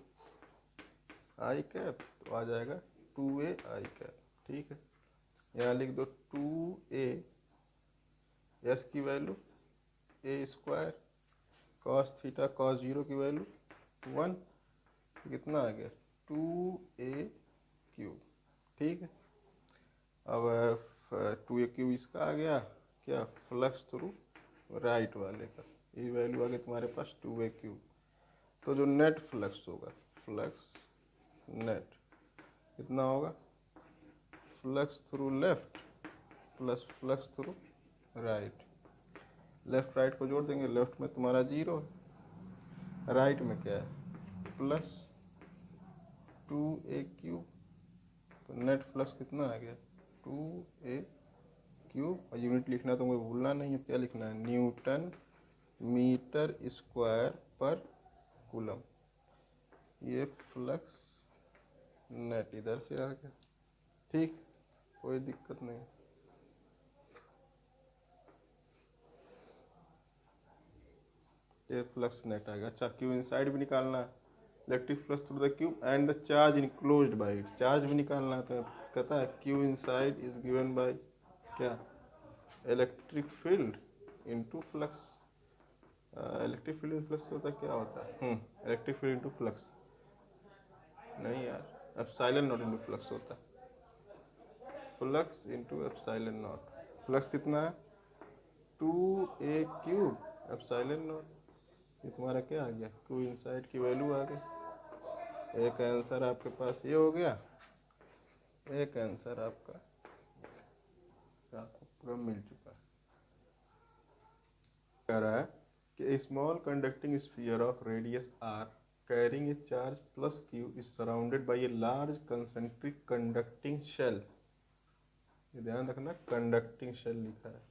आई कैप, तो आ जाएगा 2a आई कैप, ठीक है। यहाँ लिख दो 2a, एस की value A square, cos theta cos zero की वैल्यू 1, कितना आ गया 2a क्यूब, ठीक है। अब 2a क्यूब इसका आ गया क्या, फ्लक्स थ्रू राइट वाले का, ये वैल्यू आ गई तुम्हारे पास 2a क्यूब। तो जो नेट फ्लक्स होगा, फ्लक्स नेट कितना होगा, flux through left plus flux through right. Left right को जोड़ देंगे, लेफ्ट में तुम्हारा जीरो है, राइट में क्या है प्लस 2a क्यूब। तो नेट फ्लक्स कितना आ गया 2a क्यूब। और यूनिट लिखना तो मुझे भूलना नहीं है, क्या लिखना है, न्यूटन मीटर स्क्वायर पर कूलम। ये फ्लक्स नेट इधर से आ गया, ठीक, कोई दिक्कत नहीं। ये फ्लक्स नेट आ गया। अच्छा, क्यू इनसाइड भी निकालना है, electric flux through the Q and the charge enclosed by it, charge भी निकालना है। तो कहता है Q inside is given by क्या, electric field into flux. Electric field flux होता है, क्या होता है, इलेक्ट्रिक फील्ड इनटू फ्लक्स नहीं यार, एप्सिलॉन नॉट इनटू फ्लक्स होता है, flux into epsilon not. Flux कितना है, 2a³ एप्सिलॉन नॉट। ये तुम्हारा क्या आ गया, क्यू इनसाइड की वैल्यू आ गई। एक आंसर आपके पास ये हो गया, एक आंसर आपको पूरा मिल चुका है। कह रहा है कि small conducting sphere of radius r carrying a charge plus q is surrounded by a large concentric conducting shell। ये ध्यान रखना, कंडक्टिंग शेल लिखा है,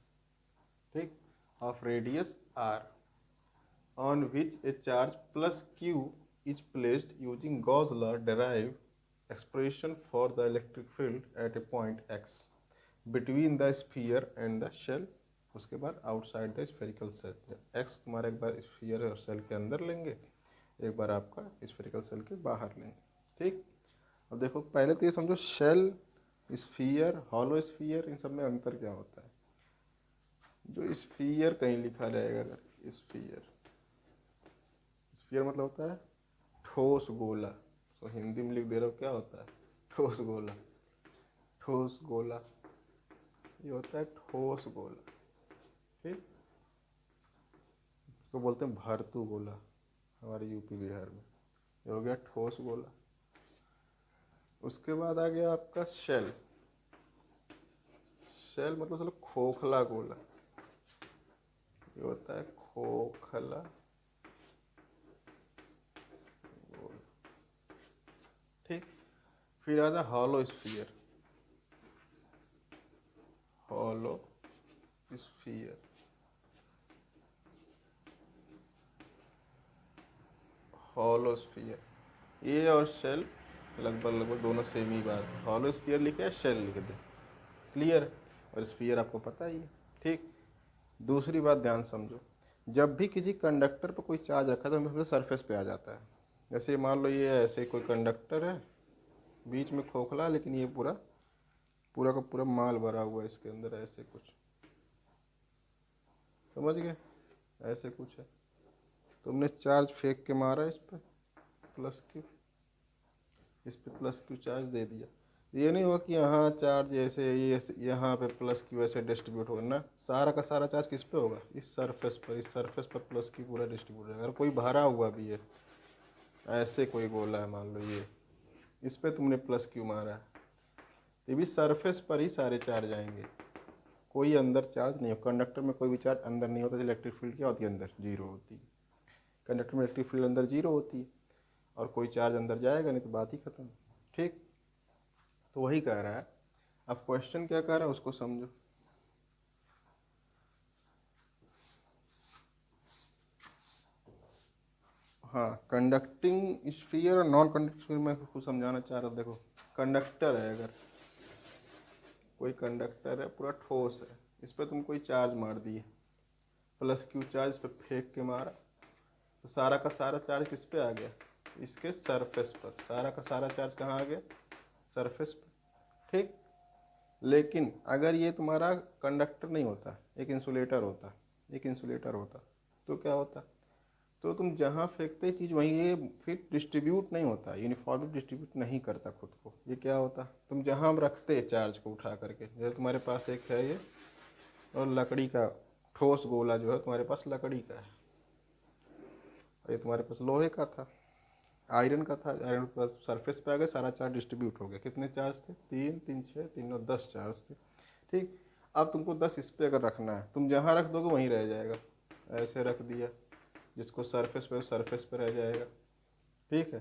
ठीक, of radius r on which a charge plus q is placed using Gauss law derived expression for the electric field at a point x between the sphere and the shell। उसके बाद outside the spherical shell. X तुम्हारा एक बार sphere और cell के अंदर लेंगे, एक बार आपका स्फेरिकल सेल के बाहर लेंगे, ठीक। अब देखो पहले तो ये समझो शेल, स्फीयर, हॉलो स्फीयर, इन सब में अंतर क्या होता है। जो स्फीयर कहीं लिखा रहेगा, अगर स्फीयर, स्फीयर मतलब होता है ठोस गोला, तो हिंदी में लिख दे रहा हो क्या होता है, ठोस गोला, ठोस गोला, ये होता है ठोस गोला, ठीक। इसको बोलते हैं भरतू गोला हमारे यूपी बिहार में, ये हो गया ठोस गोला। उसके बाद आ गया आपका शेल, शेल मतलब चलो खोखला गोला, ये होता है खोखला गोला, ठीक। फिर आता है hollow sphere, hollow sphere, hollow sphere, ये और शेल लगभग दोनों सेम ही बात है। हॉलो स्फीयर लिखे या शेल लिख दे, क्लियर। और स्फीयर आपको पता ही है, ठीक। दूसरी बात ध्यान समझो, जब भी किसी कंडक्टर पर कोई चार्ज रखा तो हमें सरफेस पे आ जाता है। जैसे मान लो ये ऐसे कोई कंडक्टर है, बीच में खोखला, लेकिन ये पूरा पूरा का पूरा माल भरा हुआ है इसके अंदर, ऐसे कुछ, समझ गए, ऐसे कुछ है। तुमने चार्ज फेंक के मारा इस पर प्लस क्यू, इस पर प्लस क्यू चार्ज दे दिया। ये नहीं हुआ कि यहाँ चार्ज ऐसे ये यहाँ पे प्लस क्यू ऐसे डिस्ट्रीब्यूट होगा ना, सारा का सारा चार्ज किस पे होगा, इस सरफेस पर, इस सरफेस पर प्लस क्यू पूरा डिस्ट्रीब्यूट होगा। अगर कोई भरा हुआ भी है, ऐसे कोई गोला है मान लो ये, इस पर तुमने प्लस क्यू मारा है, तो भी सरफेस पर ही सारे चार्ज आएंगे, कोई अंदर चार्ज नहीं हो। कंडक्टर में कोई भी चार्ज अंदर नहीं होता, इलेक्ट्रिक फील्ड क्या होती है, अंदर जीरो होती है। कंडक्टर में इलेक्ट्रिक फील्ड अंदर जीरो होती है, और कोई चार्ज अंदर जाएगा नहीं तो बात ही खत्म, ठीक। तो वही कह रहा है। अब क्वेश्चन क्या कह रहा है उसको समझो। हाँ, कंडक्टिंग स्फीयर और नॉन कंडक्टिंग स्फीयर में कुछ समझाना चाह रहा हूँ। देखो कंडक्टर है, अगर कोई कंडक्टर है पूरा ठोस है, इस पर तुम कोई चार्ज मार दिए, प्लस क्यू चार्ज इस पर फेंक के मारा, तो सारा का सारा चार्ज किस पे आ गया, इसके सरफेस पर। सारा का सारा चार्ज कहाँ आ गया, सरफेस पर, ठीक। लेकिन अगर ये तुम्हारा कंडक्टर नहीं होता, एक इंसुलेटर होता, एक इंसुलेटर होता, तो क्या होता, तो तुम जहाँ फेंकते चीज़ वहीं ये फिर डिस्ट्रीब्यूट नहीं होता, यूनिफॉर्मली डिस्ट्रीब्यूट नहीं करता खुद को। ये क्या होता, तुम जहाँ रखते चार्ज को उठा करके, जैसे तुम्हारे पास एक है ये, और लकड़ी का ठोस गोला जो है तुम्हारे पास लकड़ी का है, और ये तुम्हारे पास लोहे का था, आयरन का था। आयरन के पास सरफेस पे आ गया, सारा चार्ज डिस्ट्रीब्यूट हो गया। कितने चार्ज थे, 3 3 6 3 और 10 चार्ज थे, ठीक। अब तुमको 10 इस पर अगर रखना है, तुम जहाँ रख दोगे वहीं रह जाएगा, ऐसे रख दिया, जिसको सरफेस पे सरफेस पे रह जाएगा, ठीक है।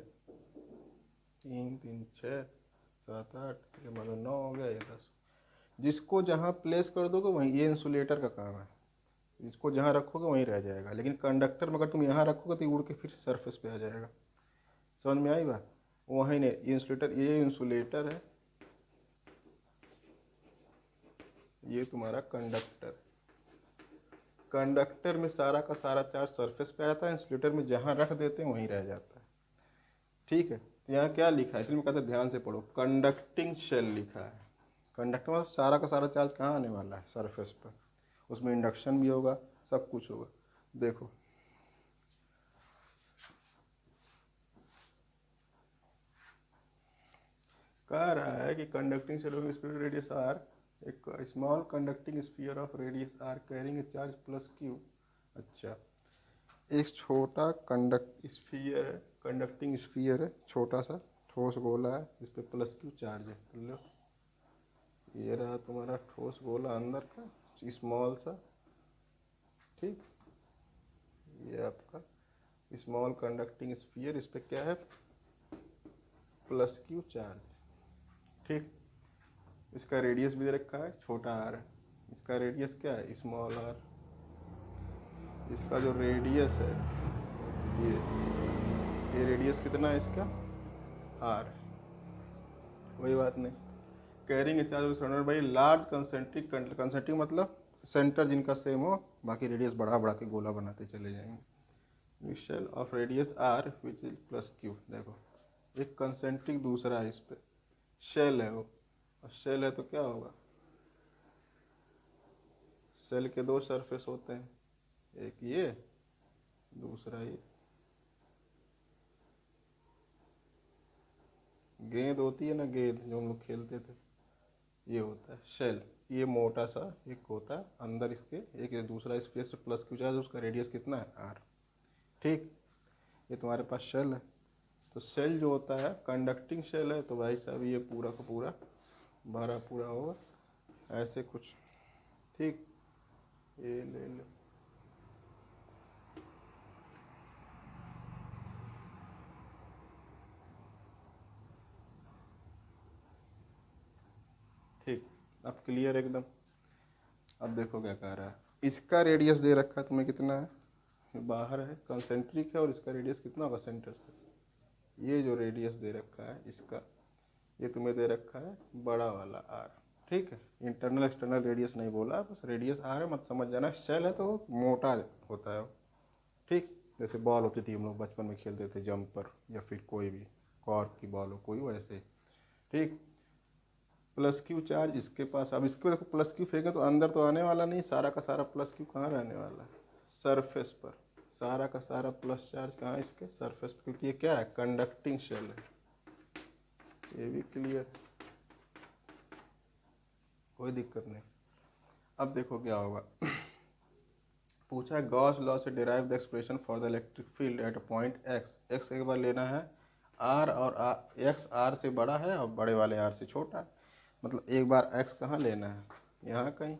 3 3 6 7 8, ये मान लो 9 हो गया, या 10, जिसको जहाँ प्लेस कर दोगे वहीं, ये इंसुलेटर का काम है, जिसको जहाँ रखोगे वहीं रह जाएगा। लेकिन कंडक्टर में अगर तुम यहाँ रखोगे तो उड़ के फिर सरफेस पे आ जाएगा। समझ में आई बात, वहीं नहीं, ये इंसुलेटर है, ये तुम्हारा कंडक्टर। कंडक्टर में सारा का सारा चार्ज सरफेस पे आ जाता है, इंसुलेटर में जहाँ रख देते हैं वहीं रह जाता है। ठीक है, तो यहाँ क्या लिखा है, इसलिए मैं कहता हूँ ध्यान से पढ़ो, कंडक्टिंग शेल लिखा है। कंडक्टर में सारा का सारा चार्ज कहाँ आने वाला है, सरफेस पर, उसमें इंडक्शन भी होगा, सब कुछ होगा। देखो कह रहा है कि conducting shell of sphere radius R, एक small conducting sphere of radius R carrying a charge plus Q. अच्छा, एक छोटा कंडक्टिंग स्फीयर है, छोटा सा ठोस गोला है, इस पर प्लस क्यू चार्ज है। लो ये रहा तुम्हारा ठोस गोला अंदर का स्मॉल सा, ठीक, ये आपका स्मॉल कंडक्टिंग स्फीयर, इस पर क्या है, प्लस क्यू चार्ज। ठीक, इसका रेडियस भी दे रखा है, छोटा आर है, इसका रेडियस क्या है, स्मॉल आर। इसका जो रेडियस है ये रेडियस कितना है इसका, आर। वही बात नहीं, carrying charge surrounded by large concentric, concentric मतलब सेंटर जिनका सेम हो, बाकी रेडियस बढ़ा बढ़ा के गोला बनाते चले जाएंगे। Shell of radius R which is plus Q. देखो एक कंसेंट्रिक, दूसरा है, इस पे शेल है वो, और शेल है तो क्या होगा, शेल के दो सरफेस होते हैं, एक ये, दूसरा ये। गेंद होती है ना, गेंद जो हम लोग खेलते थे, ये होता है शेल। ये मोटा सा एक होता है अंदर इसके, एक ये दूसरा स्पेस प्लस क्यू चार्ज, उसका रेडियस कितना है, आर। ठीक, ये तुम्हारे पास शेल है। तो शेल जो होता है कंडक्टिंग शेल है, तो भाई साहब ये पूरा का पूरा भरा पूरा होगा ऐसे कुछ। ठीक, ये ले लो, ठीक, अब क्लियर एकदम। अब देखो क्या कह रहा है, इसका रेडियस दे रखा है तुम्हें कितना है, बाहर है, कंसेंट्रिक है, और इसका रेडियस कितना होगा सेंटर से। ये जो रेडियस दे रखा है इसका, ये तुम्हें दे रखा है बड़ा वाला आर। ठीक है, इंटरनल एक्सटर्नल रेडियस नहीं बोला, बस रेडियस आर है, मत समझ जाना। शेल है तो मोटा होता है वो। ठीक, जैसे बॉल होती थी, हम लोग बचपन में खेलते थे, जंपर या फिर कोई भी कॉर्क की बॉल हो कोई, वैसे। ठीक, प्लस क्यू चार्ज इसके पास। अब इसके देखो प्लस क्यू फेंके तो अंदर तो आने वाला नहीं, सारा का सारा प्लस क्यू कहाँ रहने वाला है, सरफेस पर। सारा का सारा प्लस चार्ज कहाँ, इसके सरफेस पर, क्योंकि ये क्या है, कंडक्टिंग शेल है। ये भी क्लियर, कोई दिक्कत नहीं। अब देखो क्या होगा, पूछा है गॉस लॉ से derive the expression for the electric field at a point x. X एक बार लेना है, आर और आर, एक्स आर से बड़ा है और बड़े वाले आर से छोटा है। मतलब एक बार एक्स कहाँ लेना है, यहाँ कहीं,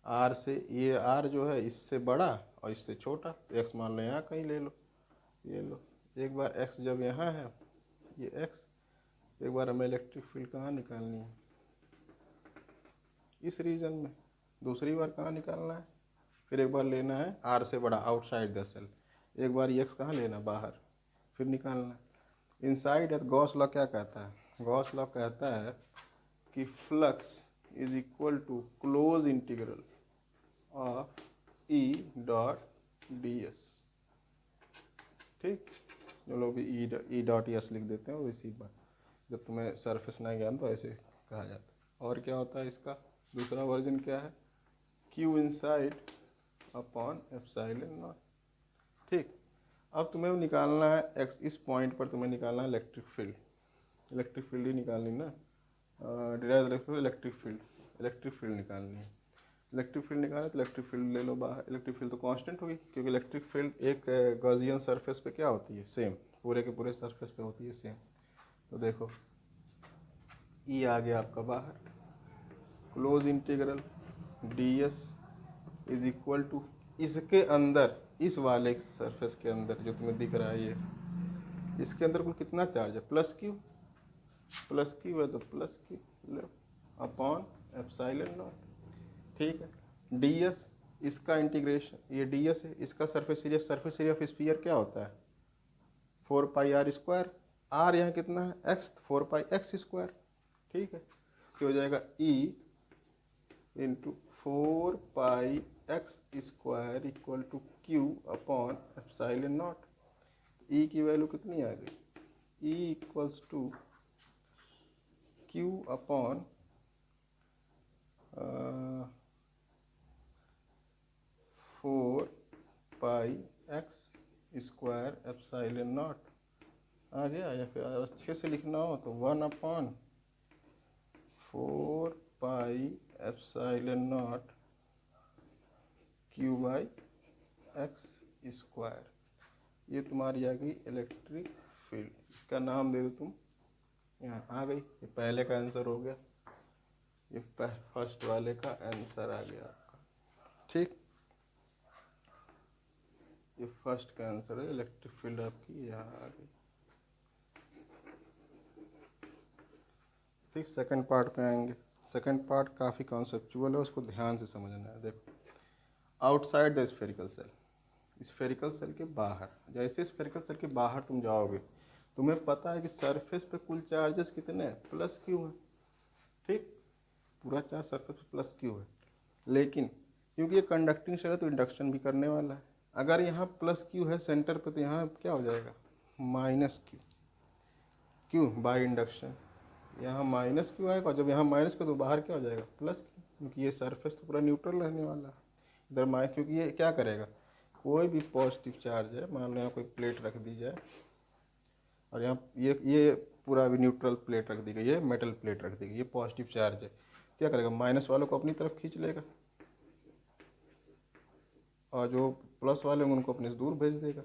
आर से, ये आर जो है इससे बड़ा और इससे छोटा, तो एक्स मान लो यहाँ कहीं ले लो, ये लो। एक बार एक्स जब यहाँ है, ये एक्स, एक बार हमें इलेक्ट्रिक फील्ड कहाँ निकालनी है, इस रीजन में। दूसरी बार कहाँ निकालना है, फिर एक बार लेना है आर से बड़ा, आउटसाइड द सेल। एक बार एक्स कहाँ लेना, बाहर, फिर निकालना इनसाइड है। गॉस लॉ क्या कहता है, गॉस लॉ कहता है कि flux is equal to close integral of E dot D S. ठीक, जो लोग भी ई डॉट एस लिख देते हैं वो इसी बात, जब तुम्हें सरफेस नहीं ज्ञान तो ऐसे कहा जाता है। और क्या होता है इसका दूसरा वर्जन क्या है, Q inside upon epsilon not. ठीक, अब तुम्हें निकालना है एक्स, इस पॉइंट पर तुम्हें निकालना है इलेक्ट्रिक फील्ड। इलेक्ट्रिक फील्ड ही निकालनी ना, डिराइव इलेक्ट्रिक फील्ड निकालनी है। इलेक्ट्रिक फील्ड निकालना है तो इलेक्ट्रिक फील्ड ले लो बाहर। इलेक्ट्रिक फील्ड तो कांस्टेंट होगी, क्योंकि इलेक्ट्रिक फील्ड एक गॉसियन सरफेस पे क्या होती है, सेम, पूरे के पूरे सरफेस पे होती है सेम। तो देखो ई आ गया आपका बाहर, close integral D S is equal to, इसके अंदर, इस वाले सरफेस के अंदर जो तुम्हें दिख रहा है ये, इसके अंदर कुल कितना चार्ज है, प्लस क्यू। प्लस क्यू है तो plus Q upon epsilon not. ठीक है, डी एस, इसका इंटीग्रेशन, ये डी एस है, इसका surface area, surface area of sphere क्या होता है, 4 पाई आर स्क्वायर। आर यहाँ कितना है, एक्स, 4 पाई एक्स स्क्वायर। ठीक है, तो हो जाएगा E into 4 pi X square equal to Q upon epsilon naught. E की वैल्यू कितनी आ गई, E equals to Q upon 4 pi X square epsilon naught आ गया। या फिर अच्छे से लिखना हो तो 1/4 pi epsilon naught Q by X square. ये तुम्हारी आ गई इलेक्ट्रिक फील्ड। इसका नाम दे दो तुम, यहाँ आ गई। ये पहले का आंसर हो गया, ये फर्स्ट वाले का आंसर आ गया आपका। ठीक, ये फर्स्ट का आंसर है, इलेक्ट्रिक फील्ड आपकी यहाँ आ गई। ठीक, सेकंड पार्ट पे आएंगे। सेकंड पार्ट काफ़ी कॉन्सेप्चुअल है, उसको ध्यान से समझना है। देखो, outside the spherical shell, spherical shell के बाहर, जैसे स्फेरिकल सेल के बाहर तुम जाओगे तुम्हें पता है कि सरफेस पे कुल चार्जेस कितने हैं, प्लस क्यू है। ठीक, पूरा चार्ज सरफेस पे प्लस क्यू है, लेकिन क्योंकि ये कंडक्टिंग सेल है तो इंडक्शन भी करने वाला है। अगर यहाँ प्लस क्यू है सेंटर पे तो यहाँ क्या हो जाएगा, माइनस क्यू। क्यों, बाय इंडक्शन यहाँ माइनस क्यू आएगा, और जब यहाँ माइनस क्यू तो बाहर क्या हो जाएगा, प्लस क्यू, क्योंकि ये सरफेस तो पूरा न्यूट्रल रहने वाला है इधर माइनस। क्योंकि ये क्या करेगा, कोई भी पॉजिटिव चार्ज है, मान लो यहाँ कोई प्लेट रख दी जाए और यहाँ ये पूरा अभी न्यूट्रल प्लेट रख दी गई है, मेटल प्लेट रख दी गई, ये पॉजिटिव चार्ज है, क्या करेगा, माइनस वालों को अपनी तरफ खींच लेगा और जो प्लस वाले होंगे उनको अपने से दूर भेज देगा।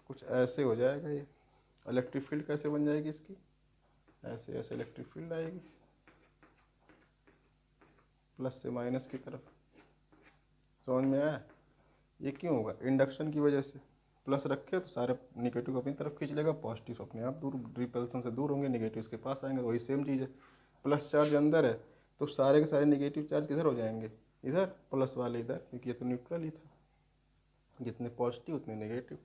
कुछ ऐसे हो जाएगा ये। इलेक्ट्रिक फील्ड कैसे बन जाएगी इसकी, ऐसे ऐसे इलेक्ट्रिक फील्ड आएगी प्लस से माइनस की तरफ। समझ में आया, ये क्यों होगा, इंडक्शन की वजह से। प्लस रखे तो सारे निगेटिव अपनी तरफ खींच लेगा, पॉजिटिव अपने आप दूर, रिपल्सन से दूर होंगे, निगेटिव के पास आएंगे। वही सेम चीज़ है, प्लस चार्ज अंदर है तो सारे के सारे निगेटिव चार्ज किधर हो जाएंगे, इधर, प्लस वाले इधर, क्योंकि ये तो न्यूट्रल ही था, जितने पॉजिटिव उतने नेगेटिव।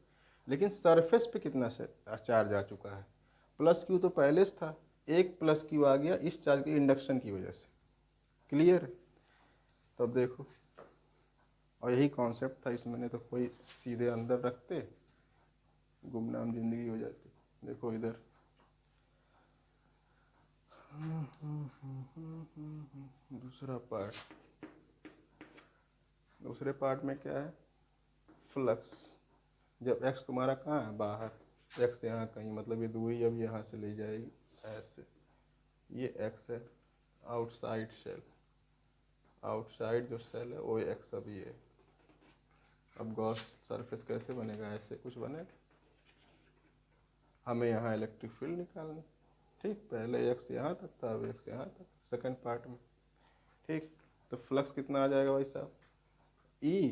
लेकिन सरफेस पे कितना चार्ज आ चुका है, प्लस क्यू तो पहले से था, एक प्लस क्यू आ गया इस चार्ज के इंडक्शन की वजह से। क्लियर है, तब देखो, और यही कॉन्सेप्ट था इसमें, नहीं तो कोई सीधे अंदर रखते गुमनाम जिंदगी हो जाती। देखो इधर दूसरा पार्ट, दूसरे पार्ट में क्या है, फ्लक्स। जब एक्स तुम्हारा कहाँ है, बाहर, एक्स यहाँ कहीं, मतलब ये दूरी अब यहाँ से ले जाएगी ऐसे, ये एक्स है, आउटसाइड सेल, आउटसाइड जो सेल है वो एक्स अभी है। अब गॉस सरफेस कैसे बनेगा, ऐसे कुछ बनेगा। हमें यहाँ इलेक्ट्रिक फील्ड निकालनी। ठीक, पहले एक्स यहाँ तक था, अब एक्स यहाँ तक, सेकंड पार्ट में। ठीक, तो फ्लक्स कितना आ जाएगा भाई साहब, E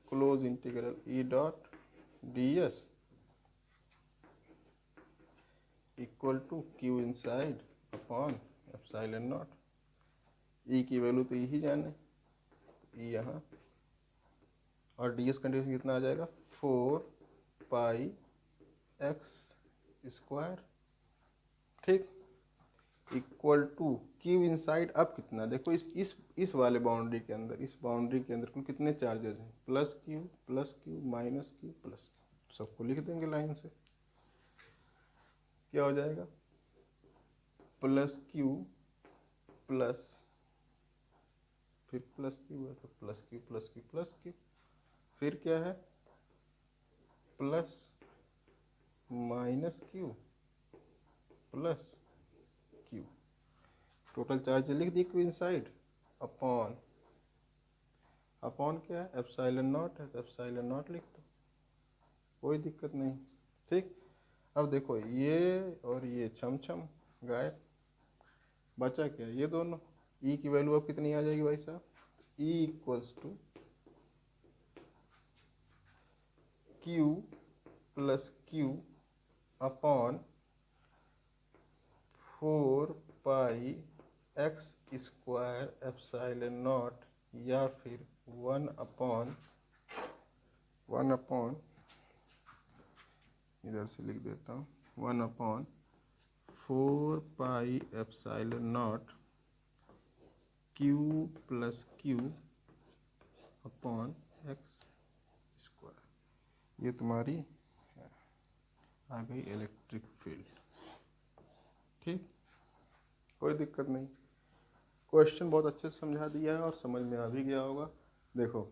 close integral E dot D S equal to Q inside upon epsilon naught. E की वैल्यू तो ई ही जाने, ई यहाँ, और डी एस कंडीशन कितना आ जाएगा, 4 पाई एक्स स्क्वायर। ठीक, इक्वल टू क्यू इनसाइड, अब कितना, देखो इस वाले बाउंड्री के अंदर, इस बाउंड्री के अंदर कुल कितने चार्जेस हैं, plus Q minus Q plus Q, सबको लिख देंगे लाइन से। क्या हो जाएगा, प्लस क्यू प्लस, फिर प्लस क्यू है तो plus Q plus Q plus Q, फिर क्या है, plus minus Q plus Q, total charge लिख दी क्यू इनसाइड, अपॉन, अपॉन क्या है, एप्सिलॉन नॉट है तो एप्सिलॉन नॉट लिख दो, कोई दिक्कत नहीं। ठीक, अब देखो ये और ये छम छम गायब, बचा क्या, ये दोनों। ई की वैल्यू अब कितनी आ जाएगी भाई साहब, E equals to Q plus Q upon 4 pi X square epsilon naught, या फिर 1/, इधर से लिख देता हूँ, 1/4 pi epsilon naught Q plus Q upon X square, ये तुम्हारी आ गई इलेक्ट्रिक फील्ड। ठीक, कोई दिक्कत नहीं, क्वेश्चन बहुत अच्छे से समझा दिया है और समझ में आ भी गया होगा। देखो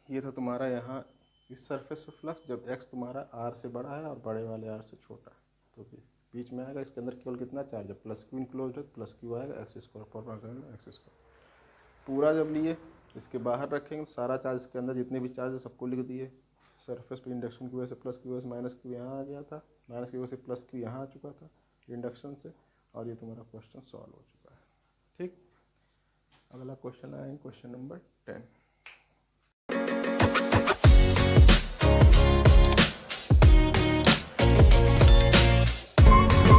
ये था तुम्हारा यहाँ इस सरफेस पे फ्लक्स, जब एक्स तुम्हारा आर से बड़ा है और बड़े वाले आर से छोटा है तो बीच में आएगा, इसके अंदर केवल कितना चार्ज है, प्लस क्यू इनक्लोज है, प्लस क्यू आएगा, एक्स स्क्वायर पर एक्स स्क्वायर पूरा जब लिए इसके बाहर रखेंगे सारा चार्ज इसके अंदर, जितने भी चार्ज है सबको लिख दिए। सरफेस पे इंडक्शन की वजह से प्लस की वजह से माइनस क्यू यहाँ आ गया था, माइनस की वजह से प्लस क्यू यहाँ आ चुका था इंडक्शन से, और ये तुम्हारा क्वेश्चन सॉल्व हो चुका है। ठीक, अगला क्वेश्चन आएगा क्वेश्चन नंबर 10।